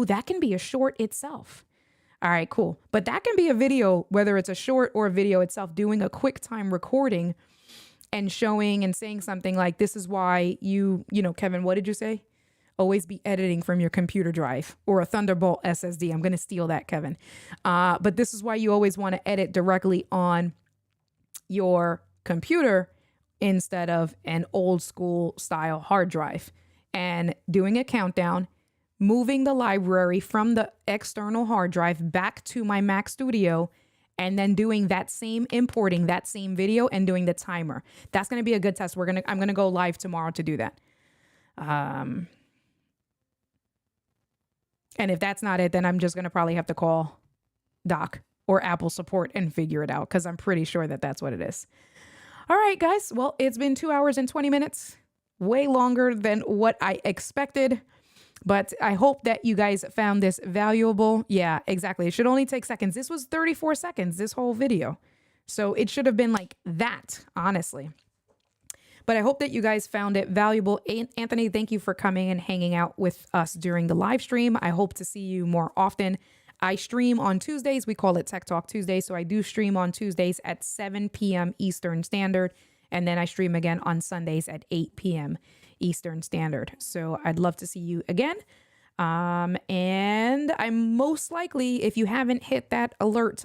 that can be a short itself. All right, cool. But that can be a video, whether it's a short or a video itself, doing a quick time recording and showing and saying something like, this is why Kevin, what did you say? Always be editing from your computer drive or a Thunderbolt SSD. I'm going to steal that, Kevin. But this is why you always want to edit directly on your computer instead of an old school style hard drive, and doing a countdown, moving the library from the external hard drive back to my Mac Studio, and then importing that same video and doing the timer. That's going to be a good test. I'm going to go live tomorrow to do that. And if that's not it, then I'm just going to probably have to call Doc or Apple support and figure it out, because I'm pretty sure that that's what it is. All right, guys. Well, it's been 2 hours and 20 minutes, way longer than what I expected. But I hope that you guys found this valuable. Yeah, exactly. It should only take seconds. This was 34 seconds, this whole video. So it should have been like that, honestly. But I hope that you guys found it valuable. Anthony, thank you for coming and hanging out with us during the live stream. I hope to see you more often. I stream on Tuesdays. We call it Tech Talk Tuesday. So I do stream on Tuesdays at 7 p.m. Eastern Standard. And then I stream again on Sundays at 8 p.m. Eastern Standard. So I'd love to see you again. And I'm most likely, if you haven't hit that alert,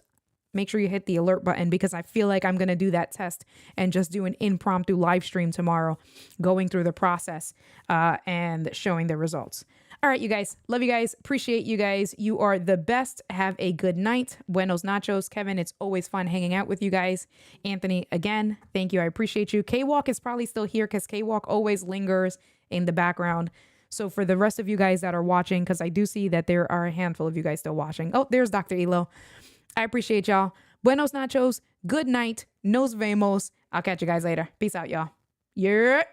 make sure you hit the alert button, because I feel like I'm going to do that test and just do an impromptu live stream tomorrow, going through the process and showing the results. All right, you guys. Love you guys. Appreciate you guys. You are the best. Have a good night. Buenos nachos. Kevin, it's always fun hanging out with you guys. Anthony, again, thank you. I appreciate you. K-Walk is probably still here because K-Walk always lingers in the background. So for the rest of you guys that are watching, because I do see that there are a handful of you guys still watching. Oh, there's Dr. Elo. I appreciate y'all. Buenos nachos. Good night. Nos vemos. I'll catch you guys later. Peace out, y'all. Yeah.